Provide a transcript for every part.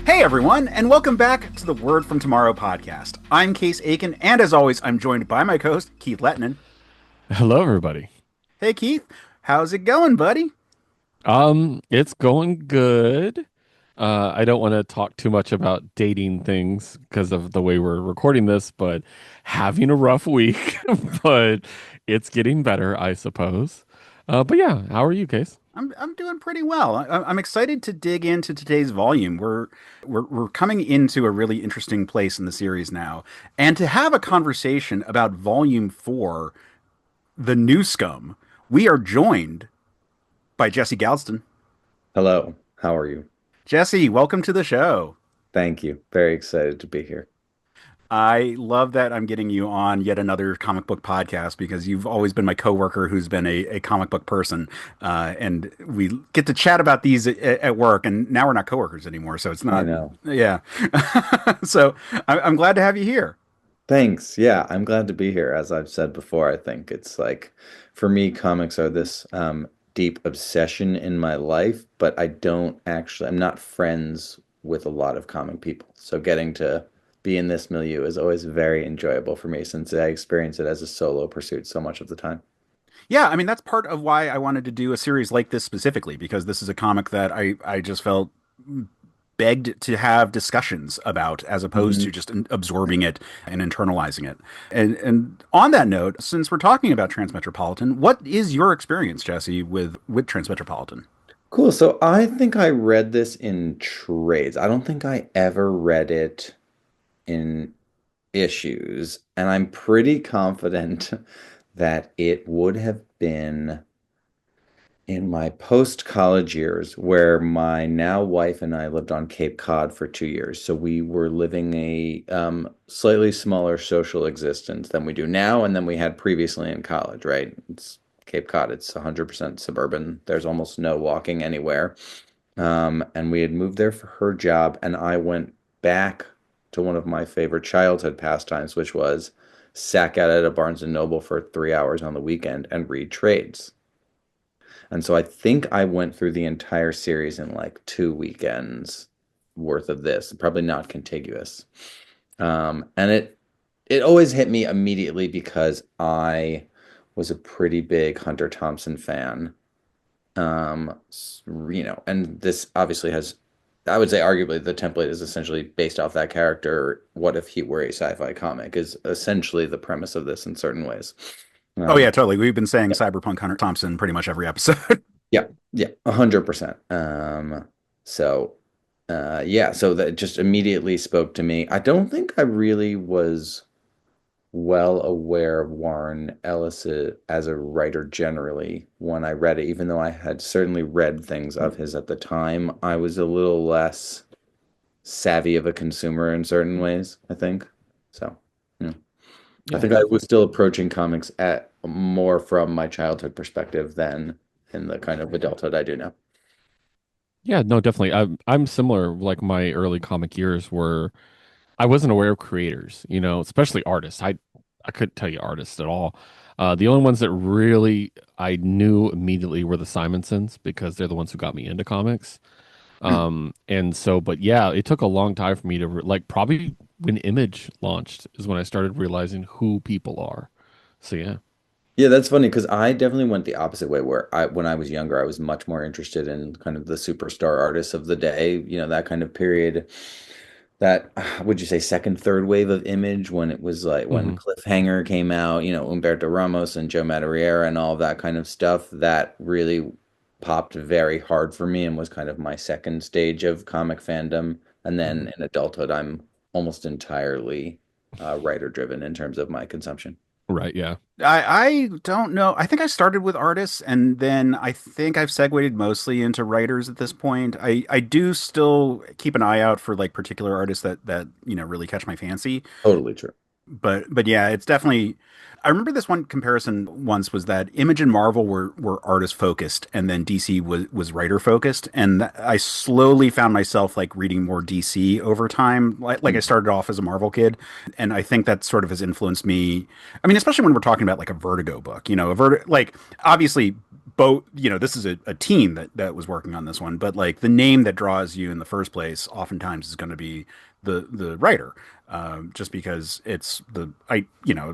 Hey everyone, and welcome back to the Word from Tomorrow podcast. I'm Case Aiken, and as always, I'm joined by my co-host, Keith Lettinen. Hello, everybody. Hey Keith, how's it going, buddy? It's going good. I don't want to talk too much about dating things because of the way we're recording this, but having a rough week, but it's getting better, I suppose. But yeah, how are you, Case? I'm doing pretty well. I'm excited to dig into today's volume. We're coming into a really interesting place in the series now, and to have a conversation about Volume 4, the new Scum, we are joined by Jesse Galdston. Hello, how are you? Jesse, welcome to the show. Thank you. Very excited to be here. I love that I'm getting you on yet another comic book podcast because you've always been my coworker who's been a comic book person. And we get to chat about these at work, and now we're not coworkers anymore. So it's I not, know. yeah. So I'm glad to have you here. Thanks. Yeah, I'm glad to be here. As I've said before, I think it's like, for me, comics are this deep obsession in my life, but I'm not friends with a lot of comic people. So getting to be in this milieu is always very enjoyable for me since I experience it as a solo pursuit so much of the time. Yeah, I mean, that's part of why I wanted to do a series like this specifically, because this is a comic that I just felt begged to have discussions about as opposed to Mhm. just absorbing it and internalizing it. And on that note, since we're talking about Transmetropolitan, what is your experience, Jesse, with Transmetropolitan? Cool. So I think I read this in trades. I don't think I ever read it in issues, and I'm pretty confident that it would have been in my post-college years where my now wife and I lived on Cape Cod for 2 years. So we were living a slightly smaller social existence than we do now, and than we had previously in college, right? It's Cape Cod, it's 100% suburban. There's almost no walking anywhere. And we had moved there for her job, and I went back to one of my favorite childhood pastimes, which was sack out at a Barnes and Noble for 3 hours on the weekend and read trades. And so I think I went through the entire series in like 2 weekends worth of this, probably not contiguous. And it always hit me immediately because I was a pretty big Hunter Thompson fan. And this obviously has, I would say, arguably the template is essentially based off that character. What if he were a sci-fi comic is essentially the premise of this in certain ways. Oh Um, yeah, totally. We've been saying yeah, Cyberpunk Hunter Thompson pretty much every episode. yeah, yeah, 100%. So yeah, so that just immediately spoke to me. I don't think I really was well aware of Warren Ellis as a writer generally when I read it, even though I had certainly read things of his at the time. I was a little less savvy of a consumer in certain ways, I think. So, yeah. I Yeah, think I was still approaching comics at more from my childhood perspective than in the kind of adulthood I do now. yeah, no, definitely. I'm similar. Like my early comic years were, I wasn't aware of creators, especially artists. I couldn't tell you artists at all. The only ones that really I knew immediately were the Simonsons because they're the ones who got me into comics. And so, but yeah, it took a long time for me to like probably when Image launched is when I started realizing who people are. So yeah. Yeah, that's funny because I definitely went the opposite way where when I was younger, I was much more interested in kind of the superstar artists of the day, that kind of period. That would you say second, third wave of Image when it was like when Hmm. Cliffhanger came out, Umberto Ramos and Joe Madureira and all of that kind of stuff, that really popped very hard for me and was kind of my second stage of comic fandom. And Hmm. then in adulthood, I'm almost entirely writer driven in terms of my consumption. Right. Yeah. I don't know. I think I started with artists, and then I think I've segued mostly into writers at this point. I do still keep an eye out for like particular artists that really catch my fancy. Totally true. But yeah, it's definitely. I remember this one comparison once was that Image and Marvel were artist focused, and then DC was writer focused, and I slowly found myself like reading more DC over time. Like I Mm. started off as a Marvel kid, and I think that sort of has influenced me. I mean, especially when we're talking about like a Vertigo book, like obviously both, this is a team that was working on this one, but like the name that draws you in the first place oftentimes is going to be the writer, just because it's the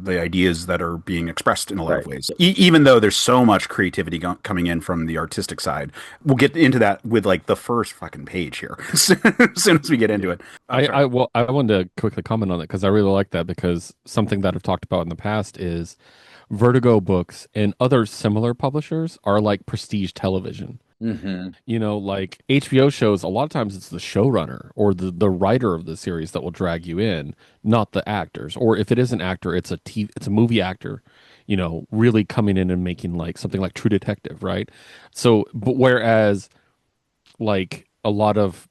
ideas that are being expressed in a lot of Right. ways. Even though there's so much creativity coming in from the artistic side, we'll get into that with like the first fucking page here as soon as we get into it. I'm sorry. I wanted to quickly comment on it because I really like that because something that I've talked about in the past is Vertigo books and other similar publishers are like prestige television. Hmm. Like HBO shows, a lot of times it's the showrunner or the writer of the series that will drag you in, not the actors. Or if it is an actor, it's a movie actor, really coming in and making like something like True Detective, right? So, but whereas like a lot of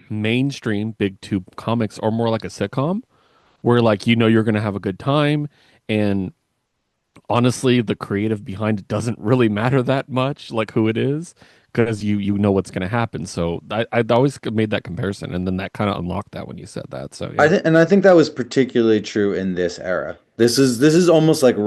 mainstream big tube comics are more like a sitcom where like you're going to have a good time and honestly, the creative behind it doesn't really matter that much, like who it is, because you know what's going to happen. So I always made that comparison, and then that kind of unlocked that when you said that. So I yeah, think, and I think that was particularly true in this era. This is almost like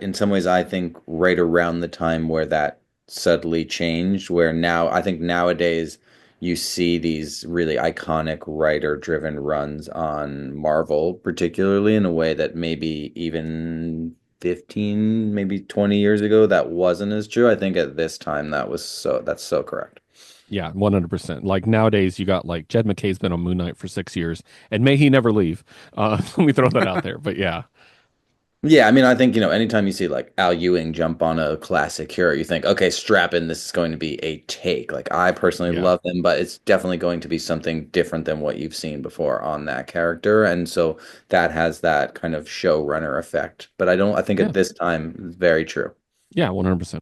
in some ways, I think right around the time where that subtly changed, where now I think nowadays you see these really iconic writer-driven runs on Marvel, particularly in a way that maybe even 15, maybe 20 years ago, that wasn't as true. I think at this time that's so correct. yeah, 100%. Like nowadays, you got like Jed McKay's been on Moon Knight for 6 years, and may he never leave. Let me throw that out there. But yeah, Yeah, I mean, I think, anytime you see like Al Ewing jump on a classic hero, you think, okay, strap in, this is going to be a take. Like, I personally yeah, love him, but it's definitely going to be something different than what you've seen before on that character. And so that has that kind of showrunner effect. But I think yeah, at this time, it's very true. yeah, 100%.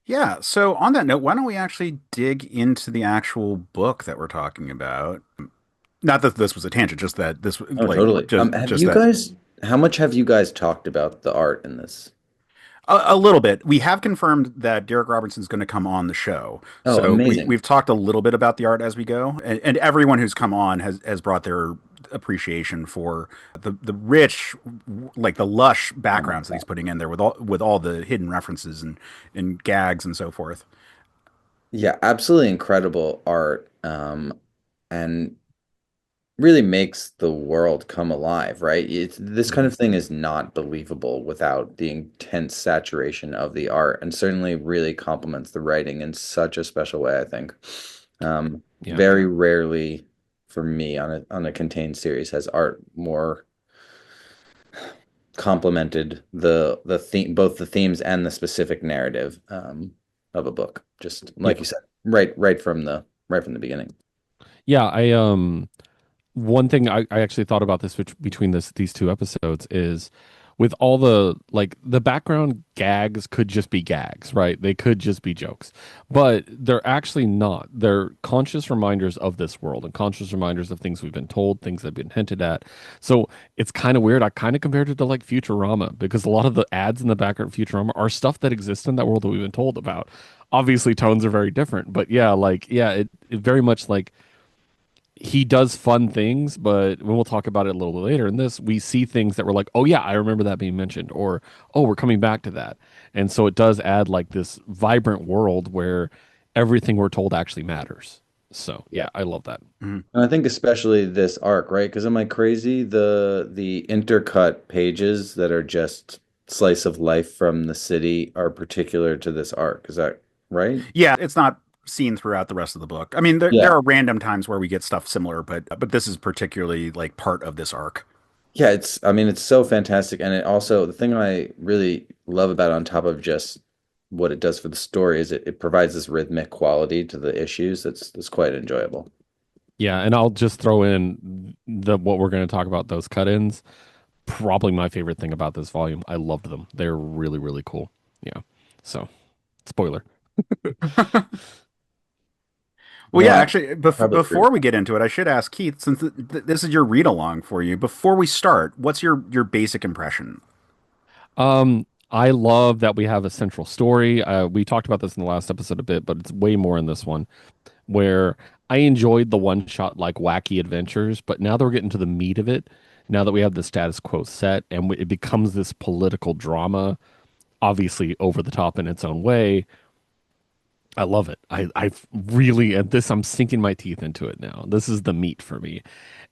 Yeah. So on that note, why don't we actually dig into the actual book that we're talking about? Not that this was a tangent, just that this Oh, like totally. just that How much have you guys talked about the art in this? a little bit. We have confirmed that Derek Robertson's going to come on the show, Oh, so amazing. we've talked a little bit about the art as we go, and everyone who's come on has brought their appreciation for the rich, like the lush Oh my backgrounds that God. he's putting in there with all the hidden references and gags and so forth. Yeah, absolutely incredible art. And really makes the world come alive, right? This kind Mhm. of thing is not believable without the intense saturation of the art, and certainly really complements the writing in such a special way, I think. Yeah, Very rarely for me on a contained series has art more complemented the theme, both the themes and the specific narrative of a book. Just like yeah, you said, right from the beginning. yeah. One thing I actually thought about this between these two episodes is with all the background gags could just be gags, right? They could just be jokes, but they're actually not. They're conscious reminders of this world and conscious reminders of things we've been told, things that have been hinted at. So it's kind of weird. I kind of compared it to like Futurama because a lot of the ads in the background of Futurama are stuff that exists in that world that we've been told about. Obviously, tones are very different, but yeah, it very much like he does fun things, but when we'll talk about it a little bit later in this, we see things that we're like, oh yeah, I remember that being mentioned, or oh, we're coming back to that. And so it does add like this vibrant world where everything we're told actually matters. So Yeah. yeah, I love that. Mhm. And I think especially this arc, right? Because am I crazy? The intercut pages that are just slice of life from the city are particular to this arc. Is that right? Yeah, it's not seen throughout the rest of the book. I mean, there Yeah. are random times where we get stuff similar, but this is particularly like part of this arc. Yeah, I mean, it's so fantastic. And it also, the thing I really love about it on top of just what it does for the story is it provides this rhythmic quality to the issues that's quite enjoyable. Yeah, and I'll just throw in the what we're going to talk about those cut-ins. Probably my favorite thing about this volume. I loved them. They're really, really cool. Yeah. So, spoiler. Well, No, yeah, I actually, probably agree before with we get into it, I should ask Keith, since this is your read along for you. Before we start, what's your basic impression? I love that we have a central story. We talked about this in the last episode a bit, but it's way more in this one where I enjoyed the one shot like wacky adventures, but now that we're getting to the meat of it, now that we have the status quo set and it becomes this political drama, obviously over the top in its own way. I love it. I really, at this, I'm sinking my teeth into it now. This is the meat for me.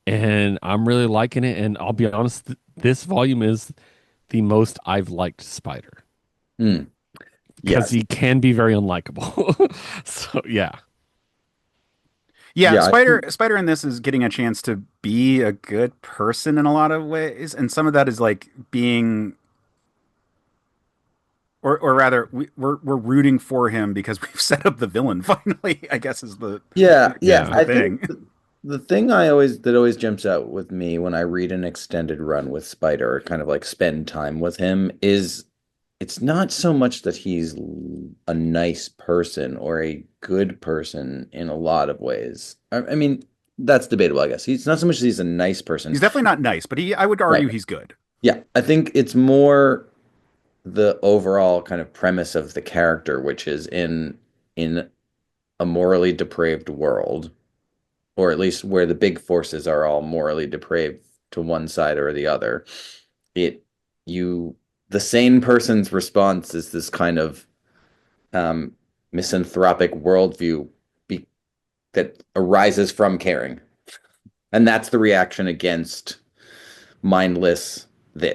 And I'm really liking it. And I'll be honest, this volume is the most I've liked Spider Hmm. because Yes. he can be very unlikable. So, yeah. Yeah, Yeah. Spider in this is getting a chance to be a good person in a lot of ways, and some of that is like being, or rather, we're rooting for him because we've set up the villain finally. I guess is the Yeah, yeah. is Yeah. the I think thing. the thing I always that always jumps out with me when I read an extended run with Spider, or kind of like spend time with him, is it's not so much that he's a nice person or a good person in a lot of ways. I mean, that's debatable, I guess. He's not so much that he's a nice person. He's definitely not nice, but I would Right. argue he's good. Yeah, I think it's more the overall kind of premise of the character, which is in a morally depraved world, or at least where the big forces are all morally depraved to one side or the other. It you the sane person's response is this kind of um, misanthropic worldview that arises from caring, and that's the reaction against mindless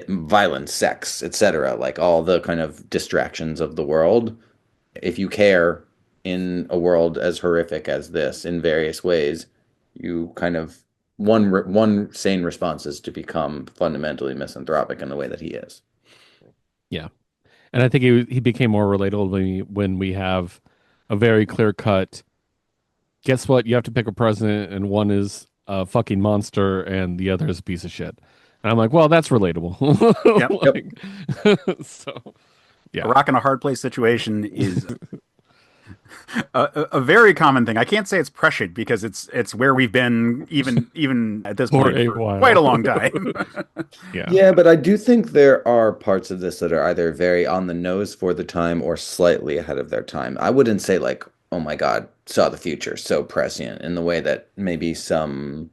violence, sex, etc. Like all the kind of distractions of the world. If you care in a world as horrific as this in various ways, you kind of one sane response is to become fundamentally misanthropic in the way that he is. Yeah. And I think he became more relatable when we have a very clear cut. Guess what? You have to pick a president, and one is a fucking monster, and the other is a piece of shit. And I'm like, well, that's relatable. Yep, Yep. Like, so a yeah, rock and a hard place situation is a very common thing. I can't say it's prescient because it's where we've been even at this for point a for quite while. a long time. Yeah, Yeah, but I do think there are parts of this that are either very on the nose for the time or slightly ahead of their time. I wouldn't say like, oh my God, saw the future, so prescient in the way that maybe some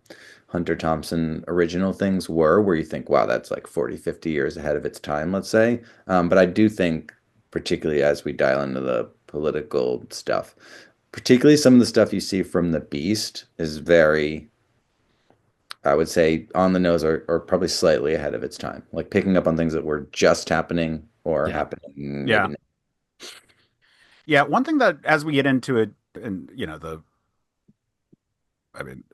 Hunter Thompson original things were, where you think, wow, that's like 40, 50 years ahead of its time, let's say. But I do think, particularly as we dial into the political stuff, particularly some of the stuff you see from the Beast is very, I would say, on the nose, or probably slightly ahead of its time, like picking up on things that were just happening or yeah, happening maybe Yeah. now. Yeah, one thing that as we get into it, and the I mean,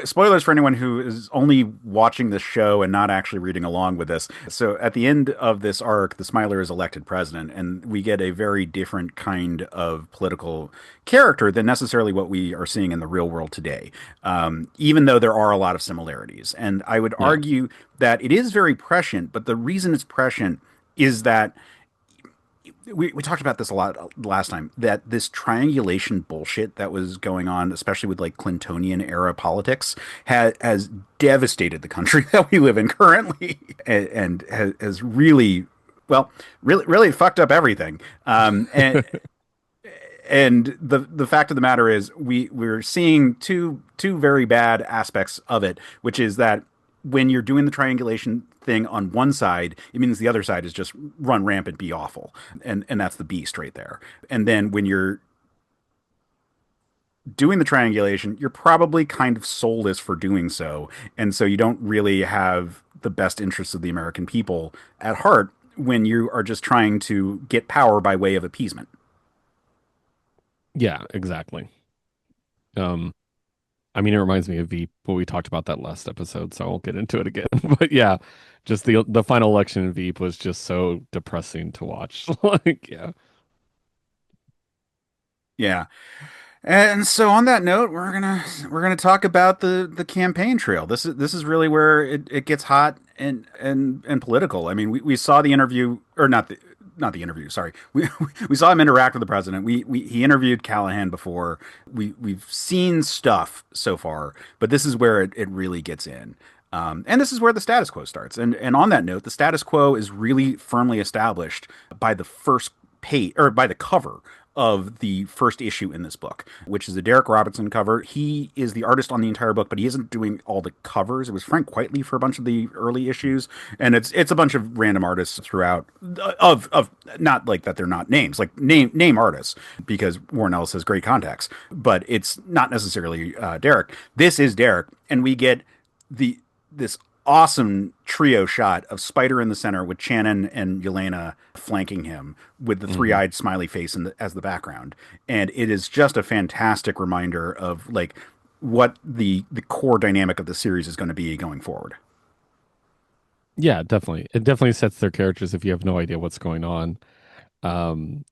spoilers for anyone who is only watching this show and not actually reading along with this. So at the end of this arc, the Smiler is elected president, and we get a very different kind of political character than necessarily what we are seeing in the real world today. Even though there are a lot of similarities, and I would yeah, argue that it is very prescient. But the reason it's prescient is that we talked about this a lot last time, that this triangulation bullshit that was going on, especially with like Clintonian era politics, has devastated the country that we live in currently, and has really, well, really fucked up everything. And the fact of the matter is we're seeing two very bad aspects of it, which is that when you're doing the triangulation thing on one side, it means the other side is just run rampant, be awful, and that's the beast right there. And then when you're doing the triangulation, you're probably kind of soulless for doing so, and so you don't really have the best interests of the American people at heart when you are just trying to get power by way of appeasement. yeah, exactly. Um, I mean, it reminds me of Veep, but we talked about that last episode, so I won't get into it again. But yeah, just the final election in Veep was just so depressing to watch. Like, yeah, Yeah. And so on that note, we're gonna talk about the campaign trail. This is really where it gets hot and political. I mean, we saw the interview, or not the interview. Sorry, we saw him interact with the president. He interviewed Callahan before. We've seen stuff so far, but this is where it really gets in. And this is where the status quo starts. And on that note, the status quo is really firmly established by the first page, or by the cover of the first issue in this book, which is a Derek Robertson cover. He is the artist on the entire book, but he isn't doing all the covers. It was Frank Quitely for a bunch of the early issues, and it's a bunch of random artists throughout of not like that they're not names, like name artists, because Warren Ellis has great contacts, but it's not necessarily Derek. This is Derek, and we get this awesome trio shot of Spider in the center with Channon and Yelena flanking him with the three-eyed smiley face as the background. And it is just a fantastic reminder of like what the core dynamic of the series is going to be going forward. Yeah, definitely. It definitely sets their characters if you have no idea what's going on. Um,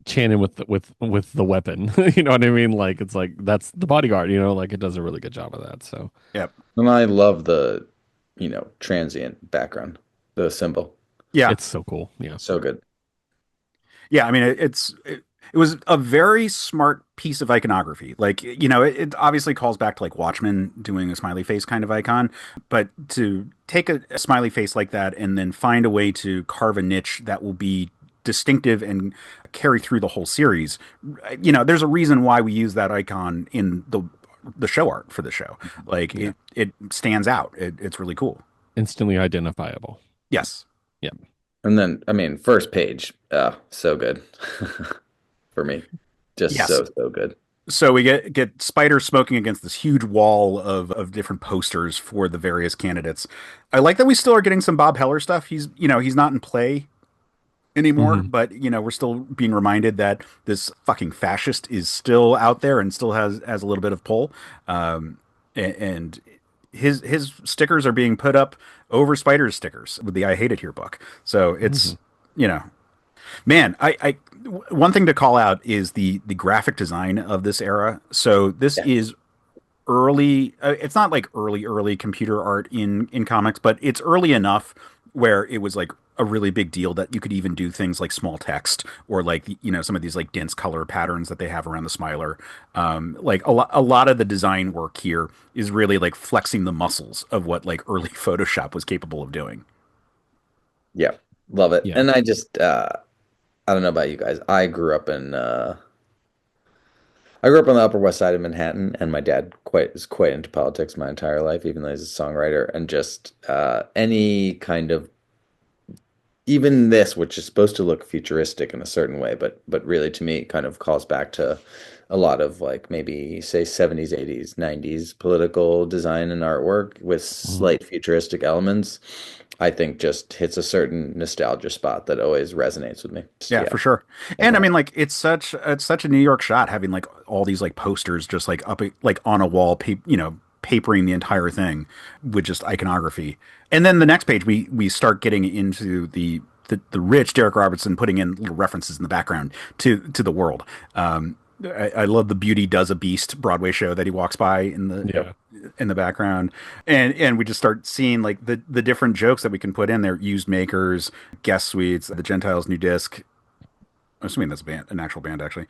Channon with the weapon, you know what I mean? Like it's like that's the bodyguard, you know, like it does a really good job of that. So Yep. And I love the, transient background, the symbol. Yeah. it's so cool. Yeah. So good. Yeah, I mean, it was a very smart piece of iconography. Like, it obviously calls back to like Watchmen doing a smiley face kind of icon, but to take a smiley face like that and then find a way to carve a niche that will be distinctive and carry through the whole series, there's a reason why we use that icon in the show art for the show. Like Yeah. it stands out. It's really cool. Instantly identifiable. Yes. Yeah. And then, I mean, first page, so good for me. Just Yes. so good. So we get Spider smoking against this huge wall of different posters for the various candidates. I like that we still are getting some Bob Heller stuff. He's not in play anymore, Mhm. but we're still being reminded that this fucking fascist is still out there and still has a little bit of pull. And his stickers are being put up over Spider's stickers with the I Hate It Here book. So it's Mhm. you know Man, one thing to call out is the graphic design of this era. So this Yeah. is early. It's not like early computer art in comics, but it's early enough where it was like a really big deal that you could even do things like small text or like some of these like dense color patterns that they have around the Smiler. Like a lot of the design work here is really like flexing the muscles of what like early Photoshop was capable of doing. Yeah. Love it. Yeah. And I don't know about you guys. I grew up on the Upper West Side of Manhattan, and my dad is quite into politics my entire life, even though he's a songwriter. And just any kind of even this, which is supposed to look futuristic in a certain way, but really to me, it kind of calls back to a lot of like maybe say 70s, 80s, 90s political design and artwork with Mhm. slight futuristic elements. I think just hits a certain nostalgia spot that always resonates with me. Just, Yeah, yeah, for sure. love And I that. mean, like it's such a New York shot having like all these like posters just like up like on a wall, papering the entire thing with just iconography. And then the next page, we start getting into the rich Derek Robertson putting in little references in the background to the world. I love the Beauty Does a Beast Broadway show that he walks by Yeah. in the background, and we just start seeing like the different jokes that we can put in there: used makers, guest suites, the Gentiles' new disc. I'm assuming that's a band, an actual band, actually.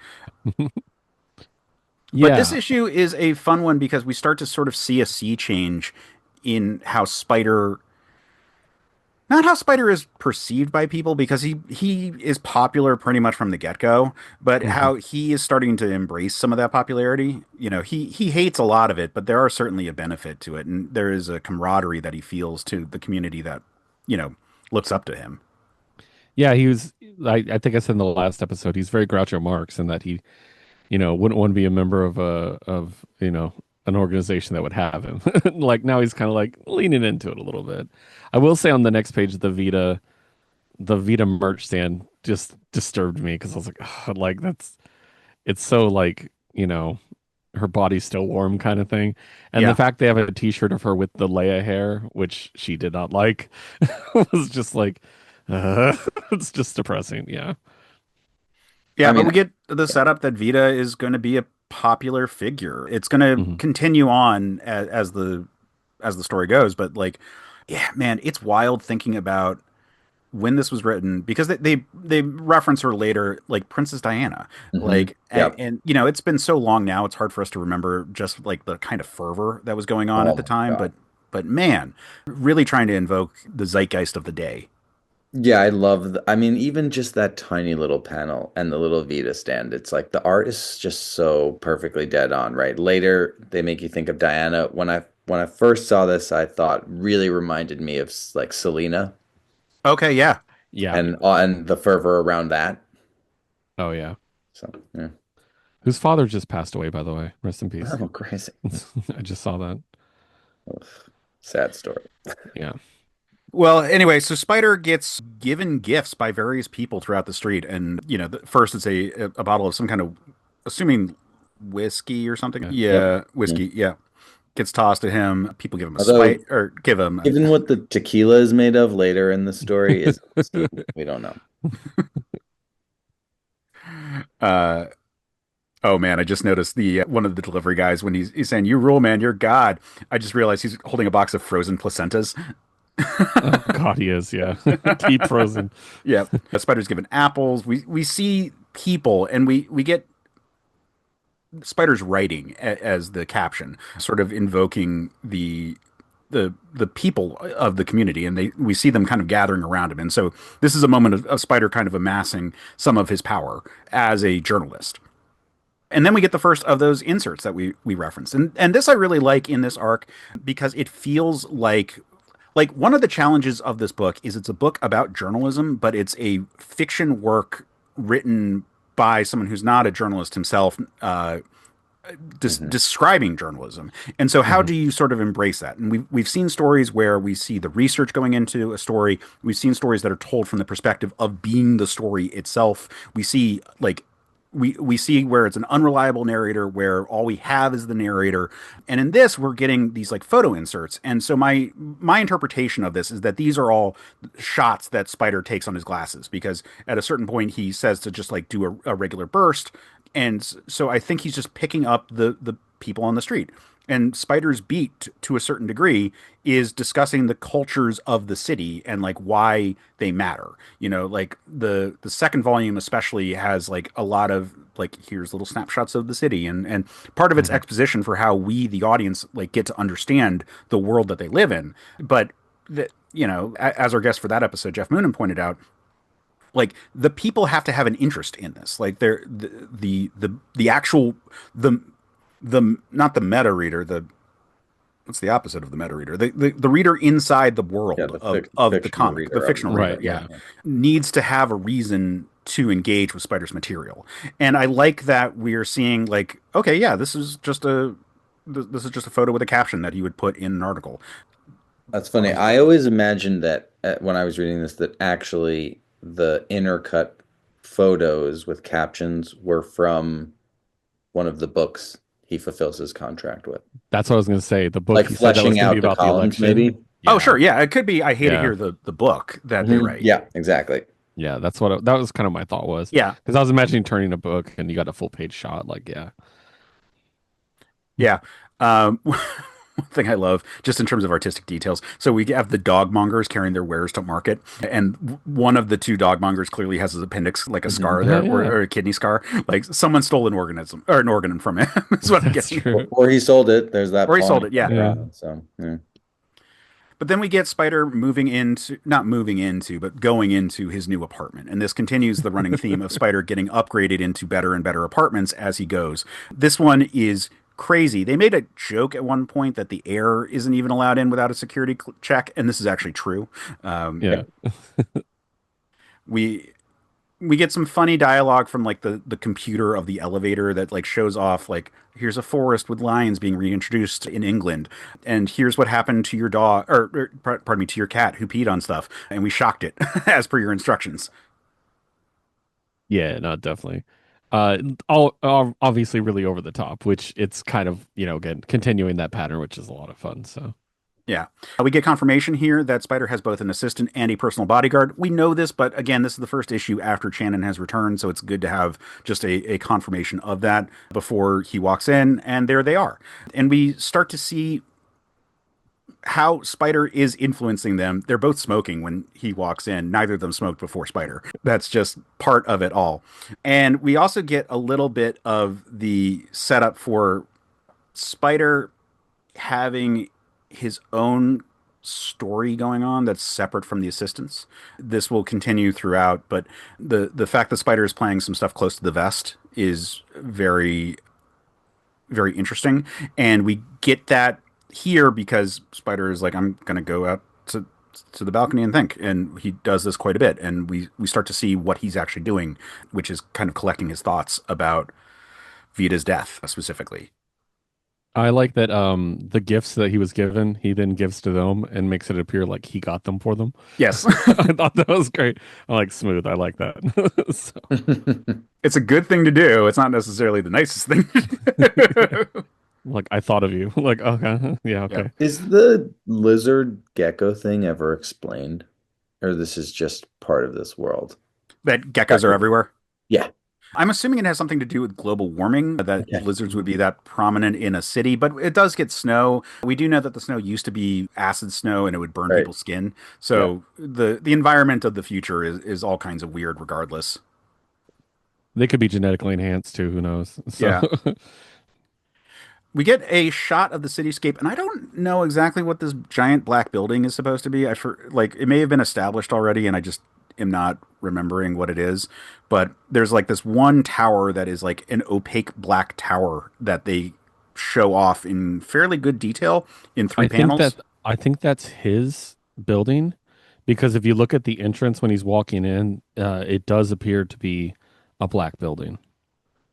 But this Yeah. issue is a fun one because we start to sort of see a sea change in how Spider, not how Spider is perceived by people, because he is popular pretty much from the get go, but Mhm. how he is starting to embrace some of that popularity. He hates a lot of it, but there are certainly a benefit to it, and there is a camaraderie that he feels to the community that you know looks up to him. Yeah, he was I think I said in the last episode, he's very Groucho Marx in that he, wouldn't want to be a member of an organization that would have him. Like now he's kind of like leaning into it a little bit. I will say on the next page, the Vita merch stand just disturbed me because I was like, "Ugh," like it's so like, her body's still warm kind of thing. And the Yeah, fact they have a t-shirt of her with the Leia hair, which she did not like, was just like, uh, it's just depressing. Yeah. yeah, I but mean, we get the setup that Vita is going to be a popular figure. It's going to Mhm. continue on as the story goes, but like, yeah, man, it's wild thinking about when this was written because they reference her later, like Princess Diana, like yeah. and it's been so long now, it's hard for us to remember just like the kind of fervor that was going on at Oh the my time, God. but man, really trying to invoke the zeitgeist of the day. Yeah, I love I mean, even just that tiny little panel and the little Vita stand, it's like the art is just so perfectly dead on, right? Later, they make you think of Diana. When I first saw this, I thought really reminded me of like Selena Okay, yeah. Yeah. and the fervor around that. Oh yeah. So, yeah. Whose father just passed away, by the way. Rest in peace. Oh, crazy. I just saw that. Ugh, sad story. Yeah. Well, anyway, so Spider gets given gifts by various people throughout the street, and first it's a bottle of some kind of, assuming whiskey or something. Yeah. Yep. Yeah, Yeah. whiskey. Yeah, gets tossed to him. People give him a Although, spite or give him. given what the tequila is made of later in the story, is whiskey. We don't know. Uh, oh man, I just noticed the one of the delivery guys when he's saying, "You rule, man. You're God." I just realized he's holding a box of frozen placentas. Oh God, he is. Yeah. Deep frozen. Yeah, Spider's given apples. We see people, and we get Spider's writing as the caption, sort of invoking the people of the community, and we see them kind of gathering around him. And so this is a moment of Spider kind of amassing some of his power as a journalist. And then we get the first of those inserts that we referenced. And this I really like in this arc because it feels like one of the challenges of this book is it's a book about journalism, but it's a fiction work written by someone who's not a journalist himself, Hmm. describing journalism. And so, how Mhm. do you sort of embrace that? And we've seen stories where we see the research going into a story. We've seen stories that are told from the perspective of being the story itself. We see we see where it's an unreliable narrator, where all we have is the narrator. And in this, we're getting these like photo inserts. And so my interpretation of this is that these are all shots that Spider takes on his glasses, because at a certain point he says to just like do a regular burst. And so I think he's just picking up the people on the street. And Spider's beat, to a certain degree, is discussing the cultures of the city and like why they matter. Like the second volume especially has like a lot of like, here's little snapshots of the city, and part of it's Mhm. exposition for how we, the audience, like get to understand the world that they live in. But that, as our guest for that episode, Jeff Moonen, pointed out, like the people have to have an interest in this. Like they're the actual the not the meta reader, the what's the opposite of the meta reader, the reader inside the Yeah, world the of the fictional comic, the reader of fictional the reader, Right. story. yeah, Yeah. Yeah. needs to have a reason to engage with Spider's material. And I like that we're seeing like, okay, yeah, this is just a photo with a caption that you would put in an article. That's funny. I always imagined that when I was reading this, that actually the intercut photos with captions were from one of the books he fulfills his contract with. That's what I was going to say. The book Like he said that was fleshing going to be out the about the columns, election. maybe. Oh, Yeah. sure, yeah, it could be. I hate to Yeah. hear the book that they Hmm. write. Yeah, exactly. Yeah. That's what that was kind of my thought was, Yeah, because I was imagining turning a book and you got a full page shot. Like, yeah. yeah. One thing I love, just in terms of artistic details. So we have the dog mongers carrying their wares to market, and one of the two dog mongers clearly has his appendix, like a Hmm. scar Oh, there, yeah. or a kidney scar. Like someone stole an organism or an organ from him. Is what I'm That's getting. true. Or he sold it. There's that Or he pawn sold it. Yeah. later Yeah. on. So, yeah. But then we get Spider moving into, not moving into, but going into his new apartment. And this continues the running theme of Spider getting upgraded into better and better apartments as he goes. This one is crazy. They made a joke at one point that the air isn't even allowed in without a security check, and this is actually true. Um, Yeah. we we get some funny dialogue from like the computer of the elevator that like shows off like, here's a forest with lions being reintroduced in England, and here's what happened to your dog, pardon me, to your cat who peed on stuff, and we shocked it as per your instructions. Yeah. No, definitely. All obviously really over the top, which it's kind of, again, continuing that pattern, which is a lot of fun. So, Yeah. We get confirmation here that Spider has both an assistant and a personal bodyguard. We know this, but again, this is the first issue after Channon has returned, so it's good to have just a confirmation of that before he walks in, and there they are. And we start to see how Spider is influencing them. They're both smoking when he walks in. Neither of them smoked before Spider. That's just part of it all. And we also get a little bit of the setup for Spider having his own story going on that's separate from the assistants. This will continue throughout, but the fact that Spider is playing some stuff close to the vest is very very interesting, and we get that here because Spider is like, I'm gonna go out to the balcony and think, and he does this quite a bit, and we start to see what he's actually doing, which is kind of collecting his thoughts about Vita's death specifically. I like that the gifts that he was given, he then gives to them and makes it appear like he got them for them. Yes, I thought that was great. I like smooth. I like that. So, it's a good thing to do. It's not necessarily the nicest thing to do. like I thought of you. Like okay, yeah, Yeah, okay. Is the lizard gecko thing ever explained? Or this is just part of this world? that geckos are everywhere. Yeah. I'm assuming it has something to do with global warming, that Okay. lizards would be that prominent in a city, but it does get snow. We do know that the snow used to be acid snow and it would burn Right. people's skin. Yeah. So the environment of the future is all kinds of weird regardless. They could be genetically enhanced too. Who knows? So Yeah. We get a shot of the cityscape, and I don't know exactly what this giant black building is supposed to be. Like it may have been established already, and I just am not remembering what it is. But there's like this one tower that is like an opaque black tower that they show off in fairly good detail in three I think panels. that I think that's his building because if you look at the entrance when he's walking in, it does appear to be a black building.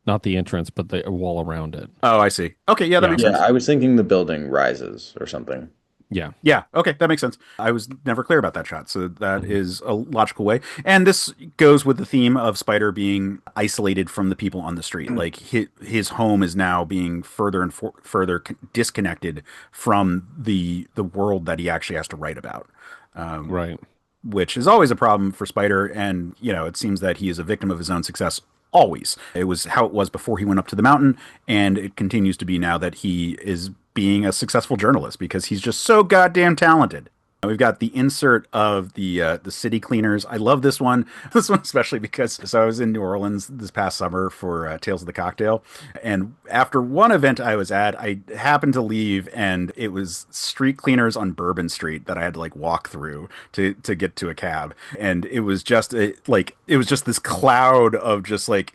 Not the entrance, but the wall around it. Oh, I see. Okay, yeah, that Yeah. makes Yeah, sense. I was thinking the building rises or something. Yeah. Yeah, okay, that makes sense. I was never clear about that shot, so that Mhm. is a logical way. And this goes with the theme of Spider being isolated from the people on the street. Like his home is now being further and further disconnected from the world that he actually has to write about. Um, Right. which is always a problem for Spider. And, it seems that he is a victim of his own success always. It was how it was before he went up to the mountain, and it continues to be now that he is being a successful journalist because he's just so goddamn talented. We've got the insert of the city cleaners. I love this one. This one especially because I was in New Orleans this past summer for Tales of the Cocktail, and after one event I was at, I happened to leave, and it was street cleaners on Bourbon Street that I had to like walk through to get to a cab, and it was just it was just this cloud of just like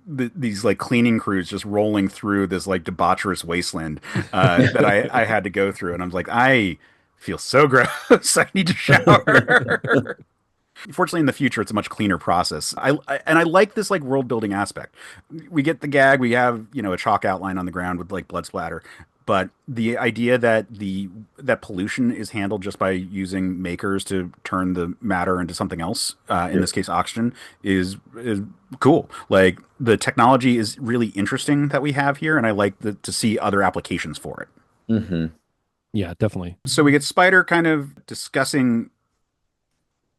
these like cleaning crews just rolling through this like debaucherous wasteland that I had to go through, and I'm like, I feel so gross. I need to shower. Fortunately, in the future, it's a much cleaner process. And I like this like world building aspect. We get the gag. We have a chalk outline on the ground with like blood splatter. But the idea that that pollution is handled just by using makers to turn the matter into something else, in Yeah. this case oxygen, is cool. Like the technology is really interesting that we have here, and I like to see other applications for it. Hmm. Yeah, definitely. So we get Spider kind of discussing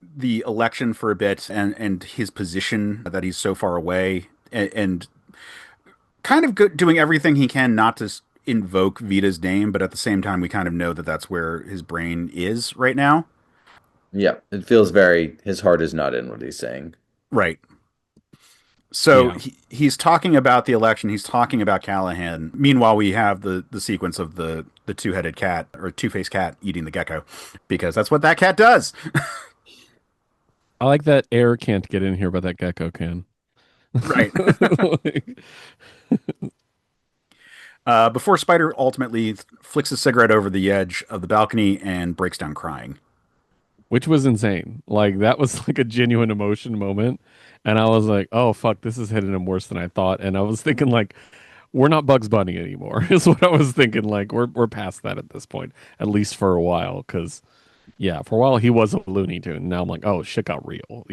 the election for a bit, and his position that he's so far away, and kind of doing everything he can not to invoke Vita's name, but at the same time we kind of know that that's where his brain is right now. Yeah, it feels very, his heart is not in what he's saying. Right. So Yeah. he's talking about the election. He's talking about Callahan. Meanwhile, we have the sequence of the two-headed cat or two-faced cat eating the gecko, because that's what that cat does. I like that air can't get in here, but that gecko can. Right. Like, Before Spider ultimately flicks a cigarette over the edge of the balcony and breaks down crying. which was insane. Like that was like a genuine emotion moment. And I was like, oh fuck, this is hitting him worse than I thought. And I was thinking like, we're not Bugs Bunny anymore, is what I was thinking. Like we're past that at this point, at least for a while. Cause yeah, for a while he was a Looney Tune. Now I'm like, oh shit got real.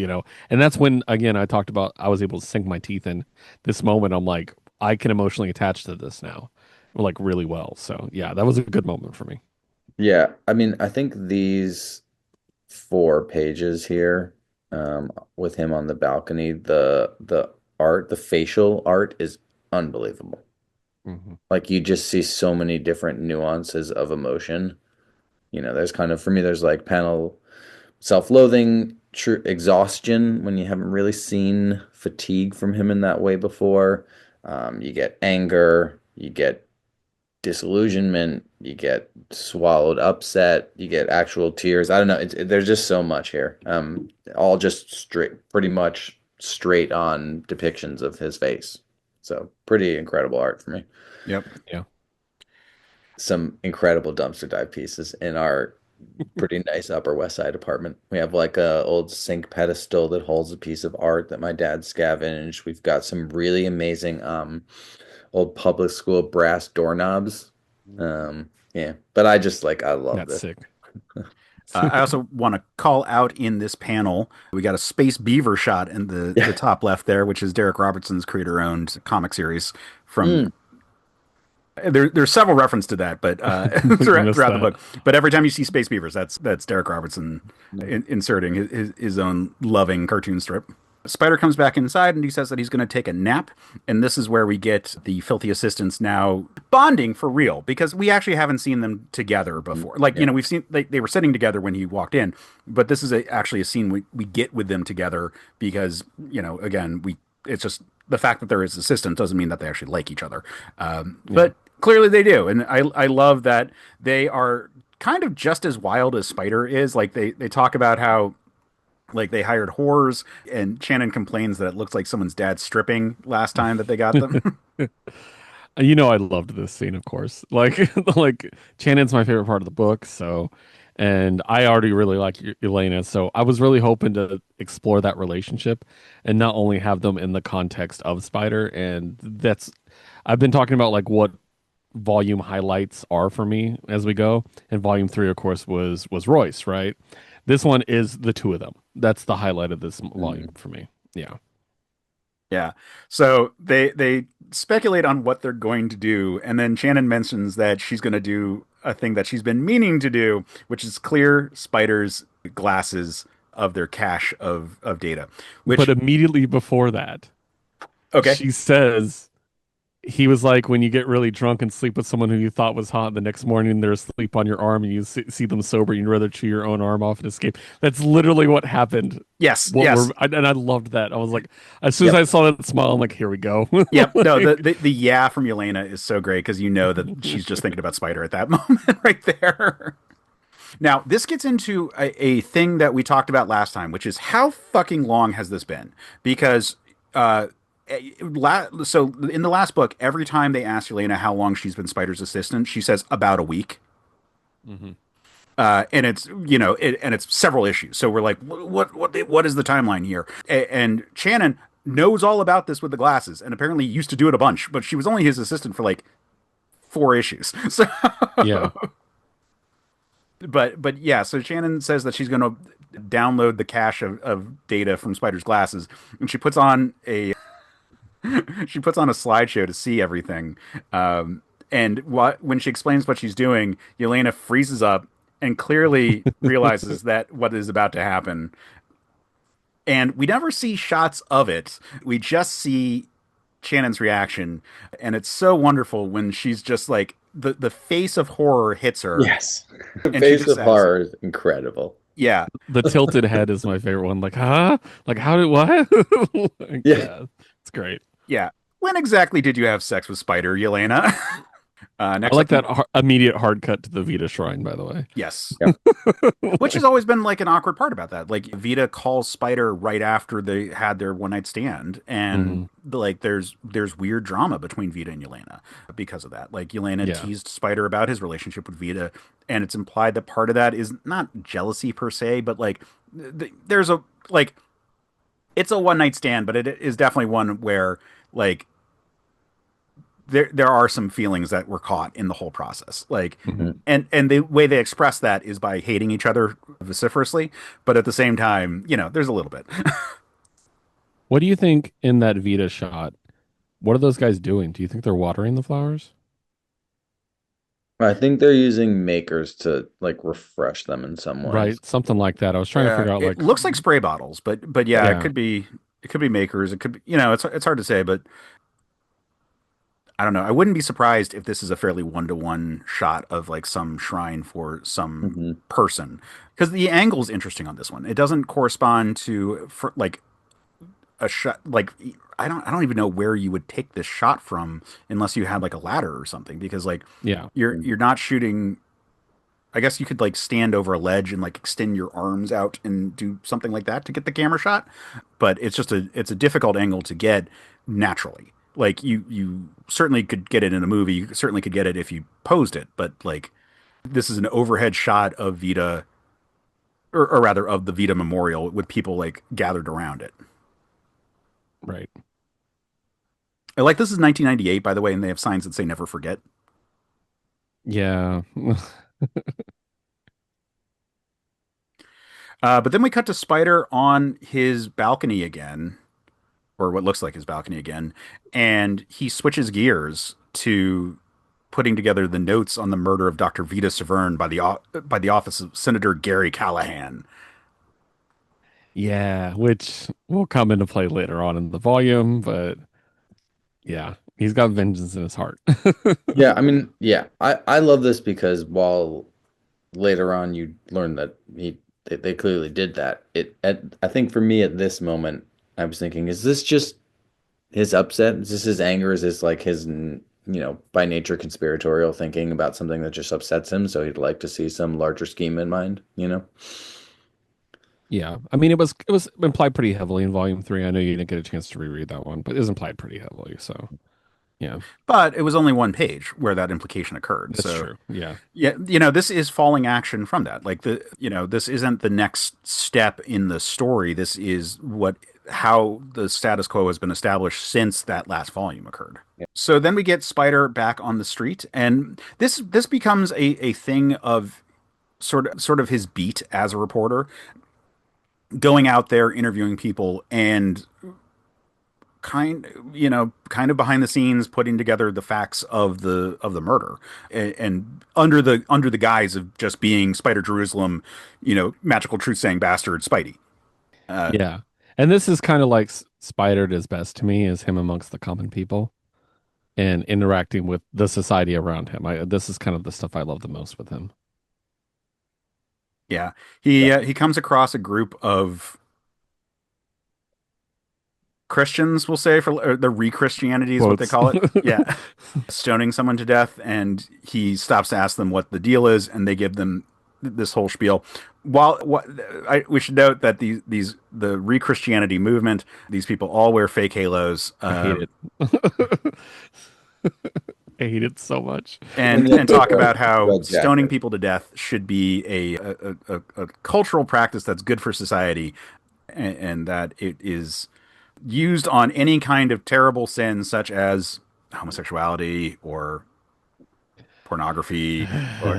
And that's when again I talked about I was able to sink my teeth in this moment. I'm like, I can emotionally attach to this now. Like really well. So yeah, that was a good moment for me. Yeah, I mean, I think these 4 pages here, with him on the balcony, the art, the facial art is unbelievable. Hmm. Like you just see so many different nuances of emotion. There's kind of, for me, there's like panel self-loathing, true exhaustion when you haven't really seen fatigue from him in that way before. You get anger, you get disillusionment, you get swallowed upset, you get actual tears. I don't know. There's just so much here. All just straight, pretty much straight on depictions of his face. So pretty incredible art for me. Yep. Yeah. Some incredible dumpster dive pieces in our pretty nice Upper West Side apartment. We have like a old sink pedestal that holds a piece of art that my dad scavenged. We've got some really amazing old public school brass doorknobs. Yeah, but I just like I love That's this. sick. I also want to call out in this panel, we got a Space Beaver shot in the Yeah. top left there, which is Derek Robertson's creator-owned comic series from Mm. there's several references to that, but You missed throughout the that. book. But every time you see Space Beavers, that's Derek Robertson inserting his own loving cartoon strip. Spider comes back inside and he says that he's going to take a nap, and this is where we get the filthy assistants now bonding for real because we actually haven't seen them together before. Like Yeah. we've seen they were sitting together when he walked in, but this is actually a scene we get with them together because again it's just the fact that they're his assistant doesn't mean that they actually like each other. But clearly they do. And I love that they are kind of just as wild as Spider is. Like they talk about how like they hired whores and Channon complains that it looks like someone's dad stripping last time that they got them. I loved this scene, of course. Like, like Channon's my favorite part of the book. So, and I already really like Yelena. So I was really hoping to explore that relationship and not only have them in the context of Spider. And I've been talking about like what volume highlights are for me as we go. And volume 3, of course, was Royce, right? This one is the two of them. That's the highlight of this volume for me. Yeah. Yeah. So they speculate on what they're going to do, and then Shannon mentions that she's going to do a thing that she's been meaning to do, which is clear Spider's glasses of their cache of data. But Which immediately before that, okay, she says he was like when you get really drunk and sleep with someone who you thought was hot the next morning they're asleep on your arm and you see them sober, you'd rather chew your own arm off and escape. That's literally what happened. yes, What yes, we're and I loved that. I was like, as soon as yep, I saw that smile, I'm like, here we go. yep. No, Like, the yeah from Yelena is so great because you know that she's just thinking about Spider at that moment right there. Now, this gets into a thing that we talked about last time, which is how fucking long has this been? Because so in the last book, every time they ask Yelena how long she's been Spider's assistant, she says about a week. mhm. And it's and it's several issues. So we're like, what is the timeline here? And Channon knows all about this with the glasses, and apparently used to do it a bunch, but she was only his assistant for like 4 issues. So Yeah. but yeah, so Shannon says that she's going to download the cache of data from Spider's glasses, and she puts on a slideshow to see everything. And when she explains what she's doing, Yelena freezes up and clearly realizes that what is about to happen. And we never see shots of it. We just see Shannon's reaction, and it's so wonderful when she's just like the face of horror hits her, Yes. The and she face just of says, horror is incredible. "Yeah, The tilted head is my favorite one. Like, huh? Like, how did what? Like, Yeah. yeah, it's great. yeah." When exactly did you have sex with Spider, Yelena? I Next like up, that immediate hard cut to the Vita shrine, by the way. yes. Yep. Which has always been like an awkward part about that. Like Vita calls Spider right after they had their one night stand, and Mhm. like there's weird drama between Vita and Yelena because of that. Like Yelena Yeah. teased Spider about his relationship with Vita, and it's implied that part of that is not jealousy per se, but like there's a like it's a one night stand, but it is definitely one where like there are some feelings that were caught in the whole process. Like Mhm. and the way they express that is by hating each other vociferously, but at the same time, there's a little bit. What do you think in that Vita shot? What are those guys doing? Do you think they're watering the flowers? I think they're using makers to like refresh them in some ways. Right, something like that. I was trying to figure out It like, looks like spray bottles, but yeah, yeah, it could be makers. It could be, it's hard to say, but I don't know. I wouldn't be surprised if this is a fairly one-to-one shot of like some shrine for some Mhm. person because the angle is interesting on this one. It doesn't correspond to like a shot like I don't even know where you would take this shot from unless you had like a ladder or something because like Yeah. you're not shooting. I guess you could like stand over a ledge and like extend your arms out and do something like that to get the camera shot, but it's a difficult angle to get naturally. Like you certainly could get it in a movie. You certainly could get it if you posed it, but like this is an overhead shot of Vita, or rather of the Vita Memorial with people like gathered around it. Right. Like this is 1998, by the way, and they have signs that say "Never Forget." Yeah. But then we cut to Spider on his balcony again, or what looks like his balcony again, and he switches gears to putting together the notes on the murder of Dr. Vita Severn by the office of Senator Gary Callahan. Yeah, which will come into play later on in the volume, but yeah, he's got vengeance in his heart. Yeah, I mean, yeah, I love this because while later on you learn that they clearly did that. I think for me at this moment, I was thinking, is this just his upset? Is this his anger? Is this like his, by nature conspiratorial thinking about something that just upsets him? So he'd like to see some larger scheme in mind, you know? Yeah, I mean it was implied pretty heavily in volume 3. I know you didn't get a chance to reread that one, but it is implied pretty heavily. So yeah, But it was only one page where that implication occurred. that's So true. Yeah, yeah, this is falling action from that. Like this isn't the next step in the story. This is how the status quo has been established since that last volume occurred. Yeah. So then we get Spider back on the street, and this becomes a thing of sort of his beat as a reporter, going out there interviewing people and kind of behind the scenes putting together the facts of the murder, and under the guise of just being Spider Jerusalem, magical truth saying bastard Spidey. yeah. And this is kind of like Spider at his best to me, is him amongst the common people and interacting with the society around him. This is kind of the stuff I love the most with him. Yeah, Yeah. he comes across a group of Christians, we'll say, for the re-Christianity is what they Quotes. call it. Yeah, stoning someone to death, and he stops to ask them what the deal is, and they give them this whole spiel. We should note that the re-Christianity movement, these people all wear fake halos, I hate it. I hate it so much. And and the talk about how red stoning jacket. people to death should be a cultural practice that's good for society, and that it is used on any kind of terrible sin such as homosexuality or pornography or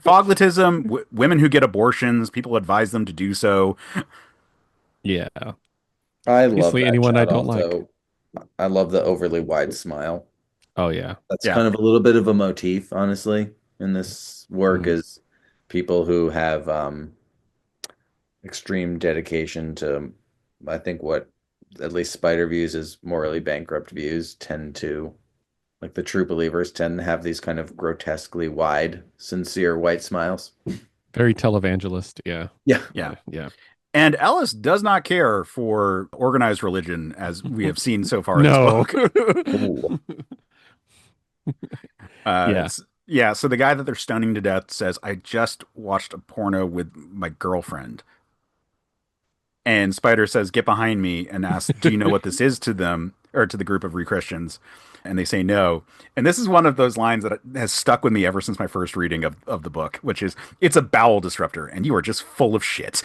fogletism, women who get abortions, people advise them to do so. Yeah. I love Basically that anyone I shot don't like. also. I love the overly wide smile. Oh yeah. That's Yeah, kind of a little bit of a motif, honestly, in this work Mhm. is people who have extreme dedication to, I think what at least Spider views as morally bankrupt views tend to, like the true believers tend to have these kind of grotesquely wide, sincere white smiles. Very televangelist. Yeah. Yeah. yeah. Yeah. And Ellis does not care for organized religion, as we have seen so far in this No. book. Ooh. Yeah. Yeah, so the guy that they're stoning to death says, "I just watched a porno with my girlfriend." And Spider says, "Get behind me," and asks, "Do you know what this is to them, or to the group of re-Christians?" And they say no. And this is one of those lines that has stuck with me ever since my first reading of the book, which is, "It's a bowel disruptor, and you are just full of shit."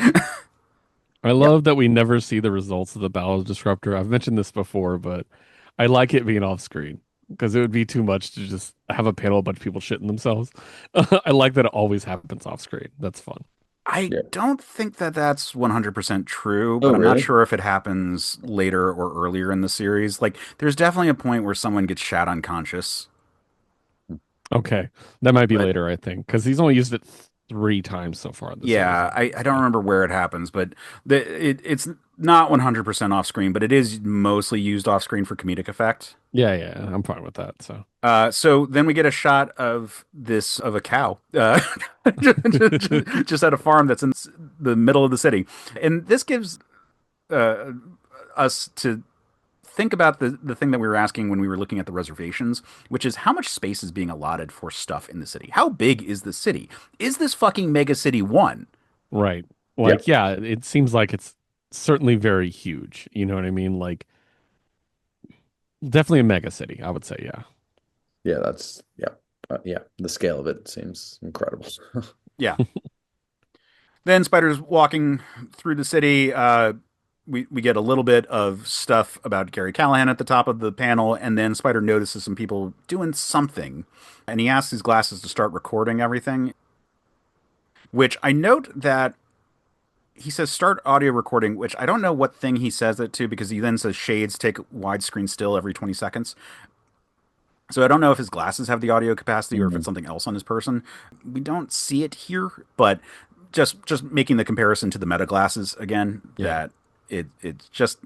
I love that we never see the results of the Bowel Disruptor. I've mentioned this before, but I like it being off screen because it would be too much to just have a panel of a bunch of people shitting themselves. I like that it always happens off screen. That's fun. I Yeah. don't think that that's 100% true, Oh, but I'm not really? sure if it happens later or earlier in the series. Like, there's definitely a point where someone gets shot unconscious, Okay. That might be but later, I think, because he's only used it 3 times so far in the series. yeah, I don't remember where it happens, but it's not 100% off screen, but it is mostly used off screen for comedic effect. Yeah, yeah, I'm fine with that. So, So then we get a shot of a cow, just at a farm that's in the middle of the city, and this gives uh, us to think about the thing that we were asking when we were looking at the reservations, which is how much space is being allotted for stuff in the city? How big is the city? Is this fucking mega city one? Right. Like, Yep. yeah, it seems like it's certainly very huge. You know what I mean? Like, definitely a mega city, I would say. Yeah. Yeah, that's yeah. Yeah, the scale of it seems incredible. Yeah. Then Spider's walking through the city. We get a little bit of stuff about Gary Callahan at the top of the panel, and then Spider notices some people doing something, and he asks his glasses to start recording everything. Which I note that he says start audio recording, which I don't know what thing he says it to because he then says shades take widescreen still every 20 seconds. So I don't know if his glasses have the audio capacity or if it's Mhm. something else on his person. We don't see it here, but just making the comparison to the meta glasses again, Yeah. that it's just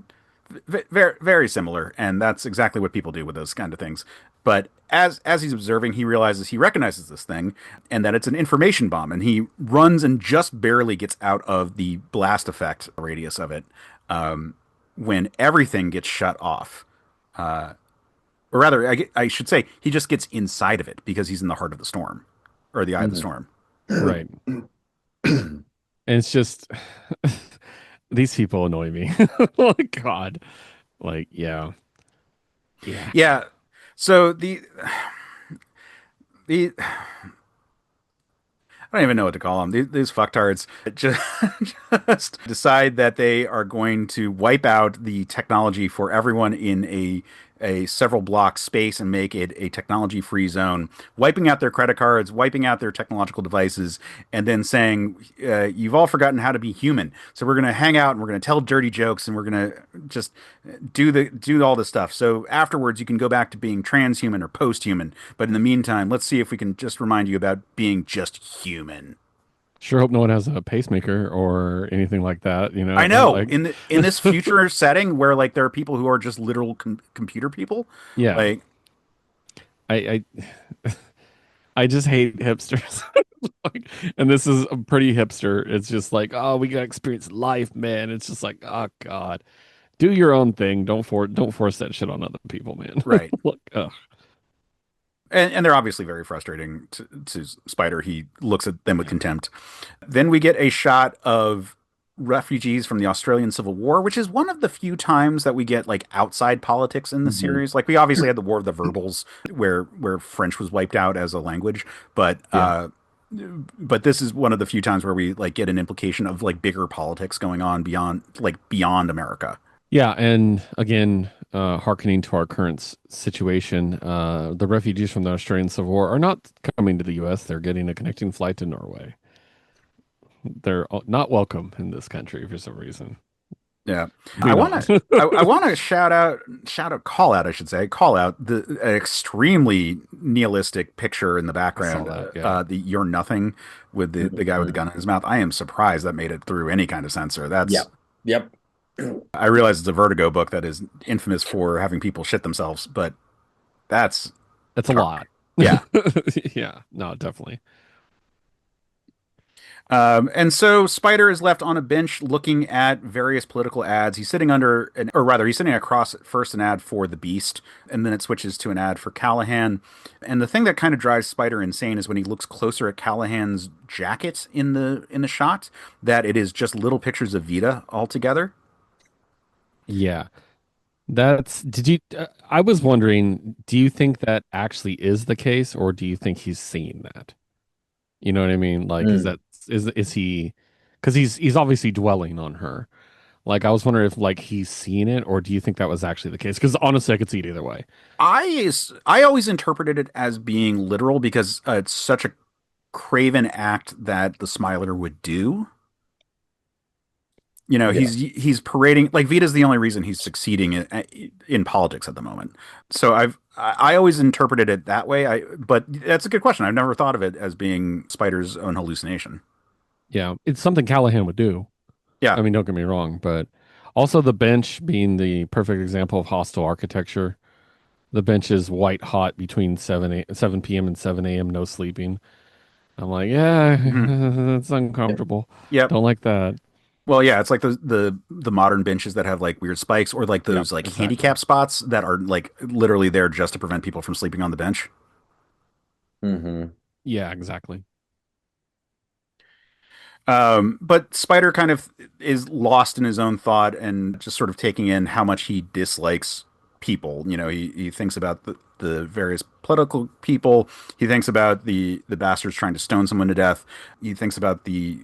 very similar, and that's exactly what people do with those kind of things. But as he's observing, he realizes he recognizes this thing, and that it's an information bomb, and he runs and just barely gets out of the blast effect radius of it when everything gets shut off. Or rather, I should say, he just gets inside of it because he's in the heart of the storm, or the eye of the storm. Right. And it's just these people annoy me. Oh God. Like, yeah. Yeah. Yeah. So the I don't even know what to call them. These fucktards just, just decide that they are going to wipe out the technology for everyone in a several block space and make it a technology free zone, wiping out their credit cards, wiping out their technological devices, and then saying, "You've all forgotten how to be human. So we're going to hang out and we're going to tell dirty jokes and we're going to just do all this stuff. So afterwards, you can go back to being transhuman or post-human. But in the meantime, let's see if we can just remind you about being just human." Sure hope no one has a pacemaker or anything like that, I know like in this future setting where like there are people who are just literal computer people, yeah. like I I just hate hipsters. Like, and this is a pretty hipster. It's just like, oh, we got to experience life, man. It's just like, oh God. Do your own thing. Don't force that shit on other people, man. right. Look, ugh. And they're obviously very frustrating to Spider. He looks at them with contempt. Then we get a shot of refugees from the Australian Civil War, which is one of the few times that we get like outside politics in the Mhm. series. Like we obviously had the War of the Verbals, where French was wiped out as a language, Yeah. but this is one of the few times where we like get an implication of like bigger politics going on beyond America. Yeah, and again, hearkening to our current situation, the refugees from the Australian Civil War are not coming to the U.S. They're getting a connecting flight to Norway. They're not welcome in this country for some reason. Yeah, I Do want not. to. I want to call out. I should say, call out the an extremely nihilistic picture in the I saw background. that. Yeah. The "You're Nothing" with the guy with the Mhm. gun in his mouth. I am surprised that made it through any kind of censor. That's Yep. Yep. I realize it's a Vertigo book that is infamous for having people shit themselves, but that's It's a dark. lot. Yeah. Yeah. No, definitely. And so Spider is left on a bench looking at various political ads. He's sitting or rather, he's sitting across first an ad for the Beast, and then it switches to an ad for Callahan. And the thing that kind of drives Spider insane is when he looks closer at Callahan's jacket in the shot, that it is just little pictures of Vita altogether. Yeah. Did you, I was wondering, do you think that actually is the case, or do you think he's seeing that? You know what I mean? Like, Mm. is he, because he's obviously dwelling on her. Like, I was wondering if like he's seeing it, or do you think that was actually the case? Because honestly, I could see it either way. I always interpreted it as being literal because it's such a craven act that the Smiler would do. You know, Yeah. he's parading like Vita's the only reason he's succeeding in politics at the moment. So I always interpreted it that way. But that's a good question. I've never thought of it as being Spider's own hallucination. Yeah, it's something Callahan would do. Yeah. I mean, don't get me wrong, but also the bench being the perfect example of hostile architecture. The bench is white hot between 7 p.m. and 7 a.m. No sleeping. I'm like, yeah, Hmm. it's Yep. uncomfortable. Yep. Don't like that. Well, yeah, it's like the modern benches that have like weird spikes, or like Yep, those like exactly. handicap spots that are like literally there just to prevent people from sleeping on the bench. Hmm. Yeah, exactly. But Spider kind of is lost in his own thought and just sort of taking in how much he dislikes people. You know, he thinks about the various political people. He thinks about the bastards trying to stone someone to death. He thinks about the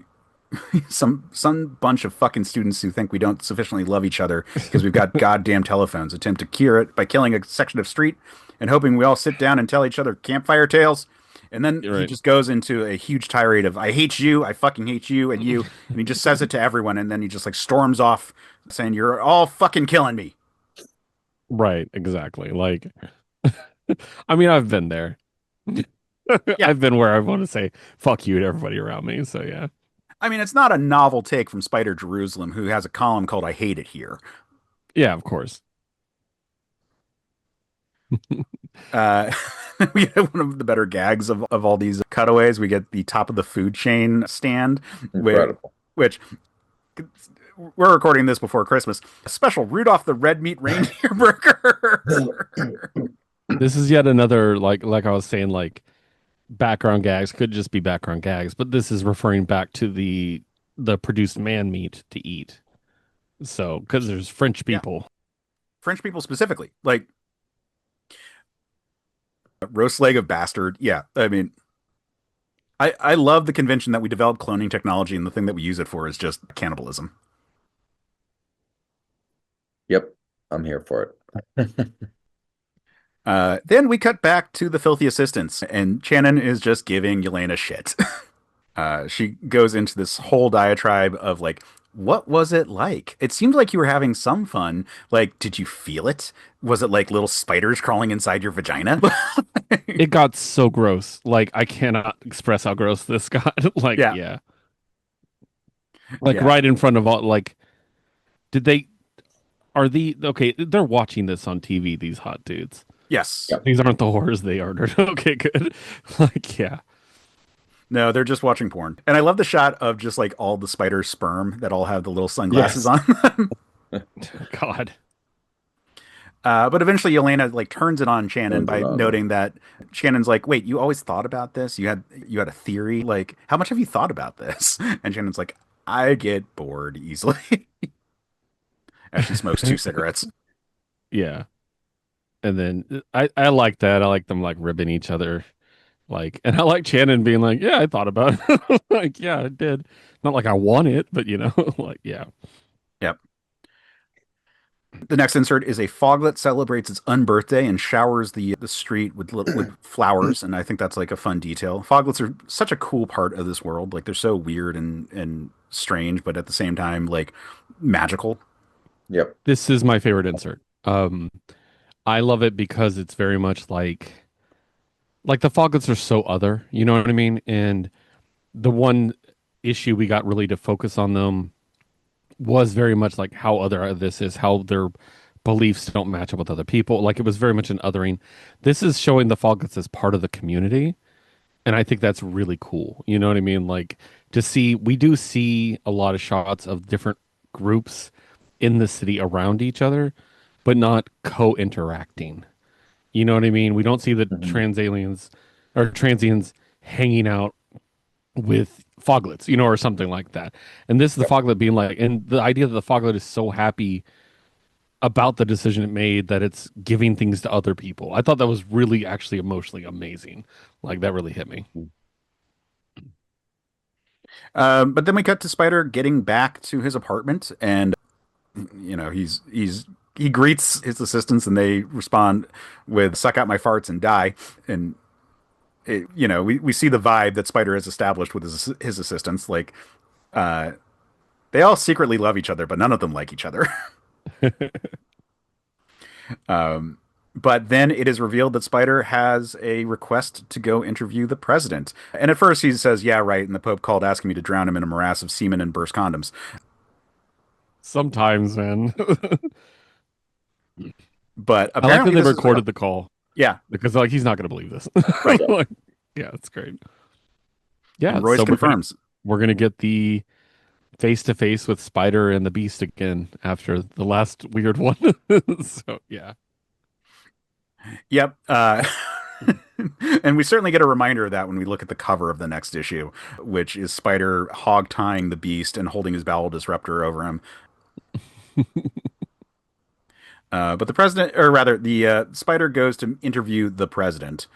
some bunch of fucking students who think we don't sufficiently love each other because we've got goddamn telephones. Attempt to cure it by killing a section of street and hoping we all sit down and tell each other campfire tales. And then You're he right. just goes into a huge tirade of "I hate you, I fucking hate you, and you," and he just says it to everyone, and then he just like storms off saying, "You're all fucking killing me." Right, exactly. Like, I mean, I've been there. Yeah, I've been where I want to say fuck you to everybody around me. So yeah. I mean it's not a novel take from Spider Jerusalem, who has a column called "I Hate It Here." Yeah, of course. Uh, we get one of the better gags of all these cutaways. We get the top of the food chain stand, where, Incredible. which we're recording this before Christmas. A special Rudolph the Red Meat Reindeer Burger. This is yet another like I was saying, like background gags could just be background gags, but this is referring back to the produced man meat to eat. So because there's French Yeah, people. French people specifically, like roast leg of bastard. Yeah, I mean, I love the convention that we developed cloning technology, and the thing that we use it for is just cannibalism. Yep, I'm here for it. Then we cut back to the filthy assistants, and Channon is just giving Yelena shit. She goes into this whole diatribe of like, what was it like? It seemed like you were having some fun. Like, did you feel it? Was it like little spiders crawling inside your vagina? It got so gross. Like I cannot express how gross this got. Like, Yeah, yeah. Like yeah, right in front of all like did they are the okay, they're watching this on TV, these hot dudes. yes. Yep. These aren't the whores they ordered. Okay, good. Like, yeah. No, they're just watching porn. And I love the shot of just like all the spider sperm that all have the little sunglasses Yes. on them. God. But eventually Yelena like turns it on Channon Turns it by on them. noting that Shannon's like, "Wait, you always thought about this? You had a theory? Like, how much have you thought about this?" And Shannon's like, "I get bored easily." As she smokes two cigarettes. Yeah. And then I like that. I like them like ribbing each other. Like, and I like Channon being like, yeah, I thought about it. Like, yeah, I did. Not like I want it, but like, yeah. Yep. The next insert is a foglet celebrates its unbirthday and showers the street with flowers, and I think that's like a fun detail. Foglets are such a cool part of this world. Like they're so weird and strange, but at the same time like magical. Yep. This is my favorite insert. I love it because it's very much like the Foglets are so other, you know what I mean? And the one issue we got really to focus on them was very much like how other this is, how their beliefs don't match up with other people. Like it was very much an othering. This is showing the Foglets as part of the community. And I think that's really cool. You know what I mean? Like to see, we do see a lot of shots of different groups in the city around each other, but not co-interacting. You know what I mean? We don't see the Hmm. trans aliens or transients hanging out with foglets, or something like that. And this is the Yep. foglet being like, and the idea that the foglet is so happy about the decision it made that it's giving things to other people. I thought that was really actually emotionally amazing. Like that really hit me. But then we cut to Spider getting back to his apartment, and he greets his assistants, and they respond with "suck out my farts and die." And we see the vibe that Spider has established with his assistants. Like, uh, they all secretly love each other, but none of them like each other. But then it is revealed that Spider has a request to go interview the president. And at first he says, "Yeah, right." And the Pope called asking me to drown him in a morass of semen and burst condoms. Sometimes, man. But I like that apparently they this is real. recorded the call Yeah, because like he's not going to believe this. right. Yeah. Like, yeah, it's great. And Yeah, Royce so confirms. we're gonna get the face to face with Spider and the Beast again after the last weird one. So yeah. Yep. And we certainly get a reminder of that when we look at the cover of the next issue, which is Spider hog tying the Beast and holding his bowel disruptor over him. But the president, or rather, the Spider goes to interview the president,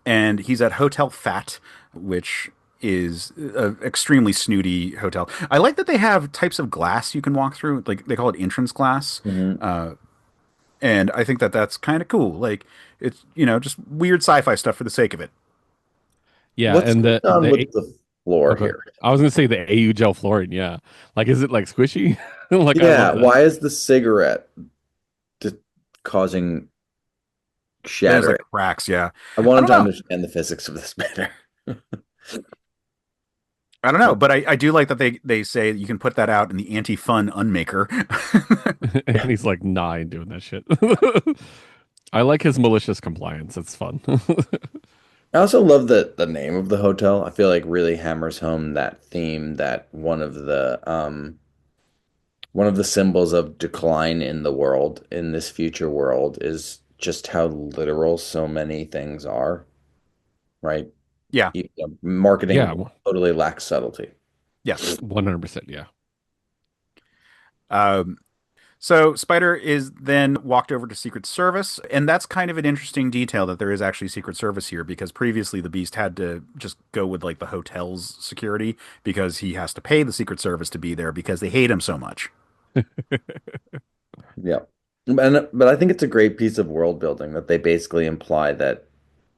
and he's at Hotel Fat, which is an extremely snooty hotel. I like that they have types of glass you can walk through, like they call it entrance glass. Mhm. And I think that that's kind of cool. Like it's just weird sci-fi stuff for the sake of it. Yeah, What's and going on the with the floor okay. here? I was gonna say the AU gel flooring, yeah. Like is it like squishy? Like I Yeah, love that. why is the cigarette d causing There's like shattering? cracks. Yeah, I I wanted don't to know. understand the physics of this better. I don't know, but I do like that they say you can put that out in the anti-fun unmaker. And he's like 9 doing that shit. I like his malicious compliance. It's fun. I also love the name of the hotel. I feel like really hammers home that theme that one of the symbols of decline in the world, in this future world, is just how literal so many things are, right? Yeah. Yeah, Marketing totally lacks subtlety. Yes. 100%. Yeah. Um, so Spider is then walked over to Secret Service, and that's kind of an interesting detail that there is actually Secret Service here because previously the Beast had to just go with like the hotel's security because he has to pay the Secret Service to be there because they hate him so much. Yeah. But I think it's a great piece of world building that they basically imply that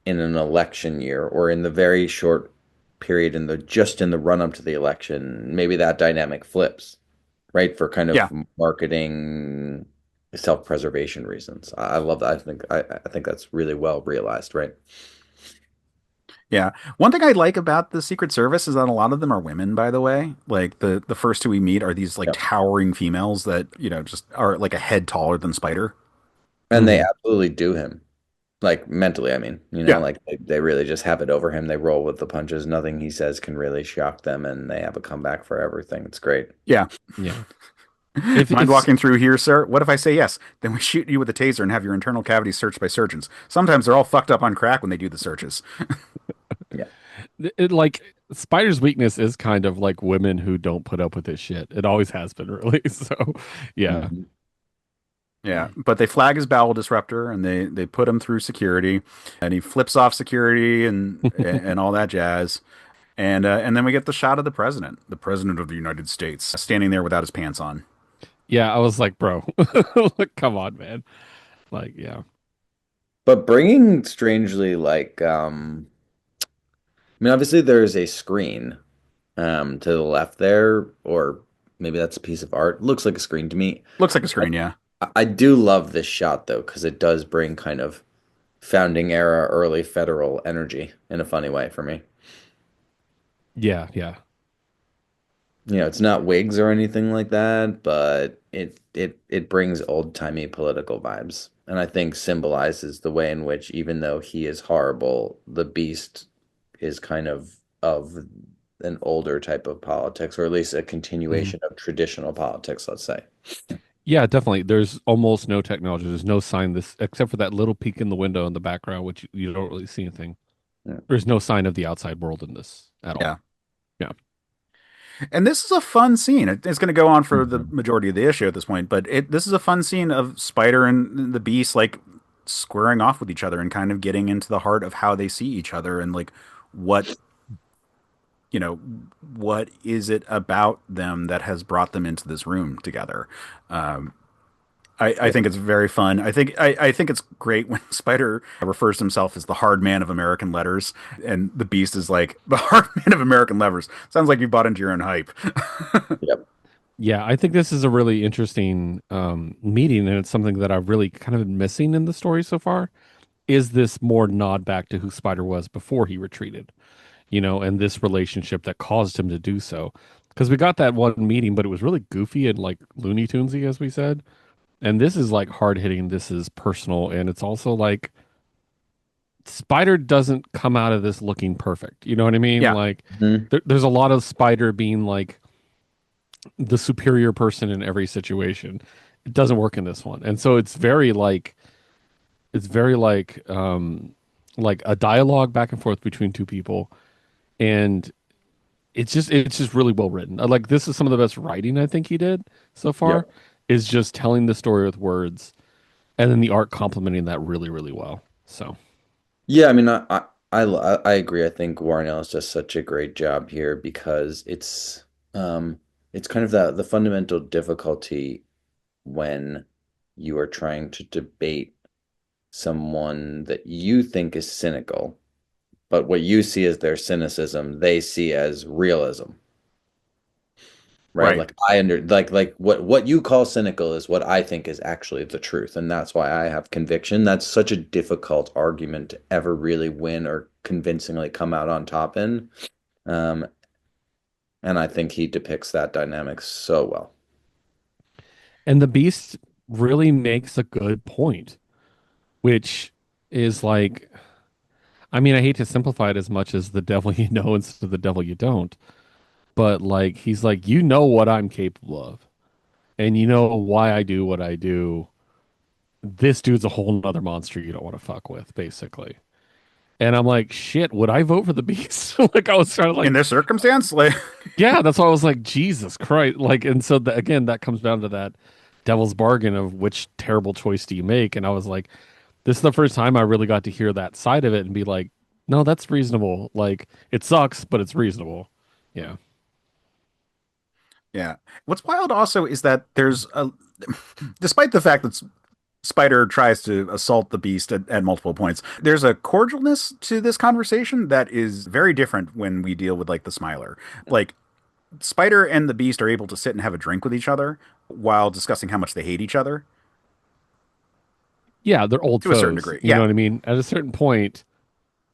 in an election year or in the very short period in the run up to the election, maybe that dynamic flips, right? For kind of Yeah. marketing self-preservation reasons. I love that. I think that's really well realized, right? Yeah. One thing I like about the Secret Service is that a lot of them are women, by the way. Like the first two we meet are these like Yeah. towering females that, just are like a head taller than Spider. And they Hmm. absolutely do him. Like mentally, I mean, Yeah. like they really just have it over him. They roll with the punches. Nothing he says can really shock them, and they have a comeback for everything. It's great. Yeah. Yeah. If Mind it's walking through here, sir? What if I say yes? Then we shoot you with a taser and have your internal cavities searched by surgeons. Sometimes they're all fucked up on crack when they do the searches. Yeah. like Spider's weakness is kind of like women who don't put up with this shit. It always has been really. So, yeah. Mhm. Yeah, but they flag his bowel disruptor and they put him through security, and he flips off security and all that jazz, and then we get the shot of the president of the United States, standing there without his pants on. Yeah, I was like, bro, like, come on, man. Like, yeah. But bringing strangely I mean, obviously there's a screen to the left there, or maybe that's a piece of art. Looks like a screen to me. Looks like a screen, yeah. I do love this shot though, because it does bring kind of founding era, early federal energy in a funny way for me. Yeah, yeah. It's not wigs or anything like that, but it brings old-timey political vibes. And I think symbolizes the way in which, even though he is horrible, the beast is kind of an older type of politics, or at least a Mhm. continuation of traditional politics, let's say. Yeah, definitely. There's almost no technology. There's no sign this except for that little peek in the window in the background, which you don't really see anything. Yeah. There's no sign of the outside world in this at all. Yeah. Yeah. And this is a fun scene. It's going to go on for the Mhm. majority of the issue at this point, but this is a fun scene of Spider and the Beast like squaring off with each other and kind of getting into the heart of how they see each other and like what you know what is it about them that has brought them into this room together. Um, I Yeah. think it's very fun. I think it's great when Spider refers to himself as the hard man of American letters, and the Beast is like the hard man of American levers. Sounds like you bought into your own hype. Yep. Yeah, I think this is a really interesting meeting, and it's something that I've really kind of been missing in the story so far. Is this more nod back to who Spider was before he retreated, and this relationship that caused him to do so? Because we got that one meeting, but it was really goofy and like Looney Tunesy, as we said. And this is like hard hitting. This is personal, and it's also like Spider doesn't come out of this looking perfect. You know what I mean? Yeah, Like Mhm. there's a lot of Spider being like the superior person in every situation. It doesn't work in this one. And so it's very like a dialogue back and forth between two people, and it's just really well written. Like this is some of the best writing I think he did so far, Yep. is just telling the story with words, and then the art complementing that really, really well. So Yeah, I mean, I agree. I think Warren Ellis does such a great job here because it's kind of the fundamental difficulty when you are trying to debate someone that you think is cynical, but what you see as their cynicism, they see as realism, right? Right. Like what you call cynical is what I think is actually the truth, and that's why I have conviction. That's such a difficult argument to ever really win or convincingly come out on top in. Um, and I think he depicts that dynamic so well. and the Beast really makes a good point, which is like, I mean, I hate to simplify it as much as the devil you know instead of the devil you don't, but like he's like, you know what I'm capable of, and you know why I do what I do. This dude's a whole nother monster you don't want to fuck with, basically. And I'm like, shit, would I vote for the Beast? Like I was trying to In like, this circumstance, like, yeah, that's why I was like, Jesus Christ. Like, and so again, that comes down to that devil's bargain of which terrible choice do you make? And I was like, this is the first time I really got to hear that side of it and be like, no, that's reasonable. Like, it sucks, but it's reasonable. Yeah. yeah. What's wild also is that there's a, despite the fact that Spider tries to assault the Beast at multiple points, there's a cordialness to this conversation that is very different when we deal with like the Smiler. Like Spider and the Beast are able to sit and have a drink with each other while discussing how much they hate each other Yeah, they're old to a certain foes. degree. You know Yeah. what I mean? At a certain point,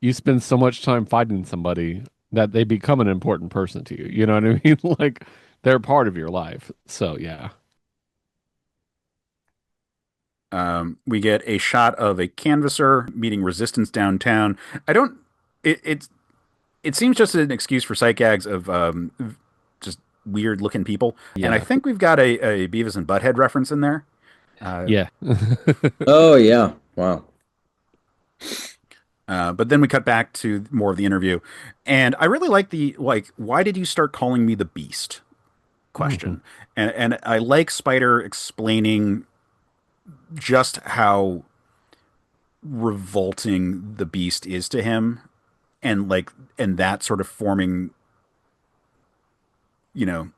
you spend so much time fighting somebody that they become an important person to you. You know what I mean? Like, they're part of your life. So, yeah. We get a shot of a canvasser meeting resistance downtown. I don't. It seems just an excuse for sight gags of just weird looking people, and I Yeah. think we've got a Beavis and Butthead reference in there. Uh, Yeah. Oh yeah. Wow. but then we cut back to more of the interview, and I really like the like, why did you start calling me the Beast Mhm. question, and I like Spider explaining just how revolting the Beast is to him, and like, and that sort of forming, you know,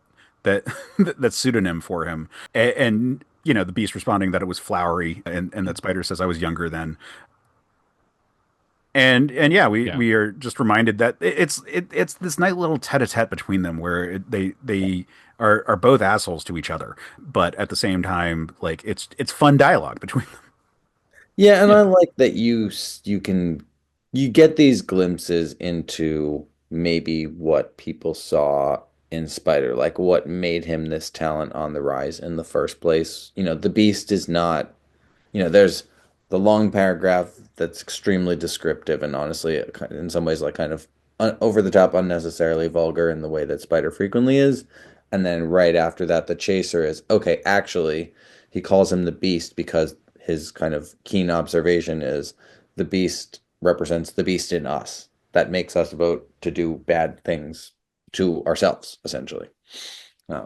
that that pseudonym for him, and you know, the Beast responding that it was flowery, and that Spider says I was younger then. And yeah, Yeah. we are just reminded that it's this nice little tete-a-tete between them where they are both assholes to each other, but at the same time, like it's fun dialogue between them. Yeah, and Yeah. I like that you get these glimpses into maybe what people saw in Spider, like what made him this talent on the rise in the first place. The Beast is not, there's the long paragraph that's extremely descriptive and honestly, in some ways, like kind of over the top, unnecessarily vulgar in the way that Spider frequently is. And then right after that, the chaser is okay, actually, he calls him the Beast because his kind of keen observation is the Beast represents the Beast in us that makes us vote to do bad things to ourselves, essentially.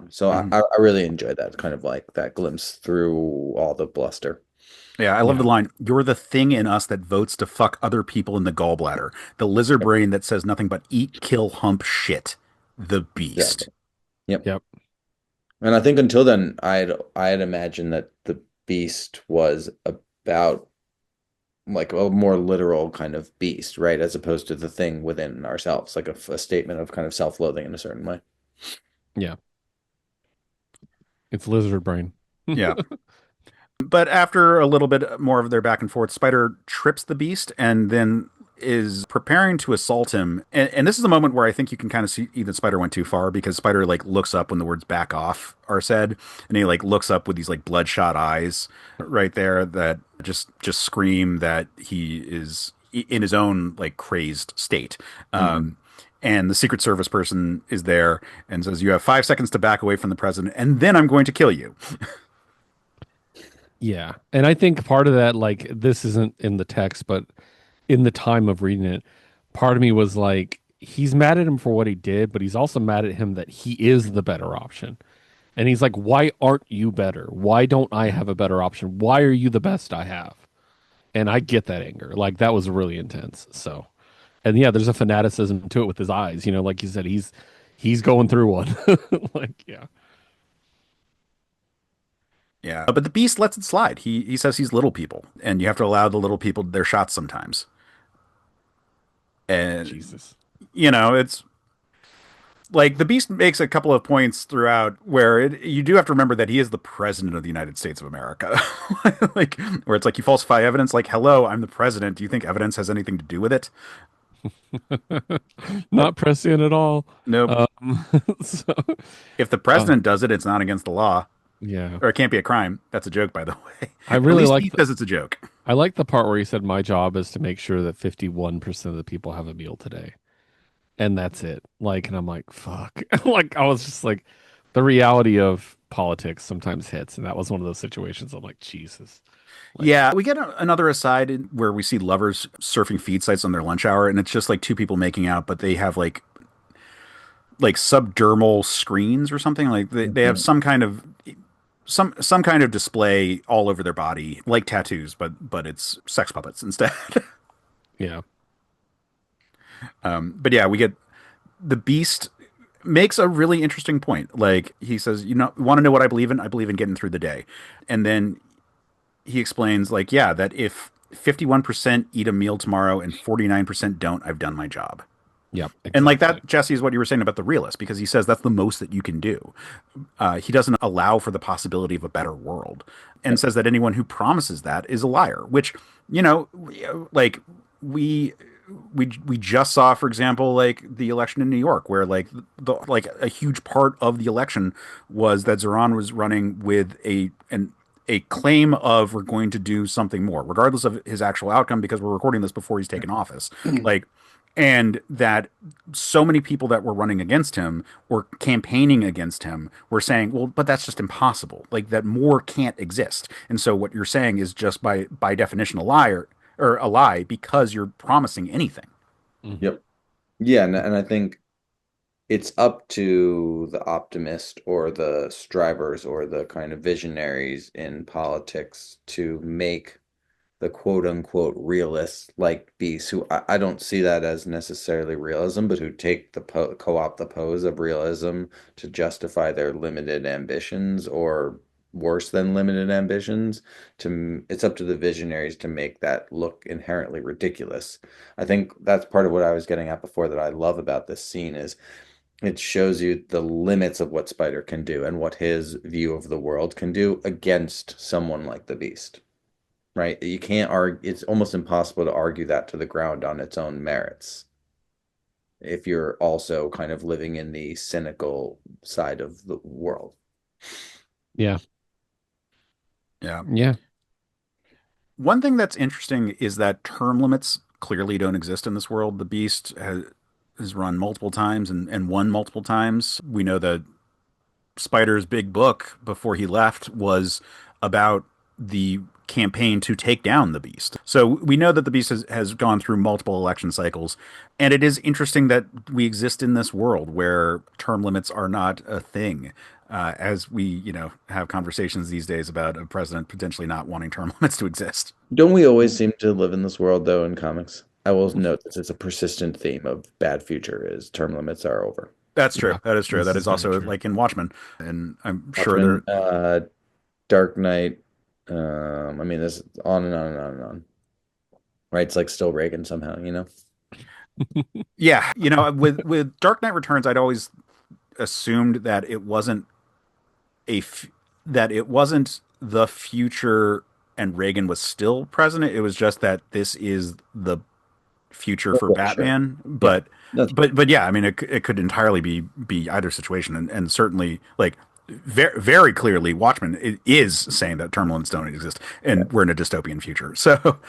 So I, Mhm. I really enjoy that kind of like that glimpse through all the bluster. Yeah, I love the Yeah. line, "You're the thing in us that votes to fuck other people in the gallbladder. The lizard Yep, brain that says nothing but eat, kill, hump shit. The beast." exactly. Yep. Yep. And I think until then, I had imagined that the beast was about like a more literal kind of beast, right? As opposed to the thing within ourselves, like a statement of kind of self-loathing in a certain way. Yeah. It's lizard brain. Yeah. But after a little bit more of their back and forth, Spider trips the beast and then is preparing to assault him. And this is the moment where I think you can kind of see even Spider went too far, because Spider like looks up when the words back off are said, and he like looks up with these like bloodshot eyes right there that just scream that he is in his own like crazed state. Hmm. Um, And the Secret Service person is there and says, "You have 5 seconds to back away from the president, and then I'm going to kill you." Yeah. And I think part of that, like, this isn't in the text, but in the time of reading it, part of me was like, he's mad at him for what he did, but he's also mad at him that he is the better option. And he's like, why aren't you better? Why don't I have a better option? Why are you the best I have? And I get that anger. Like, that was really intense. So, and yeah, there's a fanaticism to it with his eyes. You know, like you said, he's going through one. Like, yeah. Yeah, but the Beast lets it slide. He says he's little people, and you have to allow the little people their shots sometimes. And Jesus. it's like the Beast makes a couple of points throughout where you do have to remember that he is the president of the United States of America. Like where it's like you falsify evidence, like, hello, I'm the president. Do you think evidence has anything to do with it? Nope. Not prescient at all. Nope. So, If the uh, president does it, it's not against the law. yeah. Or it can't be a crime. That's a joke, by the way. I At really least like he says it's a joke. I like the part where he said my job is to make sure that 51% of the people have a meal today. And that's it. Like, and I'm like, fuck. Like, I was just like, the reality of politics sometimes hits, and that was one of those situations. I'm like, Jesus. Like, Yeah, we get another aside where we see lovers surfing feed sites on their lunch hour, and it's just like two people making out, but they have like subdermal screens or something. Like they have Mhm. some kind of display all over their body, like tattoos, but it's sex puppets instead. yeah, But yeah, we get the Beast makes a really interesting point. Like he says, want to know what I believe in? I believe in getting through the day. And then he explains, like, yeah, that if 51% eat a meal tomorrow and 49% don't, I've done my job. yep, And like exactly. that, Jesse, is what you were saying about the realist, because he says that's the most that you can do. He doesn't allow for the possibility of a better world, and Yep. says that anyone who promises that is a liar. Which, you know, like we we just saw, for example, like the election in New York, where like a huge part of the election was that Zoran was running with a claim of we're going to do something more, regardless of his actual outcome, because we're recording this before he's taken office. Like, and that so many people that were running against him or campaigning against him were saying, well, but that's just impossible. Like that more can't exist. And so what you're saying is just by definition a liar or a lie because you're promising anything. Hmm. Yep. Yeah, and I think it's up to the optimist or the strivers or the kind of visionaries in politics to make the quote unquote realists like Beast, who I don't see that as necessarily realism, but who take the co-opt the pose of realism to justify their limited ambitions or worse than limited ambitions. It's up to the visionaries to make that look inherently ridiculous. I think that's part of what I was getting at before that I love about this scene is it shows you the limits of what Spider can do and what his view of the world can do against someone like the Beast. Right? You can't argue, it's almost impossible to argue that to the ground on its own merits if you're also kind of living in the cynical side of the world. Yeah, Yeah. yeah, One thing that's interesting is that term limits clearly don't exist in this world. The Beast has run multiple times and won multiple times. We know that Spider's big book before he left was about the campaign to take down the Beast. So we know that the Beast has gone through multiple election cycles. And it is interesting that we exist in this world where term limits are not a thing. As we, have conversations these days about a president potentially not wanting term limits to exist. Don't we always seem to live in this world, though, in comics? I will note that it's a persistent theme of bad future is term limits are over. That's true. yeah. That is true. This That is is very also true. like in Watchmen, and I'm sure Watchmen, there. Dark Knight, I mean, this on and on and on and on. Right? It's like still Reagan somehow, you know? Yeah, with Dark Knight Returns, I'd always assumed that a f- it wasn't the future and Reagan was still president. It was just that this is the future Oh, for yeah, sure. Batman. Yeah, But that's but yeah, I mean it could entirely be either situation, and certainly like very very clearly Watchmen is saying that term limits don't exist yeah. and we're in a dystopian future. So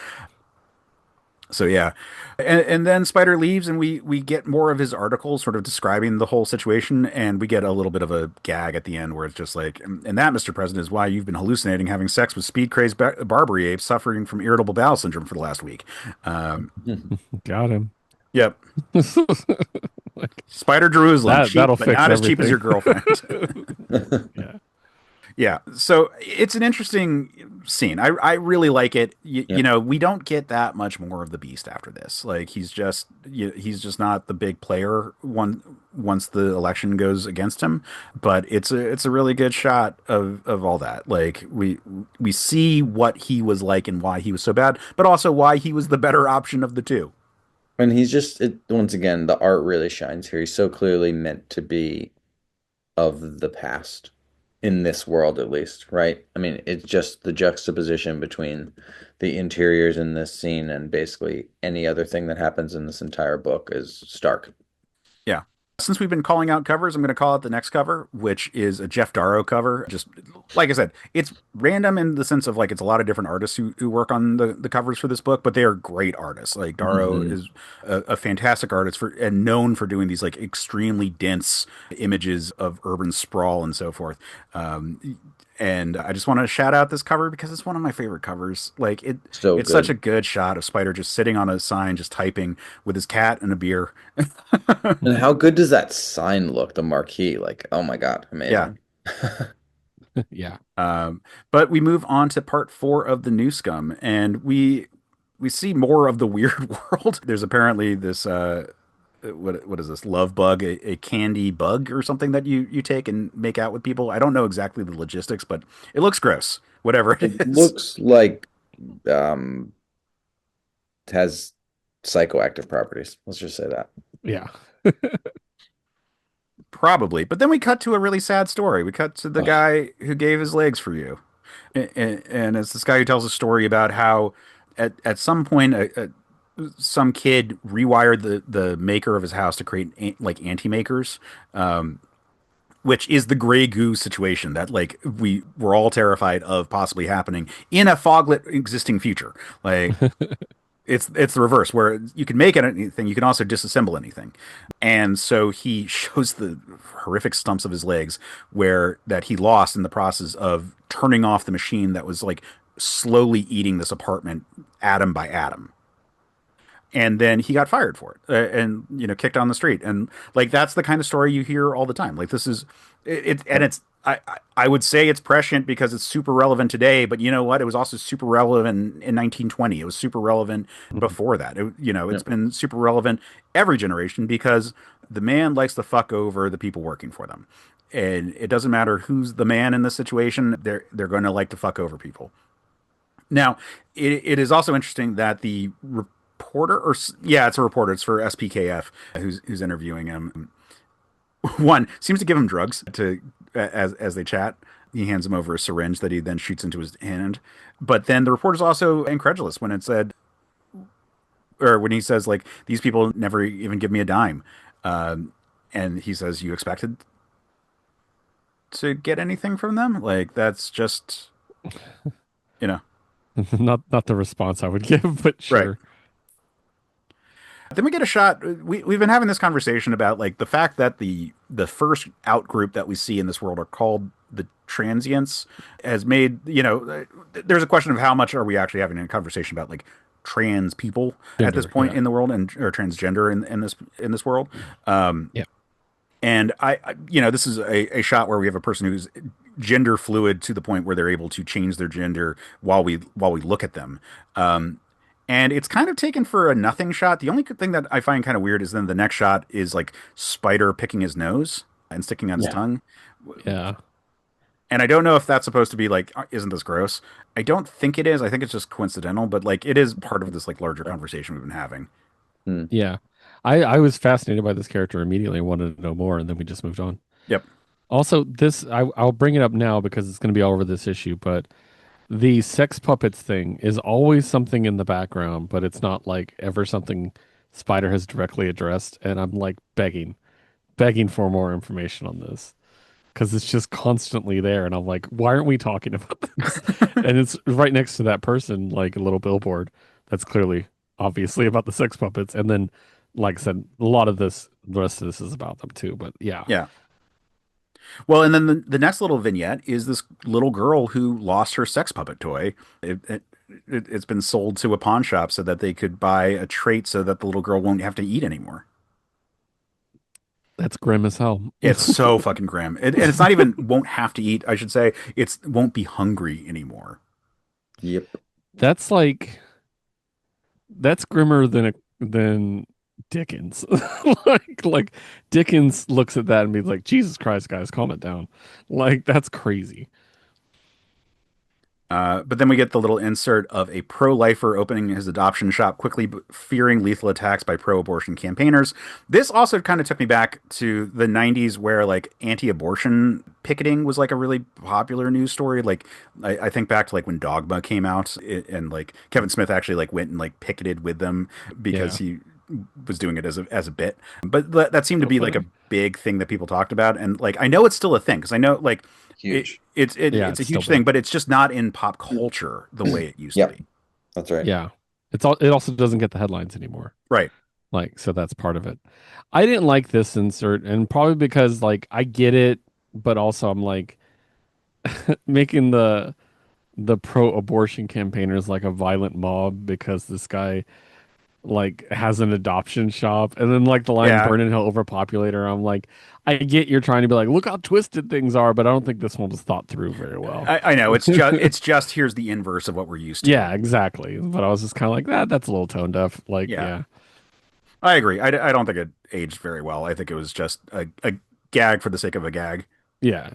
So yeah, and then Spider leaves, and we get more of his articles, sort of describing the whole situation, and we get a little bit of a gag at the end where it's just like, and that, Mr. President, is why you've been hallucinating, having sex with speed crazed Barbary apes, suffering from irritable bowel syndrome for the last week. Um, Got him. yep, Like, Spider Jerusalem, cheap, that'll but fix not as cheap as everything. your girlfriend. Yeah. Yeah, so it's an interesting scene. I really like it. You Yep. know, we don't get that much more of the Beast after this. Like he's just not the big player once the election goes against him. But it's a really good shot of all that. Like we see what he was like and why he was so bad, but also why he was the better option of the two. And he's just once again, the art really shines here. He's so clearly meant to be of the past in this world, at least, right? I mean, it's just the juxtaposition between the interiors in this scene and basically any other thing that happens in this entire book is stark. Yeah. Since we've been calling out covers, I'm going to call out the next cover, which is a Jeff Darrow cover. Just like I said, it's random in the sense of like it's a lot of different artists who work on the covers for this book, but they are great artists. Like Darrow Hmm. is a fantastic artist for and known for doing these like extremely dense images of urban sprawl and so forth. And I just want to shout out this cover because it's one of my favorite covers. So It's such a good. good shot of Spider just sitting on a sign, just typing with his cat and a beer. And how good does that sign look, the marquee? Like, oh my God, Yeah. amazing. Yeah. But we move on to part four of the new Scum, and we see more of the weird world. There's apparently this what is this love bug, a candy bug or something that you take and make out with people. I don't know exactly the logistics, but it looks gross. Whatever it It is. looks like um has psychoactive properties. Let's just say that. Yeah. Probably. But then we cut to a really sad story. We cut to the Ugh. guy who gave his legs for you. And it's this guy who tells a story about how at some point some kid rewired the maker of his house to create like anti-makers, which is the gray goo situation that like we were all terrified of possibly happening in a foglit existing future. Like it's the reverse where you can make anything, you can also disassemble anything. And so he shows the horrific stumps of his legs where that he lost in the process of turning off the machine that was like slowly eating this apartment atom by atom. And then he got fired for it, and kicked on the street. And like that's the kind of story you hear all the time. Like this is and Yep. it's I would say it's prescient because it's super relevant today, but you know what? It was also super relevant in 1920. It was super relevant before that. It's Yep. been super relevant every generation because the man likes to fuck over the people working for them. And it doesn't matter who's the man in this situation, they're going to like to fuck over people. Now, it is also interesting that the reporter, yeah, it's a reporter. It's for SPKF who's interviewing him. One seems to give him drugs to as they chat. He hands him over a syringe that he then shoots into his hand. But then the reporter's also incredulous when it said, or when he says like these people never even give me a dime, and he says you expected to get anything from them? Like that's just you know Not the response I would give, but right. sure. Then we get a shot. We've been having this conversation about like the fact that the first out group that we see in this world are called the transients has made there's a question of how much are we actually having a conversation about like trans people at this Gender. point Yeah. in the world and or transgender in this world. Yeah. And this is a shot where we have a person who's gender fluid to the point where they're able to change their gender while we look at them. And it's kind of taken for a nothing shot. The only thing that I find kind of weird is then the next shot is like Spider picking his nose and sticking out his Yeah. tongue. Yeah. And I don't know if that's supposed to be like, isn't this gross? I don't think it is. I think it's just coincidental, but like it is part of this like larger conversation we've been having. Hmm. Yeah. I was fascinated by this character immediately, wanted to know more, and then we just moved on. Yep. Also, I'll bring it up now because it's going to be all over this issue, but the sex puppets thing is always something in the background, but it's not like ever something Spider has directly addressed. And I'm like begging for more information on this because it's just constantly there. And I'm like, why aren't we talking about this? And it's right next to that person, like a little billboard that's clearly obviously about the sex puppets, and then, like I said, a lot of this, the rest of this is about them too. But yeah, Yeah. Well, and then the next little vignette is this little girl who lost her sex puppet toy. It's been sold to a pawn shop so that they could buy a trait so that the little girl won't have to eat anymore. that's grim as hell. It's so fucking grim. And it's not even won't have to eat, I should say. It's won't be hungry anymore. Yep. That's like that's grimmer than Dickens. Like Dickens looks at that and be like, Jesus Christ, guys, calm it down. Like that's crazy. But then we get the little insert of a pro-lifer opening his adoption shop, quickly fearing lethal attacks by pro-abortion campaigners. This also kind of took me back to the 90s where like anti-abortion picketing was like a really popular news story. Like I think back to like when Dogma came out and like Kevin Smith actually like went and like picketed with them because Yeah. he was doing it as a bit. But that seemed to So be like a funny. big thing that people talked about. And like I know it's still a thing because I know like Huge. Yeah, it's a it's still huge thing, big. but it's just not in pop culture the way it used to Yep. be. That's right. Yeah. It also doesn't get the headlines anymore. Right. Like, so that's part of it. I didn't like this insert, and probably because like I get it, but also I'm like making the pro-abortion campaigners like a violent mob because this guy like has an adoption shop, and then like the line Yeah. burning hell overpopulator. I'm like, I get you're trying to be like, look how twisted things are, but I don't think this one was thought through very well. I know it's just here's the inverse of what we're used to. Yeah, exactly. But I was just kind of like that's a little tone deaf. Like, Yeah. yeah, I agree. I don't think it aged very well. I think it was just a gag for the sake of a gag. yeah.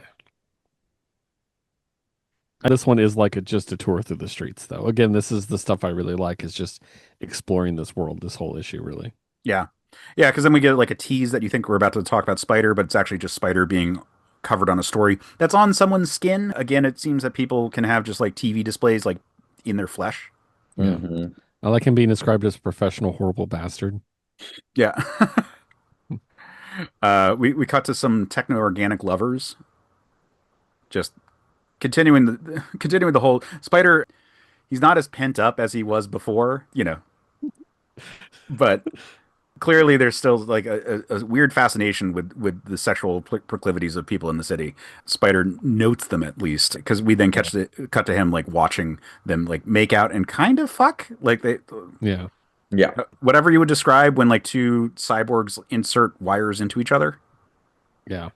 This one is like just a tour through the streets, though. Again, this is the stuff I really like, is just exploring this world, this whole issue, really. Yeah. Yeah, because then we get like a tease that you think we're about to talk about Spider, but it's actually just Spider being covered on a story that's on someone's skin. Again, it seems that people can have just like TV displays like in their flesh. Yeah. Hmm. I like him being described as a professional, horrible bastard. Yeah. We cut to some techno organic lovers just continuing the whole Spider. He's not as pent up as he was before, but clearly there's still like a weird fascination with the sexual proclivities of people in the city. Spider notes them at least because we then cut to him like watching them like make out and kind of fuck like they Yeah. Yeah. whatever you would describe when like two cyborgs insert wires into each other. Yeah.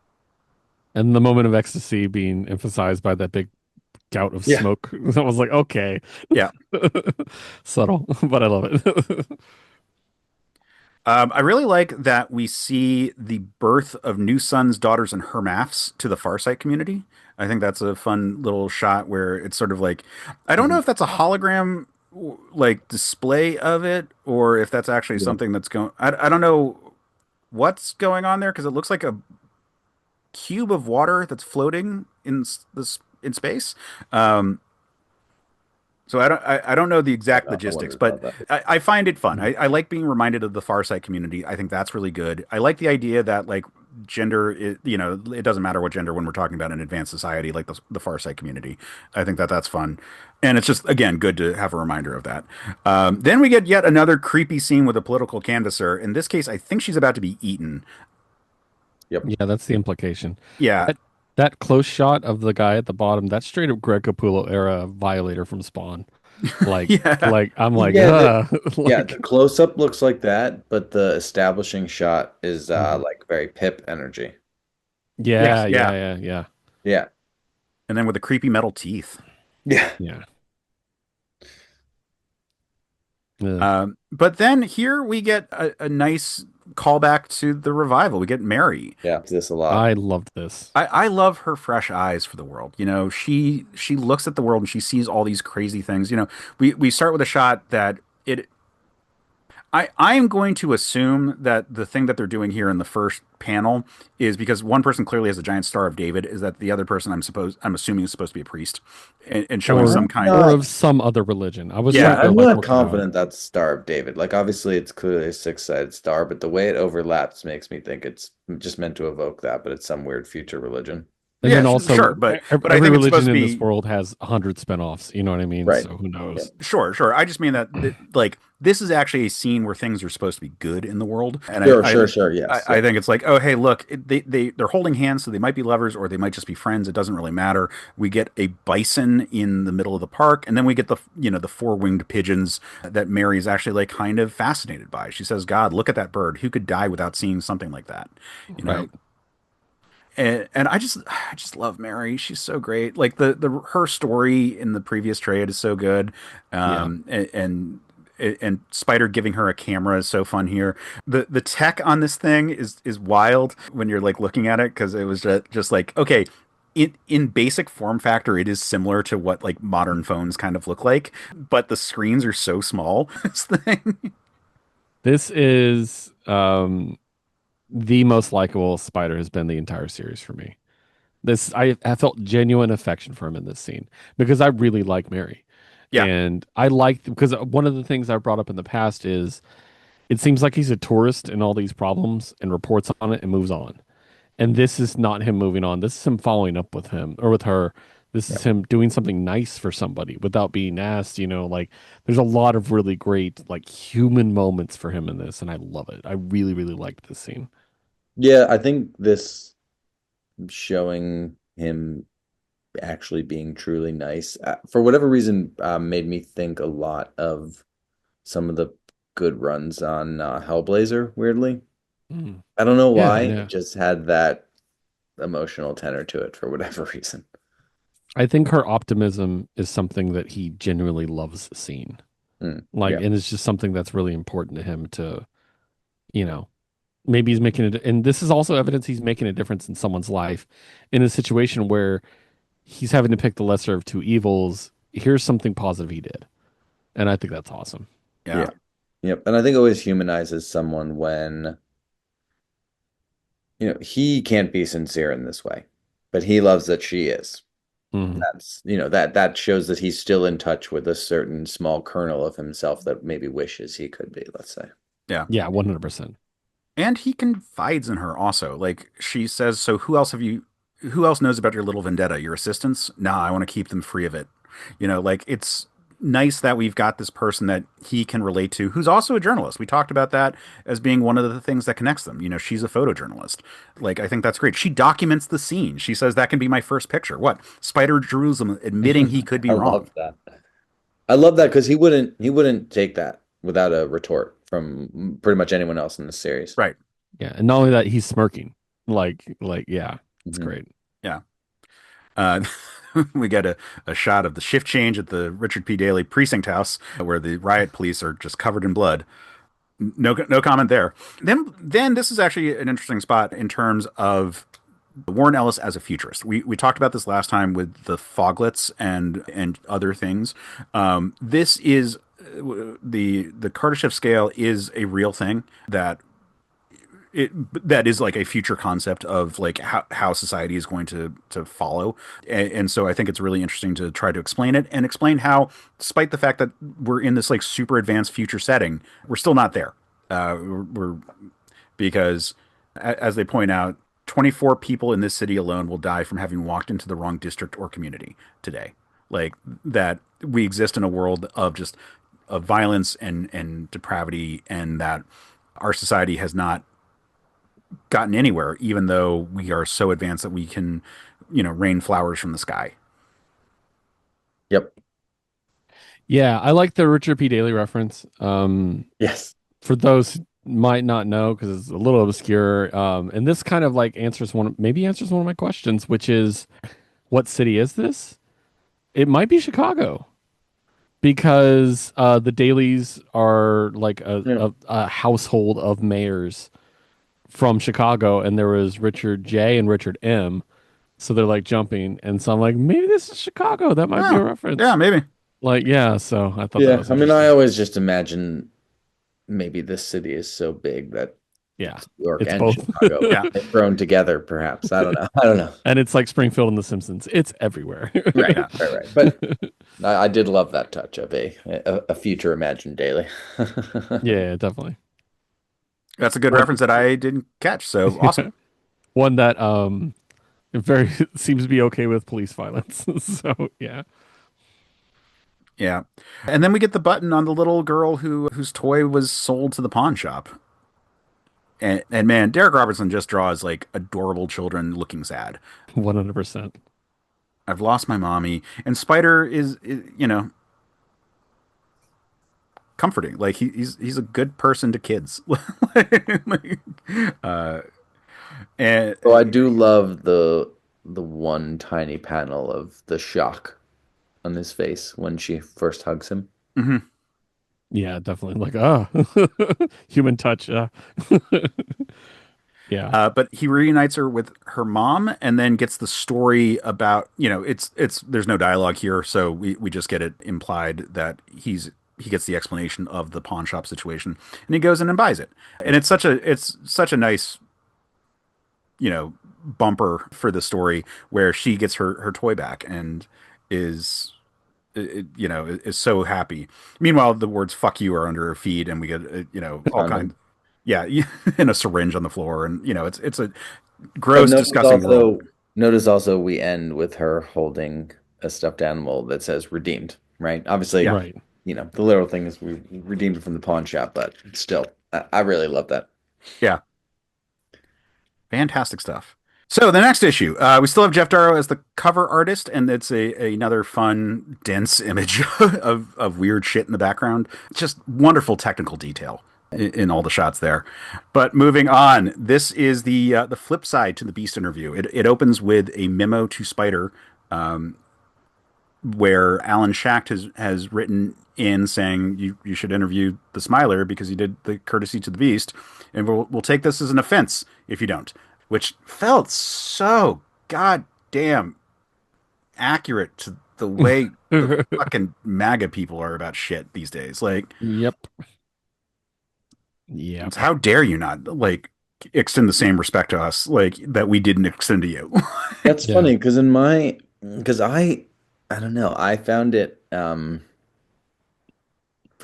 And the moment of ecstasy being emphasized by that big gout of Yeah. smoke. I was like, okay. Yeah. Subtle, but I love it. I really like that we see the birth of new sons, daughters, and hermaphs to the Farsight community. I think that's a fun little shot where it's sort of like, I don't know Mhm. if that's a hologram like display of it or if that's actually Yeah. something that's going. I don't know what's going on there because it looks like a cube of water that's floating this in space. Um, So I don't know the exact I logistics, wondered but about that. I find it fun. I like being reminded of the Farsight community. I think that's really good. I like the idea that like gender, it doesn't matter what gender when we're talking about an advanced society like the Farsight community. I think that that's fun, and it's just again good to have a reminder of that. Then we get yet another creepy scene with a political canvasser. In this case, I think she's about to be eaten. Yep. Yeah, that's the implication. Yeah, That that close shot of the guy at the bottom, that's straight up Greg Capullo era Violator from Spawn. Like, yeah, like I'm like, Yeah, yeah, the like, close up looks like that, but the establishing shot is mhm. like very Pip energy. Yeah, yes, yeah, yeah, yeah, yeah, Yeah. and then with the creepy metal teeth. Yeah. yeah. Ugh. But then here we get a nice callback to the revival. We get Mary. Yeah. This a lot. I loved this. I love her fresh eyes for the world. She looks at the world and she sees all these crazy things. We start with a shot that it I am going to assume that the thing that they're doing here in the first panel is because one person clearly has a giant Star of David, is that the other person I'm assuming is supposed to be a priest and showing Or some I'm kind or not, of some other religion. I was Yeah, trying yeah, to I'm like not work it out. confident that's Star of David. Like obviously it's clearly a six-sided star, but the way it overlaps makes me think it's just meant to evoke that, but it's some weird future religion. And Yeah, then also, sure, but I every think it's supposed religion to in this be world has 100 spinoffs. You know what I mean? Right. So who Yeah. knows? sure. I just mean that like this is actually a scene where things are supposed to be good in the world, and Sure. Yes. I Yeah. think it's like, oh hey, look, they're holding hands, so they might be lovers or they might just be friends. It doesn't really matter. We get a bison in the middle of the park, and then we get the the four winged pigeons that Mary's actually like kind of fascinated by. She says, "God, look at that bird. Who could die without seeing something like that?" You know. Right. And I just love Mary. She's so great. Like the her story in the previous trade is so good. Yeah. And Spider giving her a camera is so fun here. The tech on this thing is wild when you're like looking at it because it was just like okay, in basic form factor it is similar to what like modern phones kind of look like, but the screens are so small. This thing. This is the most likable Spider has been the entire series for me. I felt genuine affection for him in this scene because I really like Mary. Yeah, And I like because one of the things I've brought up in the past is it seems like he's a tourist in all these problems and reports on it and moves on. And this is not him moving on. This is him following up with him or with her. This is him doing something nice for somebody without being asked, like there's a lot of really great like human moments for him in this and I love it. I really, really liked this scene. Yeah, I think this showing him actually being truly nice, for whatever reason, made me think a lot of some of the good runs on Hellblazer, weirdly. Mm. I don't know Yeah, why. It yeah. just had that emotional tenor to it for whatever reason. I think her optimism is something that he genuinely loves seeing. Like, Yeah. and it's just something that's really important to him to, you know, maybe he's making it. And this is also evidence he's making a difference in someone's life in a situation where he's having to pick the lesser of two evils. Here's something positive he did. And I think that's awesome. yeah, Yeah. Yep. And I think it always humanizes someone when, he can't be sincere in this way, but he loves that she is. Mhm. That's, that shows that he's still in touch with a certain small kernel of himself that maybe wishes he could be, let's say. yeah. Yeah, 100%. And he confides in her also. Like she says, "So who else knows about your little vendetta? Your assistants? Nah, I want to keep them free of it." Like it's nice that we've got this person that he can relate to who's also a journalist. We talked about that as being one of the things that connects them. She's a photojournalist. Like I think that's great. She documents the scene. She says that can be my first picture. What? Spider Jerusalem admitting he could be I wrong. love that. I love that because he wouldn't take that without a retort from pretty much anyone else in the series. Right. Yeah. And not only that, he's smirking. Yeah, it's Mhm. great. Yeah. Uh, we get a shot of the shift change at the Richard P. Daley precinct house where the riot police are just covered in blood. No comment there. Then this is actually an interesting spot in terms of Warren Ellis as a futurist. We talked about this last time with the foglets and other things. This is the Kardashev scale is a real thing that is like a future concept of like how society is going to follow, and so I think it's really interesting to try to explain it and explain how, despite the fact that we're in this like super advanced future setting, we're still not there. We're because as they point out, 24 people in this city alone will die from having walked into the wrong district or community today. Like that, we exist in a world of just of violence and depravity, and that our society has not gotten anywhere, even though we are so advanced that we can, rain flowers from the sky. Yep. Yeah, I like the Richard P. Daley reference. Yes. For those who might not know, because it's a little obscure, and this kind of like maybe answers one of my questions, which is, what city is this? It might be Chicago because the Dailies are like Yeah. a household of mayors from Chicago, and there was Richard J and Richard M. So they're like jumping, and so I'm like, maybe this is Chicago. That might be a Oh, yeah, reference. maybe. Like, yeah. So I thought that Yeah. was I mean, I interesting. always just imagine maybe this city is so big that Yeah, New York it's and both. Chicago Yeah, get thrown together, perhaps. I don't know. I don't know. And it's like Springfield and The Simpsons. It's everywhere. Right. yeah. Right. But I did love that touch of a future imagined daily. Yeah, definitely. That's a good One, reference that I didn't catch. So awesome. one that very seems to be okay with police violence. So yeah, Yeah. And then we get the button on the little girl whose toy was sold to the pawn shop. And man, Derek Robertson just draws like adorable children looking sad. 100%. I've lost my mommy, and Spider is comforting. Like he's a good person to kids. Like, uh, and So I do love the one tiny panel of the shock on his face when she first hugs him. mhm. Yeah, definitely. Like, human touch. Yeah, But he reunites her with her mom, and then gets the story about it's there's no dialogue here, so we just get it implied that he gets the explanation of the pawn shop situation, and he goes in and buys it, and it's such a nice bumper for the story where she gets her toy back and is is so happy. Meanwhile, the words "fuck you" are under her feet, and we get all Found him. kinds. Yeah, in a syringe on the floor, and it's a But gross, disgusting world. notice also we end with her holding a stuffed animal that says redeemed, right? Yeah, Obviously, right. the literal thing is we redeemed it from the pawn shop, but still, I really love that. yeah, fantastic stuff. So the next issue, we still have Jeff Darrow as the cover artist, and it's another fun, dense image of weird shit in the background. Just wonderful technical detail in all the shots there. But moving on, this is the flip side to the Beast interview. It opens with a memo to Spider, where Alan Schacht has written in saying you should interview the Smiler because you did the courtesy to the Beast, and we'll take this as an offense if you don't, which felt so goddamn accurate to the way the fucking MAGA people are about shit these days. Like, Yep. Yep. it's how dare you not like extend the same respect to us like that we didn't extend to you. That's Yeah. funny because I don't know, I found it for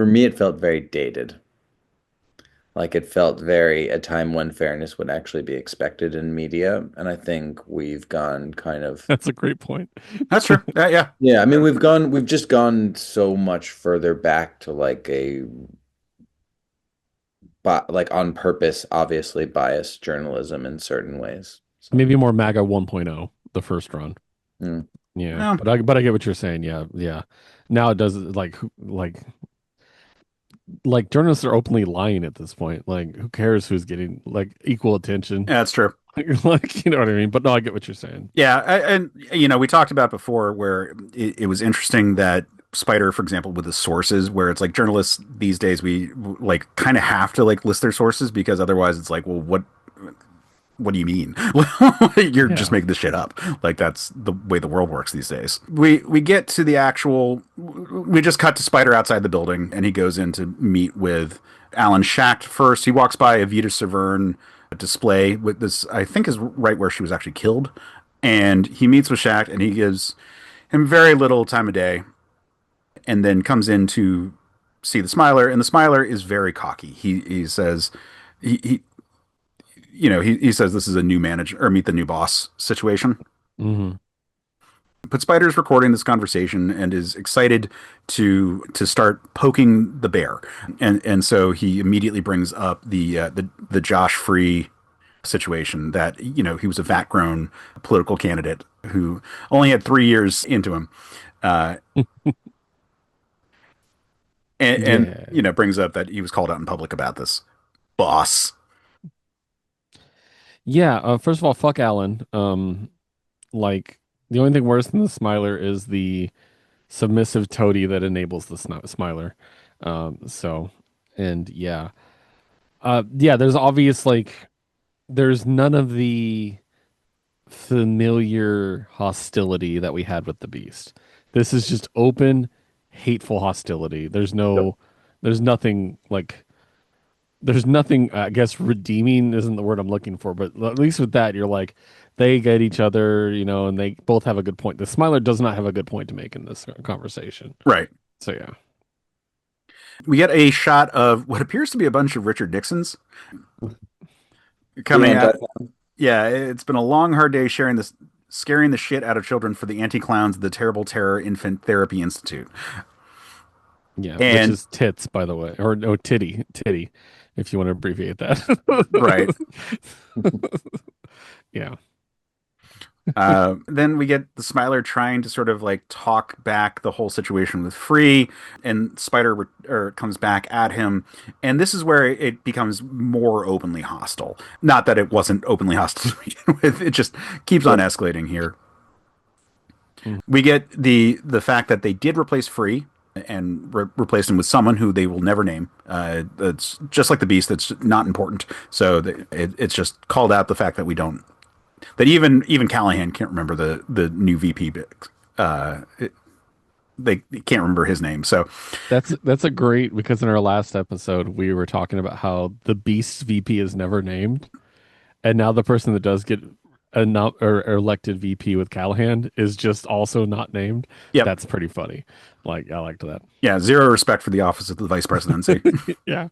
me it felt very dated. Like it felt very a time when fairness would actually be expected in media, and I think we've gone kind of That's a great point. That's true. Yeah. yeah, I mean we've just gone so much further back to like but like on purpose, obviously biased journalism in certain ways. So, Maybe more MAGA 1.0, the first run. mm. Yeah, Well, but I get what you're saying. Yeah, yeah. Now it does like journalists are openly lying at this point. Like, who cares who's getting like equal attention? yeah, that's true. Like, you know what I mean? But no, I get what you're saying. Yeah, and we talked about before where it was interesting that Spider, for example, with the sources, where it's like journalists these days, we like kind of have to like list their sources because otherwise it's like, well, what do you mean? You're just Yeah. making this shit up. Like that's the way the world works these days. We get to the actual. We just cut to Spider outside the building, and he goes in to meet with Alan Schacht first. He walks by a Vita Severn display with this. I think is right where she was actually killed, and he meets with Schacht, and he gives him very little time of day, and then comes in to see the Smiler, and the Smiler is very cocky. He says he he says this is a new manager or meet the new boss situation. Hmm. But Spider's recording this conversation and is excited to start poking the bear, and so he immediately brings up the Josh Free situation that he was a vat grown political candidate who only had 3 years into him, uh, and Yeah. brings up that he was called out in public about this boss. Yeah. First of all, fuck Alan. Like the only thing worse than the Smiler is the submissive toady that enables the Smiler. So, and yeah, yeah. There's obvious like there's none of the familiar hostility that we had with the Beast. This is just open, hateful hostility. Yep. There's nothing like, there's nothing, I guess redeeming isn't the word I'm looking for, but at least with that, you're like, they get each other, and they both have a good point. The Smiler does not have a good point to make in this conversation. Right. So yeah. We get a shot of what appears to be a bunch of Richard Nixons The coming anti out. Yeah, it's been a long, hard day sharing this scaring the shit out of children for the anti-clowns of the Terrible Terror Infant Therapy Institute. Yeah, which And is tits, by the way, or no, titty, if you want to abbreviate that. right. Yeah. Then we get the Smiler trying to sort of like talk back the whole situation with Free, and comes back at him, and this is where it becomes more openly hostile. Not that it wasn't openly hostile to begin with; it just keeps on Sure. escalating here. Mhm. We get the fact that they did replace Free and replace him with someone who they will never name. It's just like the Beast. That's not important. So it's just called out the fact that we don't that even Callahan can't remember the new VP. Uh, they can't remember his name. So That's a great because in our last episode we were talking about how the Beast's VP is never named, and now the person that does get a not or elected VP with Callahan is just also not named. yep, That's pretty funny. Like I liked that. yeah, zero respect for the office of the vice presidency. Yeah.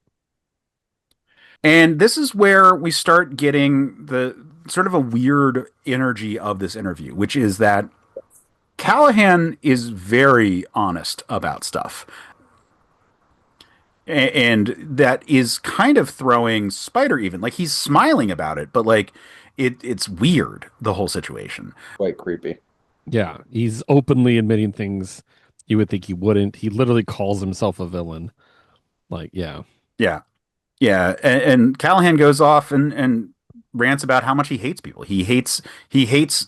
And this is where we start getting the sort of a weird energy of this interview, which is that Callahan is very honest about stuff. And that is kind of throwing Spider even. Like he's smiling about it, but like it's weird, the whole situation. Quite creepy. Yeah, he's openly admitting things you would think he wouldn't. He literally calls himself a villain. Like, yeah. Yeah. Yeah. And Callahan goes off and rants about how much he hates people. He hates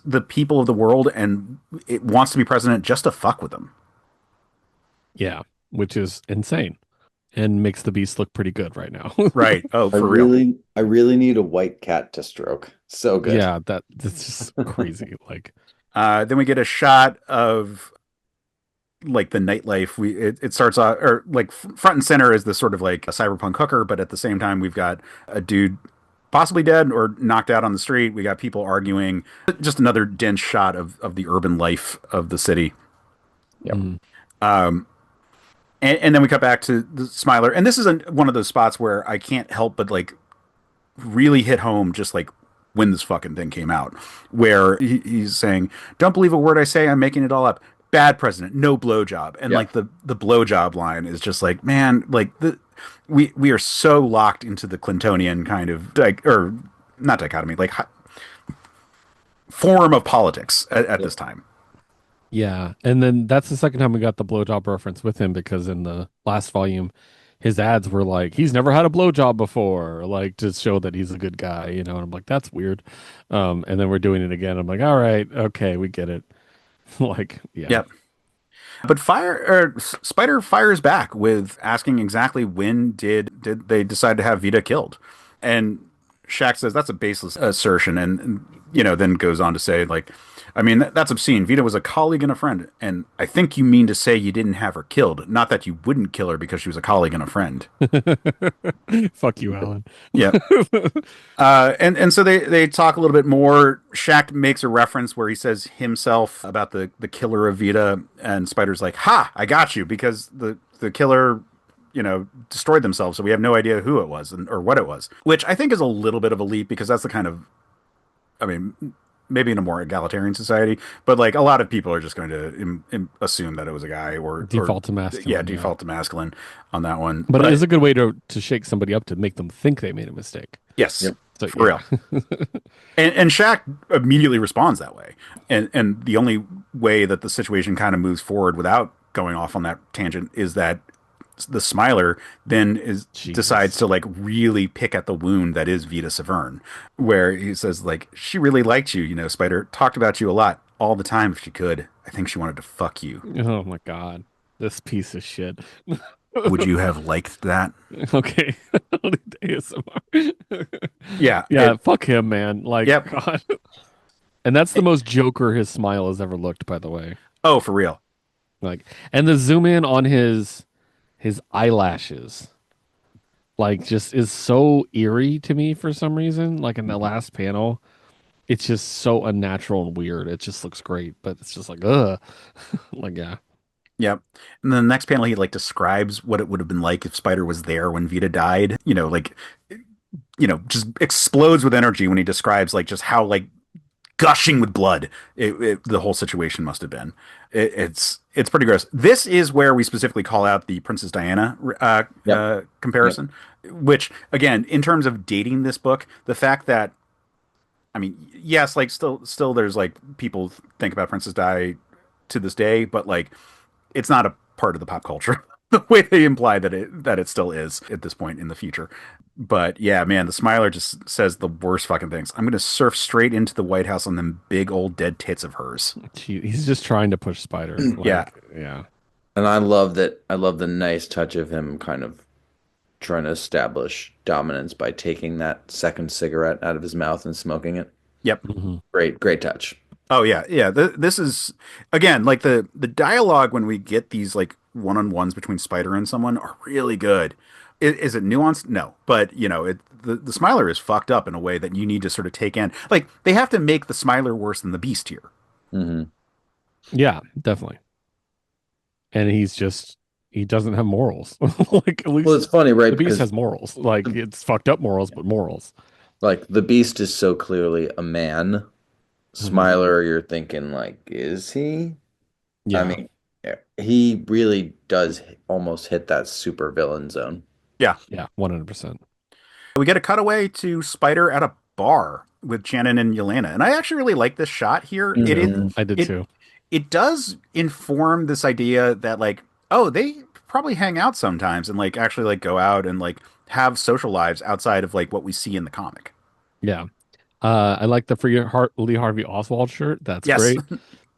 the people of the world and it wants to be president just to fuck with them. Yeah, which is insane and makes the Beast look pretty good right now. Right. Oh, I for real. really need a white cat to stroke. So good. Yeah, that's just crazy. Like, Then we get a shot of like the nightlife. It starts off or like front and center is this sort of like a cyberpunk hooker, but at the same time we've got a dude possibly dead or knocked out on the street. We got people arguing. Just another dense shot of the urban life of the city. Yep. mm, Um, and then we cut back to the Smiler, and this is one of those spots where I can't help but like really hit home, just like when this fucking thing came out, where he's saying, "Don't believe a word I say. I'm making it all up." Bad president, no blowjob, and Yeah. like the blowjob line is just like, man, like we are so locked into the Clintonian kind of or not dichotomy, like form of politics at Yeah. this time. yeah. And then that's the second time we got the blowjob reference with him because in the last volume, his ads were like, he's never had a blowjob before, like to show that he's a good guy, you know. And I'm like, that's weird. And then we're doing it again. I'm like, all right, okay, we get it. Like, yeah. Yep. But Spider fires back with asking exactly when did they decide to have Vita killed, and Shaq says that's a baseless assertion, and then goes on to say like, I mean that's obscene. Vita was a colleague and a friend, and I think you mean to say you didn't have her killed, not that you wouldn't kill her because she was a colleague and a friend. Fuck you, Alan. Yeah. And so they talk a little bit more. Shaq makes a reference where he says himself about the killer of Vita, and Spider's like, "Ha, I got you," because the killer, destroyed themselves, so we have no idea who it was or what it was, which I think is a little bit of a leap because that's the kind of, I mean, maybe in a more egalitarian society, but like a lot of people are just going to assume that it was a guy or Default to masculine. yeah, default to masculine on that one. But it is a good way to shake somebody up to make them think they made a mistake. Yes. Yep. So, For real. And Shaq immediately responds that way. And the only way that the situation kind of moves forward without going off on that tangent is that the Smiler then Jesus. decides to like really pick at the wound that is Vita Severn, where he says like, she really liked you, Spider talked about you a lot all the time if she could. I think she wanted to fuck you. Oh my God. This piece of shit. Would you have liked that? Okay. I'll need ASMR. Yeah. Yeah, fuck him, man. Like, Yep. God. And that's the most Joker his smile has ever looked, by the way. Oh, for real. Like, and the zoom in on his eyelashes, like, just is so eerie to me for some reason. Like in the last panel, it's just so unnatural and weird. It just looks great, but it's just like, ugh. Like, yeah. Yep. And then the next panel, he like describes what it would have been like if Spider was there when Vita died. Just explodes with energy when he describes like just how like gushing with blood. The whole situation must have been. It's pretty gross. This is where we specifically call out the Princess Diana Yep. Yep. comparison, which again, in terms of dating this book, the fact that I mean, yes, like still there's like people think about Princess Di to this day, but like it's not a part of the pop culture the way they imply that it still is at this point in the future. But yeah, man, the Smiler just says the worst fucking things. I'm gonna surf straight into the White House on them big old dead tits of hers. He's just trying to push Spider. Yeah. Like, yeah. And I love that. I love the nice touch of him kind of trying to establish dominance by taking that second cigarette out of his mouth and smoking it. Yep. Hmm. Great, great touch. Oh yeah, yeah. This is again like the dialogue when we get these like one-on-ones between Spider and someone are really good. Is it nuanced? No, but you know, the Smiler is fucked up in a way that you need to sort of take in. Like they have to make the Smiler worse than the Beast here. Hmm. Yeah, definitely. And he doesn't have morals. Like at Well, it's least funny, right? the Beast Because has morals. Like it's fucked up morals, but morals. like the Beast is so clearly a man. Hmm. Smiler, you're thinking like, is he? I Yeah. mean, yeah, he really does almost hit that super villain zone. Yeah, Yeah. 100%. we get a cutaway to Spider at a bar with Channon and Yelena, and I actually really like this shot here. Hmm. I did It too. it does inform this idea that like, oh, they probably hang out sometimes and like actually like go out and like have social lives outside of like what we see in the comic. Yeah. I like the Lee Harvey Oswald shirt. That's Yes. great.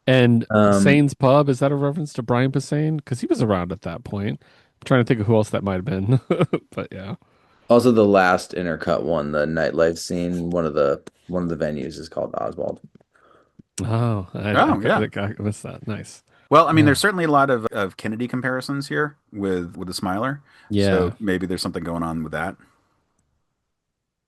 And Um, Sane's Pub, is that a reference to Brian Posehn? Because he was around at that point. I'm trying to think of who else that might have been. But yeah. Also, the last intercut one, the nightlife scene, one of the venues is called Oswald. Oh, Oh yeah. I missed that. Nice. Well, I mean, Yeah. there's certainly a lot of Kennedy comparisons here with the Smiler, so Yeah. maybe there's something going on with that.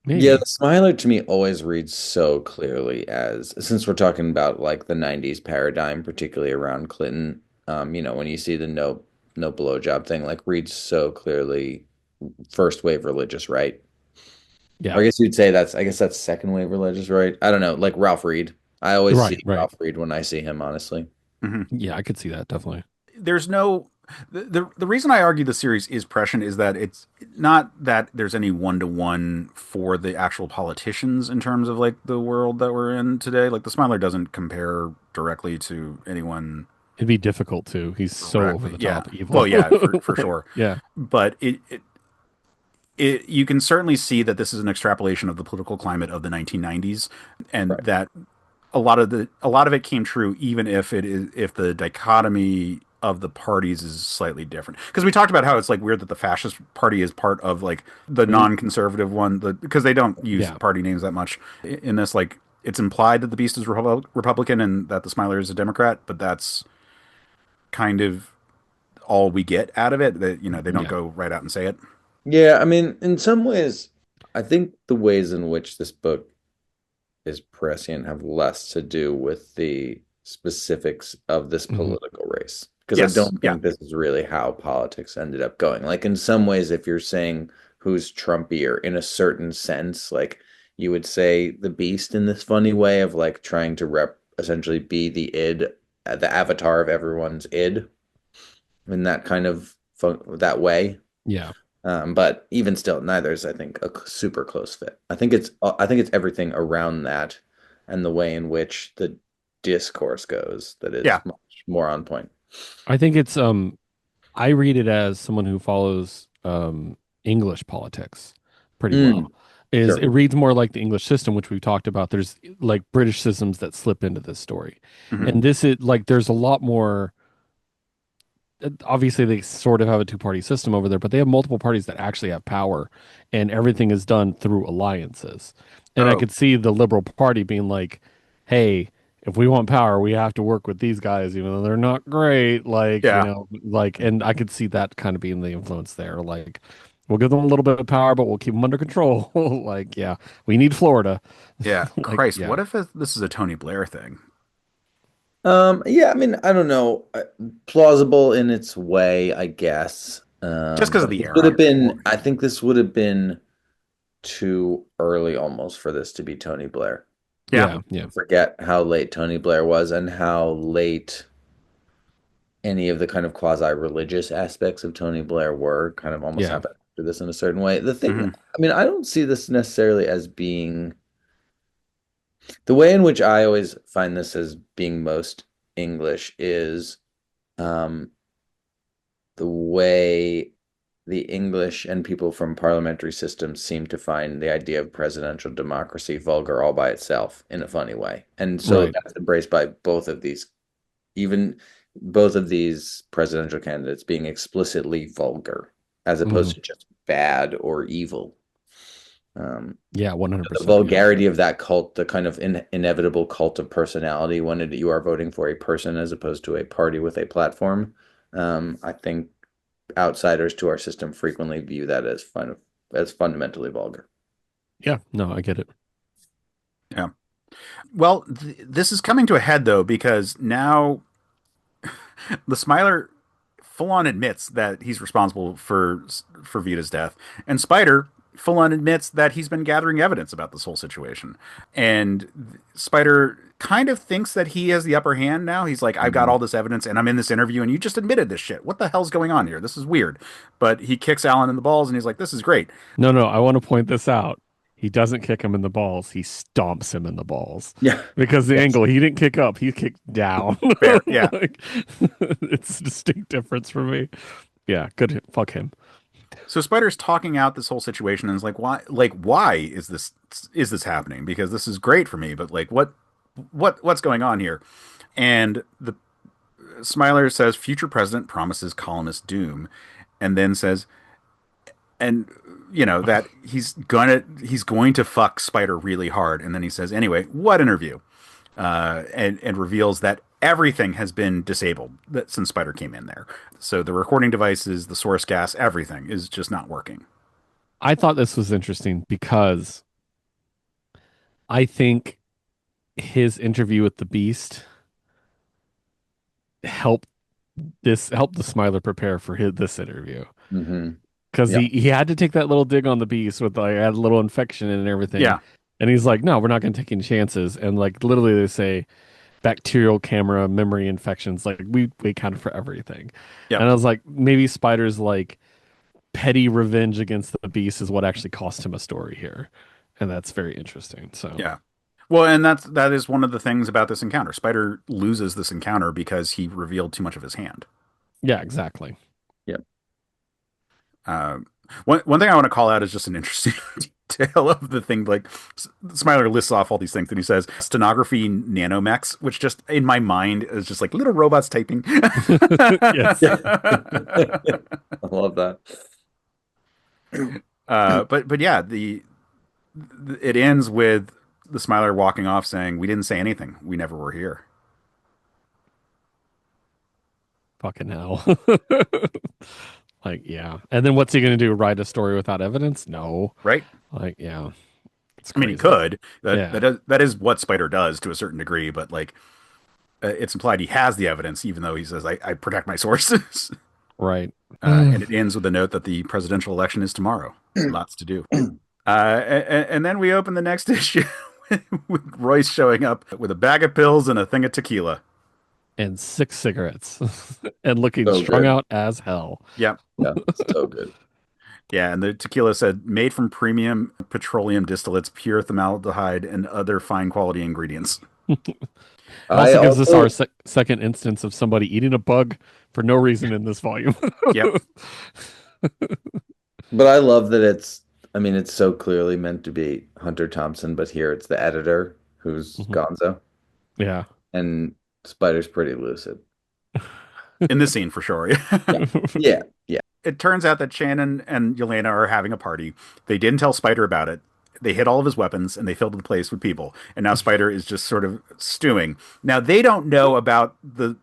Yeah, the Maybe. Smiler to me always reads so clearly as since we're talking about like the 90s paradigm, particularly around Clinton, when you see the no blowjob thing, like reads so clearly first wave religious right. Or Yeah. I guess you'd say that's second wave religious right. I don't know, like Ralph Reed. I always see Right. Right. Ralph Reed when I see him, honestly. Hmm. Yeah, I could see that definitely. There's no the reason I argue the series is prescient is that it's not that there's any one to one for the actual politicians in terms of like the world that we're in today. Like the Smiler doesn't compare directly to anyone It'd be difficult too. He's so over directly. the Yeah. top evil. Well, yeah, for Like, sure. yeah. But you can certainly see that this is an extrapolation of the political climate of the 1990s, and Right. that a lot of it came true, even if the dichotomy of the parties is slightly different. Because we talked about how it's like weird that the fascist party is part of like the Mhm. non-conservative one, because they don't use Yeah. party names that much in this. Like it's implied that the Beast is Republican and that the Smiler is a Democrat, but that's kind of all we get out of it. That they don't Yeah. go right out and say it. Yeah, I mean, in some ways, I think the ways in which this book is prescient have less to do with the specifics of this Hmm. political race. Because I Yes. don't Yeah. think this is really how politics ended up going. Like, in some ways, if you're saying who's Trumpier in a certain sense, like you would say the Beast in this funny way of like trying to essentially be the id, the avatar of everyone's id in that kind of that way. Yeah. But even still, neither is, I think, a super close fit. I think it's everything around that and the way in which the discourse goes that is Yeah. much more on point. I think it's I read it as someone who follows English politics pretty Mm, well. Is sure. it reads more like the English system, which we've talked about. There's like British systems that slip into this story. Hmm. And this is like there's a lot more obviously they sort of have a two-party system over there, but they have multiple parties that actually have power, and everything is done through alliances. And I Oh. could see the Liberal Party being like, "Hey, if we want power, we have to work with these guys, even though they're not great." Like, Yeah. and I could see that kind of being the influence there. Like, we'll give them a little bit of power, but we'll keep them under control. Like, yeah, we need Florida. Yeah. Like, Christ, yeah, what if this is a Tony Blair thing? Yeah, I mean, I don't know. Plausible in its way, I guess. Just because of But the this would have era. been, I think this would have been too early almost for this to be Tony Blair. Yeah. Yeah, yeah, Forget how late Tony Blair was and how late any of the kind of quasi-religious aspects of Tony Blair were kind of almost yeah. happened after this in a certain way. The thing, Hmm. I mean, I don't see this necessarily as being the way in which I always find this as being most English is um, the way the English and people from parliamentary systems seem to find the idea of presidential democracy vulgar all by itself in a funny way. And so Right. that's embraced by both of these, even both of these presidential candidates being explicitly vulgar as Hmm. opposed to just bad or evil. Um, Yeah, the 100%. Yeah. vulgarity of that cult, the kind of inevitable cult of personality when you are voting for a person as opposed to a party with a platform. I think outsiders to our system frequently view that as fundamentally vulgar. Yeah, no, I get it. Yeah. Well, this is coming to a head though, because now the Smiler full on admits that he's responsible for Vita's death, and Spider full on admits that he's been gathering evidence about this whole situation. And Spider kind of thinks that he has the upper hand now. He's like, I've got Mhm. all this evidence, and I'm in this interview, and you just admitted this shit. What the hell's going on here? This is weird. But he kicks Alan in the balls, and he's like, this is great. No, no, I want to point this out. He doesn't kick him in the balls. He stomps him in the balls Yeah. because the Yes. angle, he didn't kick up, he kicked down. Fair, yeah. Like, it's a distinct difference for me. Yeah, good. Fuck him. So Spider's talking out this whole situation and is like, why is this happening? Because this is great for me, but like what's going on here? And the Smiler says future president promises colonist doom, and then says, and that he's going to fuck Spider really hard, and then he says, anyway, what interview? And reveals that everything has been disabled since Spider came in there. So the recording devices, the source gas, everything is just not working. I thought this was interesting because I think his interview with the Beast helped helped the Smiler prepare for this interview. Hmm. Because Yeah. he had to take that little dig on the Beast with like had a little infection and everything. Yeah, And he's like, no, we're not going to take any chances. And like literally they say bacterial camera memory infections. Like we counted for everything. yeah, And I was like, maybe Spider's like petty revenge against the Beast is what actually cost him a story here. And that's very interesting. So yeah. Well, and that is one of the things about this encounter. Spider loses this encounter because he revealed too much of his hand. yeah, exactly. Yeah. Uh, one thing I want to call out is just an interesting detail of the thing. Like Smiler lists off all these things, and he says stenography nanomechs, which just in my mind is just like little robots typing. Yes. Yeah. I love that. But yeah, it ends with the Smiler walking off saying, "We didn't say anything. We never were here." Fucking hell. Like, yeah. And then what's he going to do? Write a story without evidence? No. Right? Like, yeah. It's I mean, he crazy. could. Yeah. That is what Spider does to a certain degree, but like it's implied he has the evidence, even though he says, "I protect my sources." Right. And it ends with a note that the presidential election is tomorrow. Lots to do. And then we open the next issue with Royce showing up with a bag of pills and a thing of tequila. And 6 cigarettes and looking So strung good. out as hell. Yeah. Yeah. So good. Yeah. And the tequila said made from premium petroleum distillates, pure formaldehyde, and other fine quality ingredients. It I also gives us our also, second instance of somebody eating a bug for no reason in this volume. Yep. but I love that I mean, it's so clearly meant to be Hunter Thompson, but here it's the editor who's Mhm. Gonzo, Yeah. and Spider's pretty lucid. In this scene, for sure. Yeah. Yeah. Yeah. It turns out that Channon and Yelena are having a party. They didn't tell Spider about it. They hid all of his weapons and they filled the place with people. And now Spider is just sort of stewing. Now they don't know about the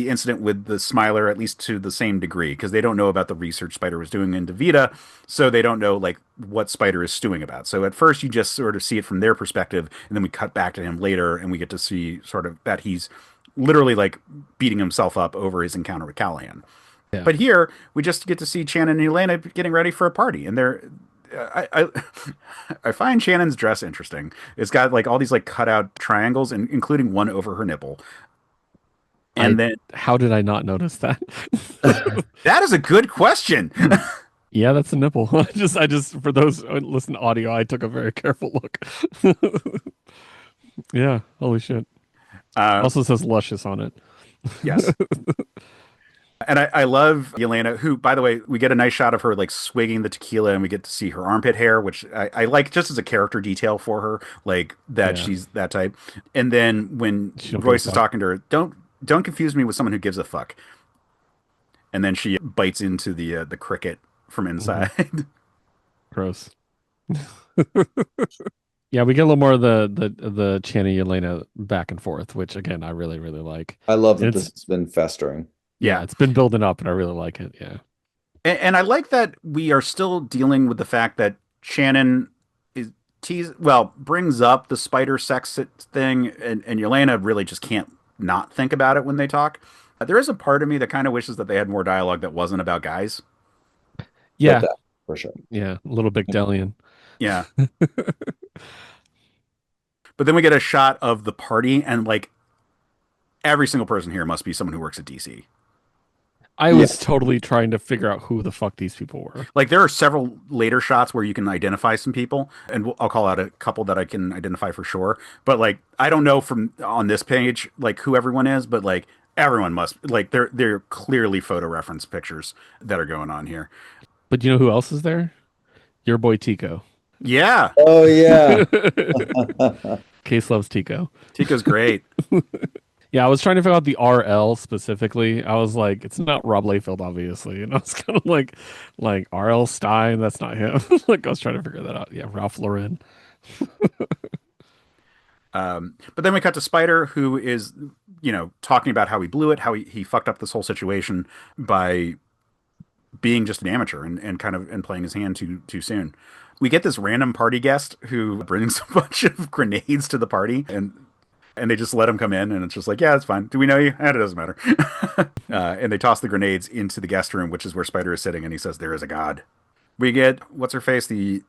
incident with the Smiler, at least to the same degree, because they don't know about the research Spider was doing into Vita. So they don't know like what Spider is stewing about. So at first you just sort of see it from their perspective, and then we cut back to him later and we get to see sort of that he's literally like beating himself up over his encounter with Callahan. Yeah. But here we just get to see Channon and Elena getting ready for a party, and I I find Shannon's dress interesting. It's got like all these like cutout triangles, and including one over her nipple. I And then how did I not notice that? that is a good question. Yeah, that's a nipple. I just for those who listen to audio, I took a very careful look. Yeah, holy shit. Uh, Also says luscious on it. yes. And I love Yelena, who, by the way, we get a nice shot of her like swigging the tequila, and we get to see her armpit hair, which I like just as a character detail for her, like that Yeah, she's that type. And then when she don't give a Royce is fuck. talking to her, don't confuse me with someone who gives a fuck. And then she bites into the cricket from Hmm. inside. Gross. Yeah, we get a little more of the Channing Yelena back and forth, which again I really really like. I love And that it's this has been festering. yeah, Yeah. it's been building up, and I really like it. Yeah, And I like that we are still dealing with the fact that Channon is well, brings up the spider sex thing, and Yelena really just can't not think about it when they talk. There is a part of me that kind of wishes that they had more dialogue that wasn't about guys. Get yeah, that for sure. yeah. A little Big Dellion. Yeah. But then we get a shot of the party, and like every single person here must be someone who works at DC. I Yeah. was totally trying to figure out who the fuck these people were. Like there are several later shots where you can identify some people, and I'll call out a couple that I can identify for sure. But like I don't know from on this page like who everyone is, but like everyone must like they're clearly photo reference pictures that are going on here. But you know who else is there? Your boy Tico. Yeah, Oh yeah. Case loves Tico. Tico's great. Yeah, I was trying to figure out the RL specifically. I was like, it's not Rob Layfield, obviously, and I was kind of like RL Stein. That's not him. Like I was trying to figure that out. Yeah, Ralph Lauren. But then we cut to Spider, who is talking about how he blew it, how he fucked up this whole situation by being just an amateur and kind of and playing his hand too soon. We get this random party guest who brings a bunch of grenades to the party, and they just let him come in, and it's just like, yeah, it's fine. Do we know you? And it doesn't matter. And they toss the grenades into the guest room, which is where Spider is sitting, and he says, "There is a god." We get what's her face, the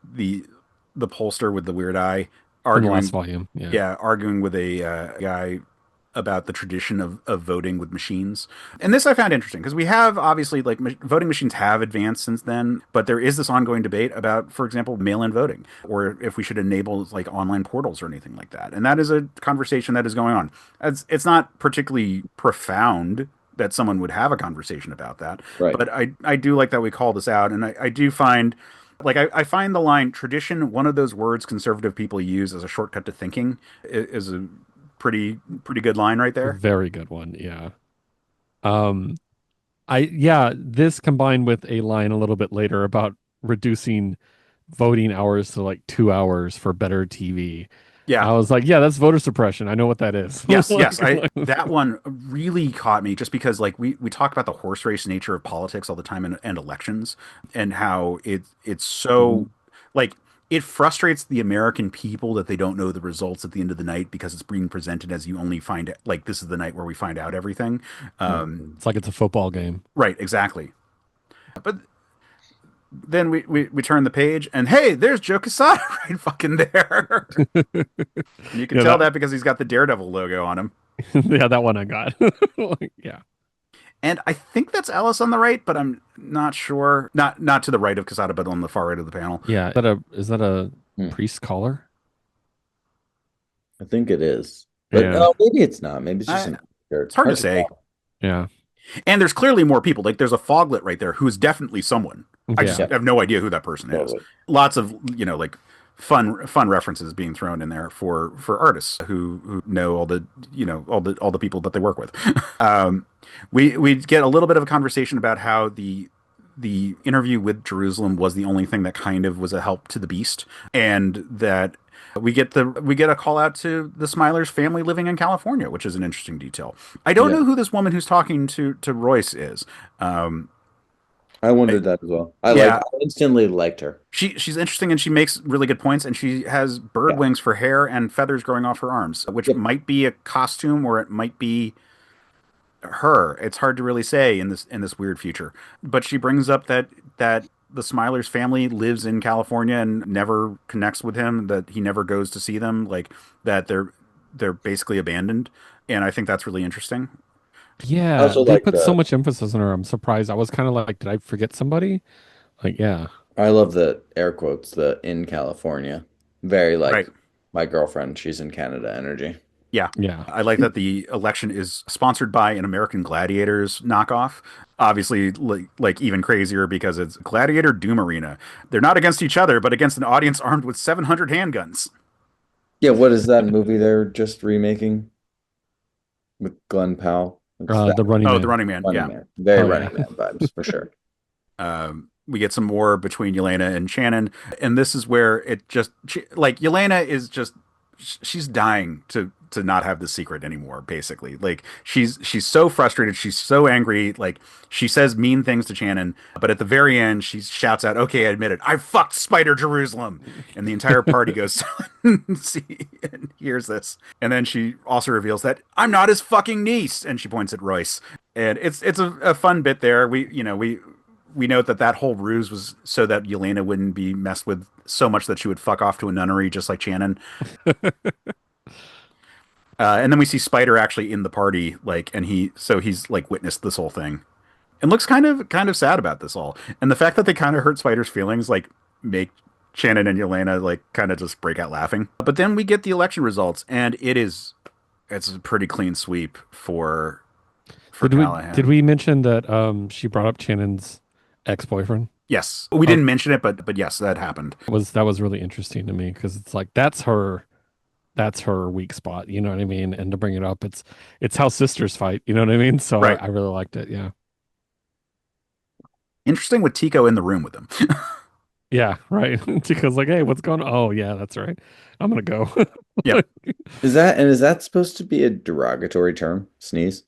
pollster with the weird eye, From the last arguing, volume. Yeah. yeah, arguing with a guy about the tradition of voting with machines. And this I found interesting because we have obviously like voting machines have advanced since then, but there is this ongoing debate about, for example, mail-in voting or if we should enable like online portals or anything like that. And that is a conversation that is going on. It's not particularly profound that someone would have a conversation about that, Right. but I do like that we call this out, and I do find like I find the line tradition, one of those words conservative people use as a shortcut to thinking, is a pretty good line right there. Very good one. Yeah. Um, yeah, this combined with a line a little bit later about reducing voting hours to like 2 hours for better TV. Yeah. I was like, yeah, that's voter suppression. I know what that is. Yes, Like, yes. I that one really caught me just because like we talk about the horse race nature of politics all the time and elections and how it's Mhm. so like it frustrates the American people that they don't know the results at the end of the night because it's being presented as you only find like this is the night where we find out everything. Mhm. it's like it's a football game. Right, exactly. But then we turn the page and hey, there's Joe Quesada right fucking there. And you can Yeah, tell that that because he's got the Daredevil logo on him. yeah, that one I got. Like, yeah. And I think that's Ellis on the right, but I'm not sure. Not to the right of Casada, but on the far right of the panel. Yeah. Is that a Hmm. priest collar? I think it is. But Yeah. no, maybe it's not. Maybe it's just I, some shirts. it's hard to Hard to say. tell. Yeah. And there's clearly more people. Like there's a foglet right there who is definitely someone. I just Yeah. Yeah, have no idea who that person is. totally. Lots of like fun references being thrown in there for artists who know all the all the people that they work with. We get a little bit of a conversation about how the interview with Jerusalem was the only thing that kind of was a help to the beast, and that we get a call out to the Smilers family living in California, which is an interesting detail. I don't Yeah, know who this woman who's talking to Royce is. Um, I I- wondered that as well. yeah, I instantly liked her. she's interesting and she makes really good points, and she has bird Yeah. wings for hair and feathers growing off her arms, which Yep. might be a costume or it might be her. It's hard to really say in this weird future. But she brings up that the Smiler's family lives in California and never connects with him, that he never goes to see them, like that they're basically abandoned. And I think that's really interesting. I Yeah, also they like put so the much emphasis on her. I'm surprised. I was kind of like, did I forget somebody? Like, yeah, I love the air quotes, the in California. Very Right. like my girlfriend, she's in Canada energy. Yeah. yeah. I like that the election is sponsored by an American Gladiators knockoff. Obviously, like even crazier because it's Gladiator Doom Arena. They're not against each other, but against an audience armed with 700 handguns. Yeah, what is that movie they're just remaking with Glenn Powell? It's that The Running Oh, The Man. Running Man. Running Yeah. Man. Very Oh yeah. Running Man vibes for sure. We get some more between Yelena and Channon, and this is where it just like Yelena is just she's dying to not have the secret anymore. Basically, like she's so frustrated, she's so angry. Like she says mean things to Channon, but at the very end, she shouts out, "Okay, I admit it. I fucked Spider Jerusalem," and the entire party goes see and hears this, and then she also reveals that I'm not his fucking niece, and she points at Royce. And it's a fun bit there. We note that that whole ruse was so that Yelena wouldn't be messed with so much that she would fuck off to a nunnery just like Channon. And then we see Spider actually in the party, like, and he's like witnessed this whole thing and looks kind of sad about this all. And the fact that they kind of hurt Spider's feelings, like, make Channon and Yelena like kind of just break out laughing. But then we get the election results, and it's a pretty clean sweep for Did Callahan. we mention that she brought up Shannon's ex-boyfriend? Yes, we Oh, didn't mention it, but yes, that happened. that was really interesting to me because it's like that's her weak spot, you know what I mean? And to bring it up, it's how sisters fight, you know what I mean? So Right. I really liked it. Yeah. Interesting with Tico in the room with him. Yeah, right. Because like, hey, what's going on? Oh, yeah, that's right. I'm gonna go. Yep. Is that supposed to be a derogatory term? Sneeze?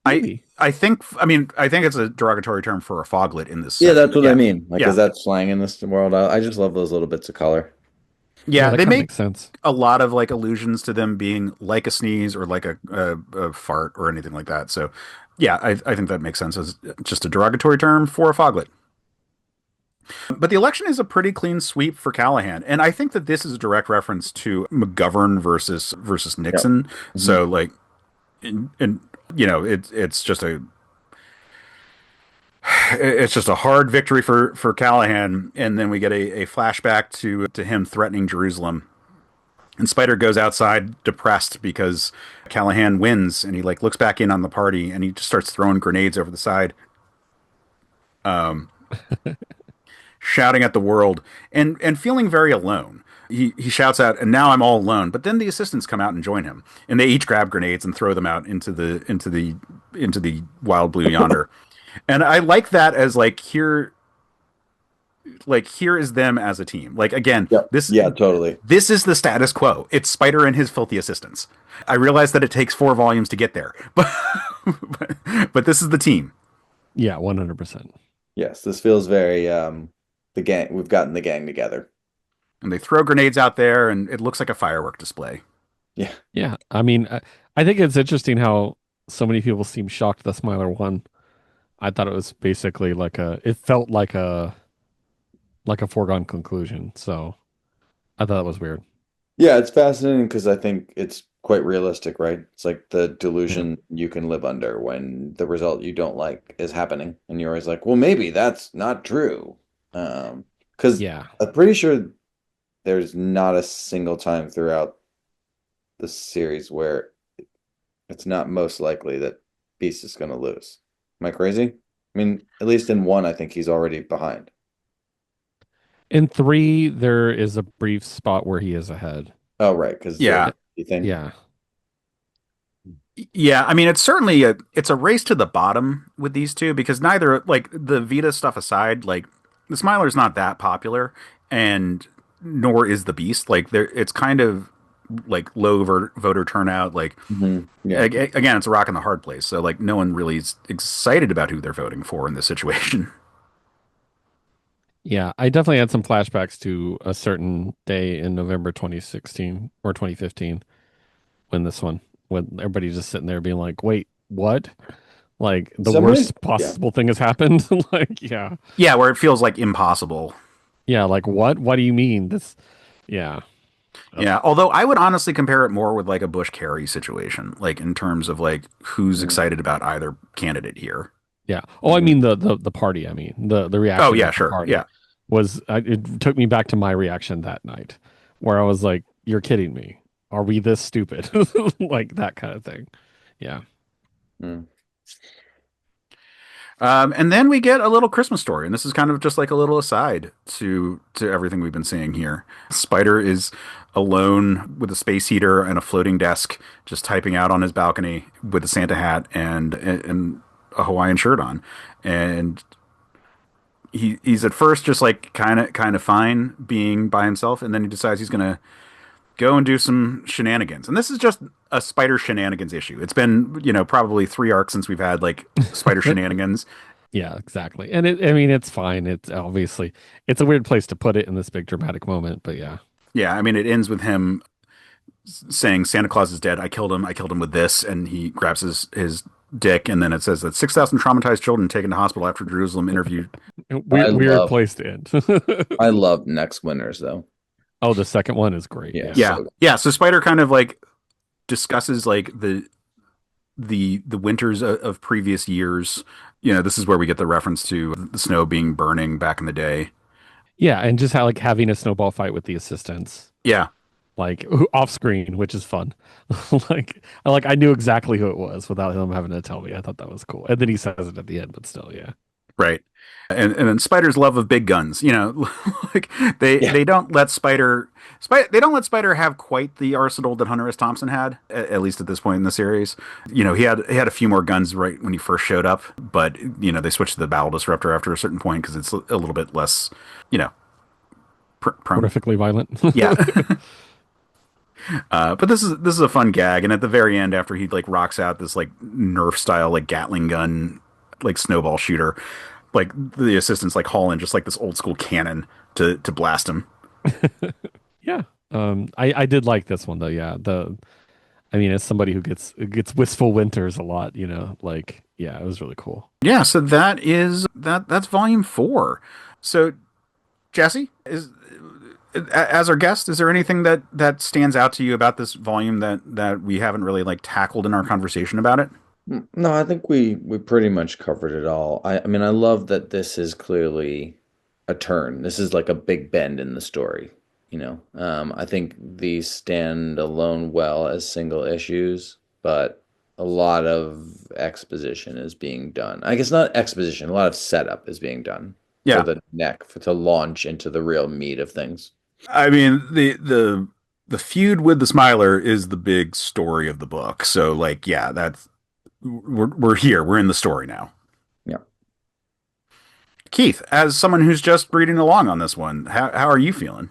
I Maybe. I think it's a derogatory term for a foglet in this Yeah, section. that's But what I yeah. mean. Like, is Yeah. that slang in this world? I just love those little bits of color. Yeah, Yeah, that they kind of make makes sense. a lot of like allusions to them being like a sneeze or like a fart or anything like that. So yeah, I think that makes sense as just a derogatory term for a foglet. But the election is a pretty clean sweep for Callahan, and I think that this is a direct reference to McGovern versus Yeah. Nixon. Mhm. So like, and it's just a hard victory for Callahan, and then we get a flashback to him threatening Jerusalem. And Spider goes outside depressed because Callahan wins, and he like looks back in on the party, and he just starts throwing grenades over the side, shouting at the world, and feeling very alone. He shouts out, "And now I'm all alone." But then the assistants come out and join him, and they each grab grenades and throw them out into the wild blue yonder. And I like that as here is them as a team. Like again, Yep. Yeah, totally. this is the status quo. It's Spider and his filthy assistants. I realize that it takes 4 volumes to get there, but this is the team. Yeah, 100%. Yes, this feels very the gang. We've gotten the gang together. And they throw grenades out there, and it looks like a firework display. Yeah. Yeah, I mean, I think it's interesting how so many people seem shocked the Smiler won. I thought it was basically it felt like a foregone conclusion. So I thought that was weird. Yeah, it's fascinating because I think it's quite realistic, right? It's like the Yeah. delusion you can live under when the result you don't like is happening, and you're always like, well, maybe that's not true. Because Yeah. I'm pretty sure there's not a single time throughout the series where it's not most likely that Beast is going to lose. Am I crazy? I mean, at least in one, I think he's already behind. In three, there is a brief spot where he is ahead. Oh, right, because Yeah, the thing. Yeah. yeah. I mean, it's a race to the bottom with these two because neither like the Vita stuff aside, like the Smiler's not that popular, and nor is the Beast. Like there, it's kind of like low voter turnout. Like Yeah. again, it's a rock in the hard place. So like no one really is excited about who they're voting for in this situation. Yeah. I definitely had some flashbacks to a certain day in November 2016 or 2015 when everybody's just sitting there being like, wait, what? Like the Some ways, worst yeah. possible thing has happened. Like, yeah. Yeah, where it feels like impossible. Yeah, like what? What do you mean? This yeah. Ugh. Yeah, although I would honestly compare it more with like a Bush Kerry situation, like in terms of like who's Mm, excited about either candidate here. Yeah. Oh, I mhm. mean the party. I mean the Oh reaction yeah, of the sure. party Yeah. was it took me back to my reaction that night, where I was like, "You're kidding me? Are we this stupid?" Like that kind of thing. Yeah. Mm. And then we get a little Christmas story, and this is kind of just like a little aside to everything we've been seeing here. Spider is alone with a space heater and a floating desk, just typing out on his balcony with a Santa hat and a Hawaiian shirt on, and he's at first just like kind of fine being by himself, and then he decides he's gonna go and do some shenanigans. And this is just a Spider shenanigans issue. It's been, probably 3 arcs since we've had like Spider shenanigans. Yeah, exactly. And I mean, it's fine. It's obviously it's a weird place to put it in this big dramatic moment, but yeah. Yeah, I mean, it ends with him saying Santa Claus is dead. I killed him. I killed him with this, and he grabs his dick, and then it says that 6,000 traumatized children taken to hospital after Jerusalem interviewed. I Weird love place to end. I love next winners though. Oh, the second one is great. Yeah, Yeah. Yeah, so yeah. So Spider kind of like discusses like the winters of previous years. This is where we get the reference to the snow being burning back in the day. Yeah, and just how like having a snowball fight with the assistants, Yeah, like off screen, which is fun. Like I knew exactly who it was without him having to tell me. I thought that was cool. And then he says it at the end, but still, yeah. right. And then Spider's love of big guns. Like yeah, they don't let they don't let Spider have quite the arsenal that Hunter S. Thompson had, at least at this point in the series. He had a few more guns right when he first showed up, but they switched to the Bowel Disruptor after a certain point because it's a little bit less, you know, prone. Horrifically violent. Yeah. But this is a fun gag, and at the very end, after he like rocks out this like Nerf style like Gatling gun like snowball shooter, like the assistants like haul in just like this old school cannon to blast him. Yeah. I did like this one though. Yeah. I mean, as somebody who gets wistful winters a lot, like yeah, it was really cool. Yeah, so that's volume 4. So Jesse, as our guest, is there anything that stands out to you about this volume that we haven't really like tackled in our conversation about it? no, I think we pretty much covered it all. I mean, I love that this is clearly a turn. This is like a big bend in the story, you know. I think these stand alone well as single issues, but a lot of exposition is being done. I guess not exposition, a lot of setup is being done for Yeah. the neck for to launch into the real meat of things. I mean, the feud with the Smiler is the big story of the book. So like, yeah, that's we're here. We're in the story now. Yeah. Keith, as someone who's just reading along on this one, how are you feeling?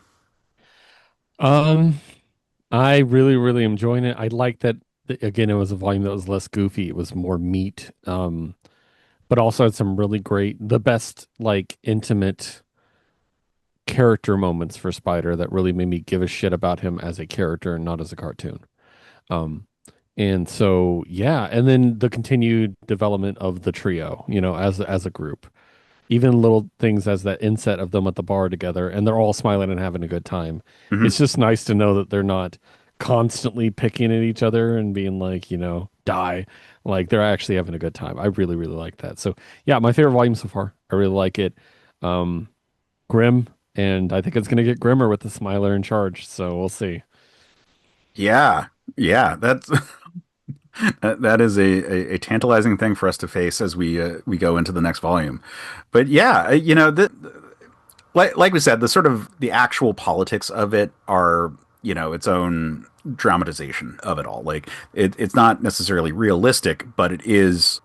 Um, I really, really enjoying it. I like that again, it was a volume that was less goofy. It was more meat. But also had some really great, the best like intimate character moments for Spider that really made me give a shit about him as a character and not as a cartoon. Um, and so yeah, and then the continued development of the trio, as a group. Even little things as that inset of them at the bar together, and they're all smiling and having a good time. Hmm. It's just nice to know that they're not constantly picking at each other and being like, die. Like they're actually having a good time. I really, really like that. So yeah, my favorite volume so far. I really like it. Um, Grim, and I think it's gonna get grimmer with the Smiler in charge. So we'll see. Yeah, yeah, that's that is a tantalizing thing for us to face as we go into the next volume. But yeah, like we said, the sort of the actual politics of it are its own dramatization of it all. Like it's not necessarily realistic, but it is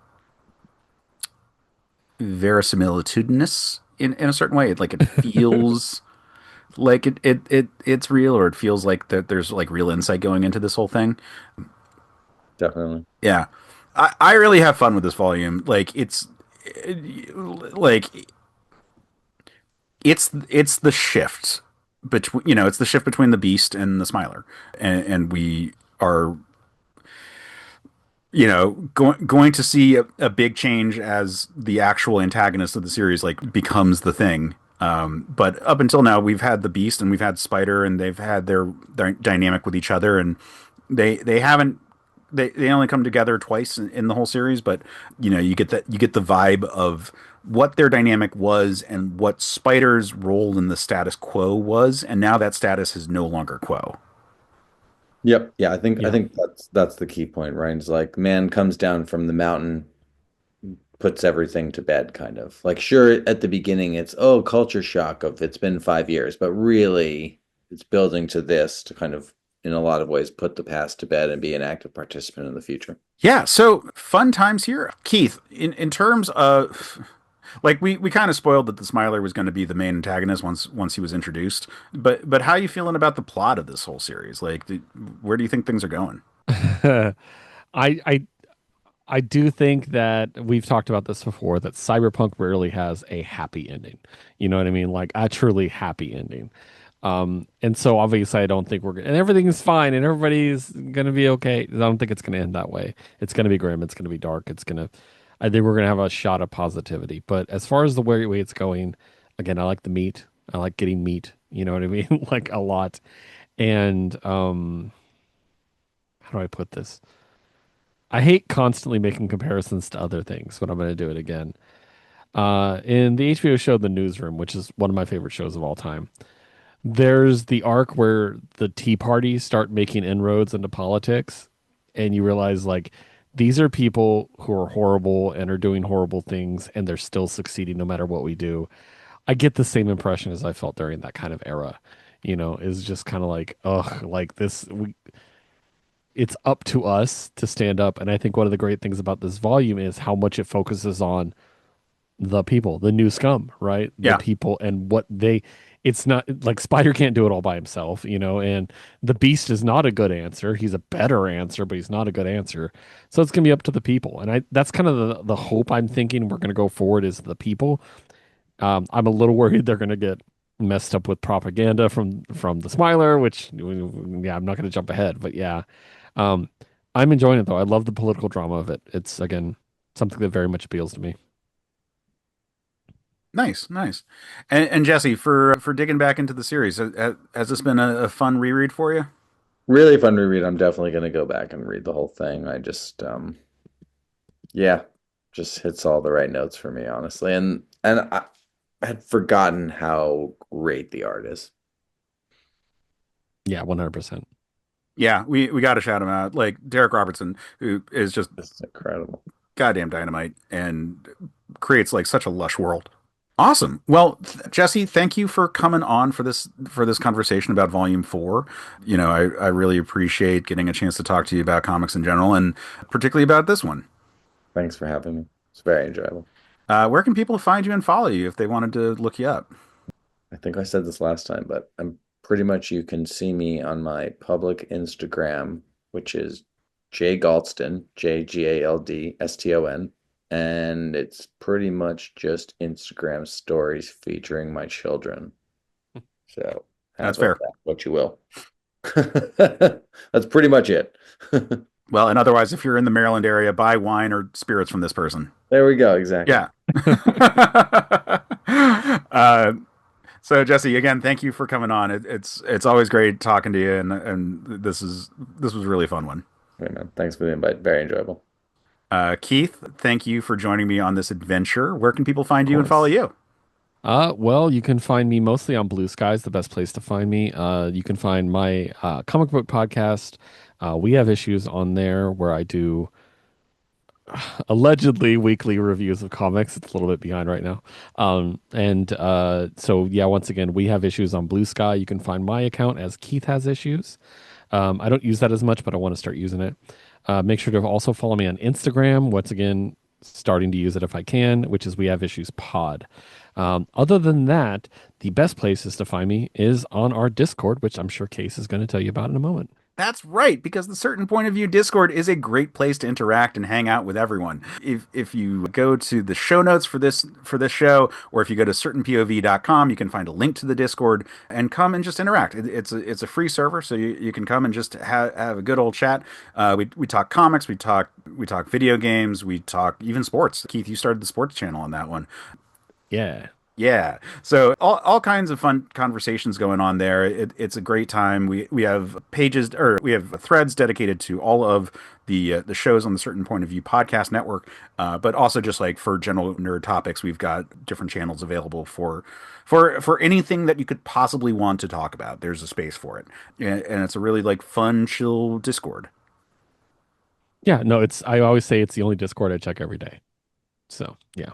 verisimilitudinous in a certain way. Like it feels like it's real, or it feels like that there's like real insight going into this whole thing. Definitely. Yeah. I really have fun with this volume. Like it's the shift between it's the shift between the Beast and the Smiler, and we are going to see a big change as the actual antagonist of the series like becomes the thing. But up until now, we've had the Beast and we've had Spider, and they've had their dynamic with each other, and they haven't they only come together twice in the whole series. But you get the vibe of what their dynamic was and what Spider's role in the status quo was, and now that status is no longer quo. Yep. Yeah, I Yeah. think that's the key point, right? It's like man comes down from the mountain, puts everything to bed, kind of. Like sure, at the beginning it's oh, culture shock of it's been 5 years, but really it's building to this to kind of in a lot of ways put the past to bed and be an active participant in the future. Yeah, so fun times here. Keith, in terms of like we kind of spoiled that the Smiler was going to be the main antagonist once he was introduced. But how are you feeling about the plot of this whole series? Like where do you think things are going? I I I do think that we've talked about this before that Cyberpunk rarely has a happy ending. You know what I mean? Like a truly happy ending. And so obviously I don't think we're gonna, and everything's fine and everybody's gonna be okay. I don't think it's gonna end that way. It's gonna be grim. It's gonna be dark. I think we're gonna have a shot of positivity. But as far as the way it's going, again, I like the meat. I like getting meat. You know what I mean? Like a lot. And how do I put this? I hate constantly making comparisons to other things, but I'm going to do it again. In the HBO show The Newsroom, which is one of my favorite shows of all time, there's the arc where the Tea Party start making inroads into politics, and you realize like these are people who are horrible and are doing horrible things, and they're still succeeding no matter what we do. I get the same impression as I felt during that kind of era. Is just kind of like, ugh, like this. It's up to us to stand up. And I think one of the great things about this volume is how much it focuses on the people, the new scum, right? The Yeah. people and it's not like Spider can't do it all by himself, and the Beast is not a good answer. He's a better answer, but he's not a good answer. So it's going to be up to the people. And that's kind of the hope I'm thinking we're going to go forward is the people. I'm a little worried they're going to get messed up with propaganda from the Smiler, which yeah, I'm not going to jump ahead, but yeah, um, I'm enjoying it though. I love the political drama of it. It's again something that very much appeals to me. Nice, nice. And Jesse, for digging back into the series, has this been a fun reread for you? Really fun to read. I'm definitely going to go back and read the whole thing. I just yeah, just hits all the right notes for me, honestly. And I had forgotten how great the art is. Yeah, 100%. Yeah, we got to shout him out. Like Derek Robertson, who is just It's incredible. goddamn dynamite and creates like such a lush world. Awesome. Well, Jesse, thank you for coming on for this conversation about Volume 4. I really appreciate getting a chance to talk to you about comics in general and particularly about this one. Thanks for having me. It's very enjoyable. Where can people find you and follow you if they wanted to look you up? I think I said this last time, but I'm pretty much you can see me on my public Instagram, which is J Galdston, JGALDSTON. And it's pretty much just Instagram stories featuring my children. So That's have of fair. that what you will. That's pretty much it. Well, and otherwise, if you're in the Maryland area, buy wine or spirits from this person. There we go. Exactly. Yeah. uh, so Jesse, again, thank you for coming on. It's always great talking to you, and this was a really fun one. Hey, man. Thanks for the invite. Very enjoyable. Keith, thank you for joining me on this adventure. Where can people Of find you and follow course. you? Well, you can find me mostly on Blue Sky's the best place to find me. You can find my comic book podcast. We have issues on there where I do allegedly weekly reviews of comics. It's a little bit behind right now. And so yeah, once again, we have issues on Blue Sky. You can find my account as Keith Has Issues. I don't use that as much, but I want to start using it. Make sure to also follow me on Instagram. Once again, starting to use it if I can, which is We Have Issues Pod. Other than that, the best places to find me is on our Discord, which I'm sure Case is going to tell you about in a moment. That's right, because the Certain Point of View Discord is a great place to interact and hang out with everyone. If you go to the show notes for this show, or if you go to certainpov.com, you can find a link to the Discord and come and just interact. It's a free server, so you can come and just have a good old chat. We talk comics, we talk video games, we talk even sports. Keith, you started the sports channel on that one. Yeah. Yeah. So all kinds of fun conversations going on there. It's a great time. We have pages or we have threads dedicated to all of the shows on the Certain Point of View podcast network, but also just like for general nerd topics, we've got different channels available for anything that you could possibly want to talk about. There's a space for it, and it's a really like fun, chill Discord. Yeah, no, I always say it's the only Discord I check every day. So, yeah.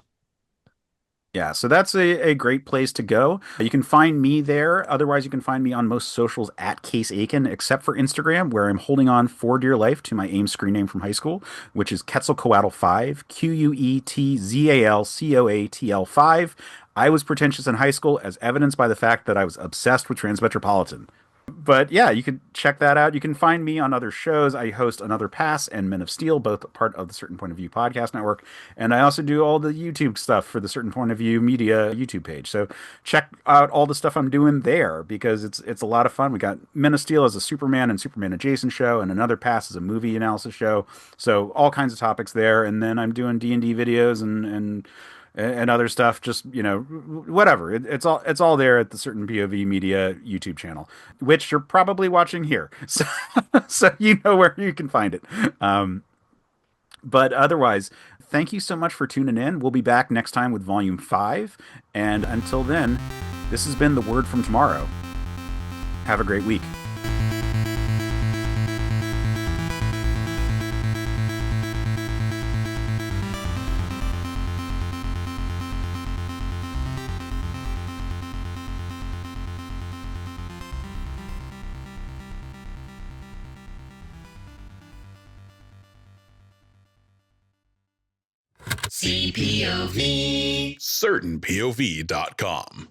Yeah, so that's a great place to go. You can find me there. Otherwise, you can find me on most socials at Case Aiken, except for Instagram, where I'm holding on for dear life to my AIM screen name from high school, which is Quetzalcoatl5, Quetzalcoatl 5. I was pretentious in high school, as evidenced by the fact that I was obsessed with Transmetropolitan. But yeah, you can check that out. You can find me on other shows. I host Another Pass and Men of Steel, both part of the Certain Point of View podcast network. And I also do all the YouTube stuff for the Certain Point of View media YouTube page. So check out all the stuff I'm doing there because it's a lot of fun. We got Men of Steel as a Superman and Superman adjacent show, and Another Pass as a movie analysis show. So all kinds of topics there. And then I'm doing D&D videos and other stuff, just whatever. It's all there at the Certain POV Media YouTube channel, which you're probably watching here, so so you know where you can find it. But otherwise, thank you so much for tuning in. We'll be back next time with Volume 5, and until then, this has been the Word from Tomorrow. Have a great week. CPOV. CertainPOV.com.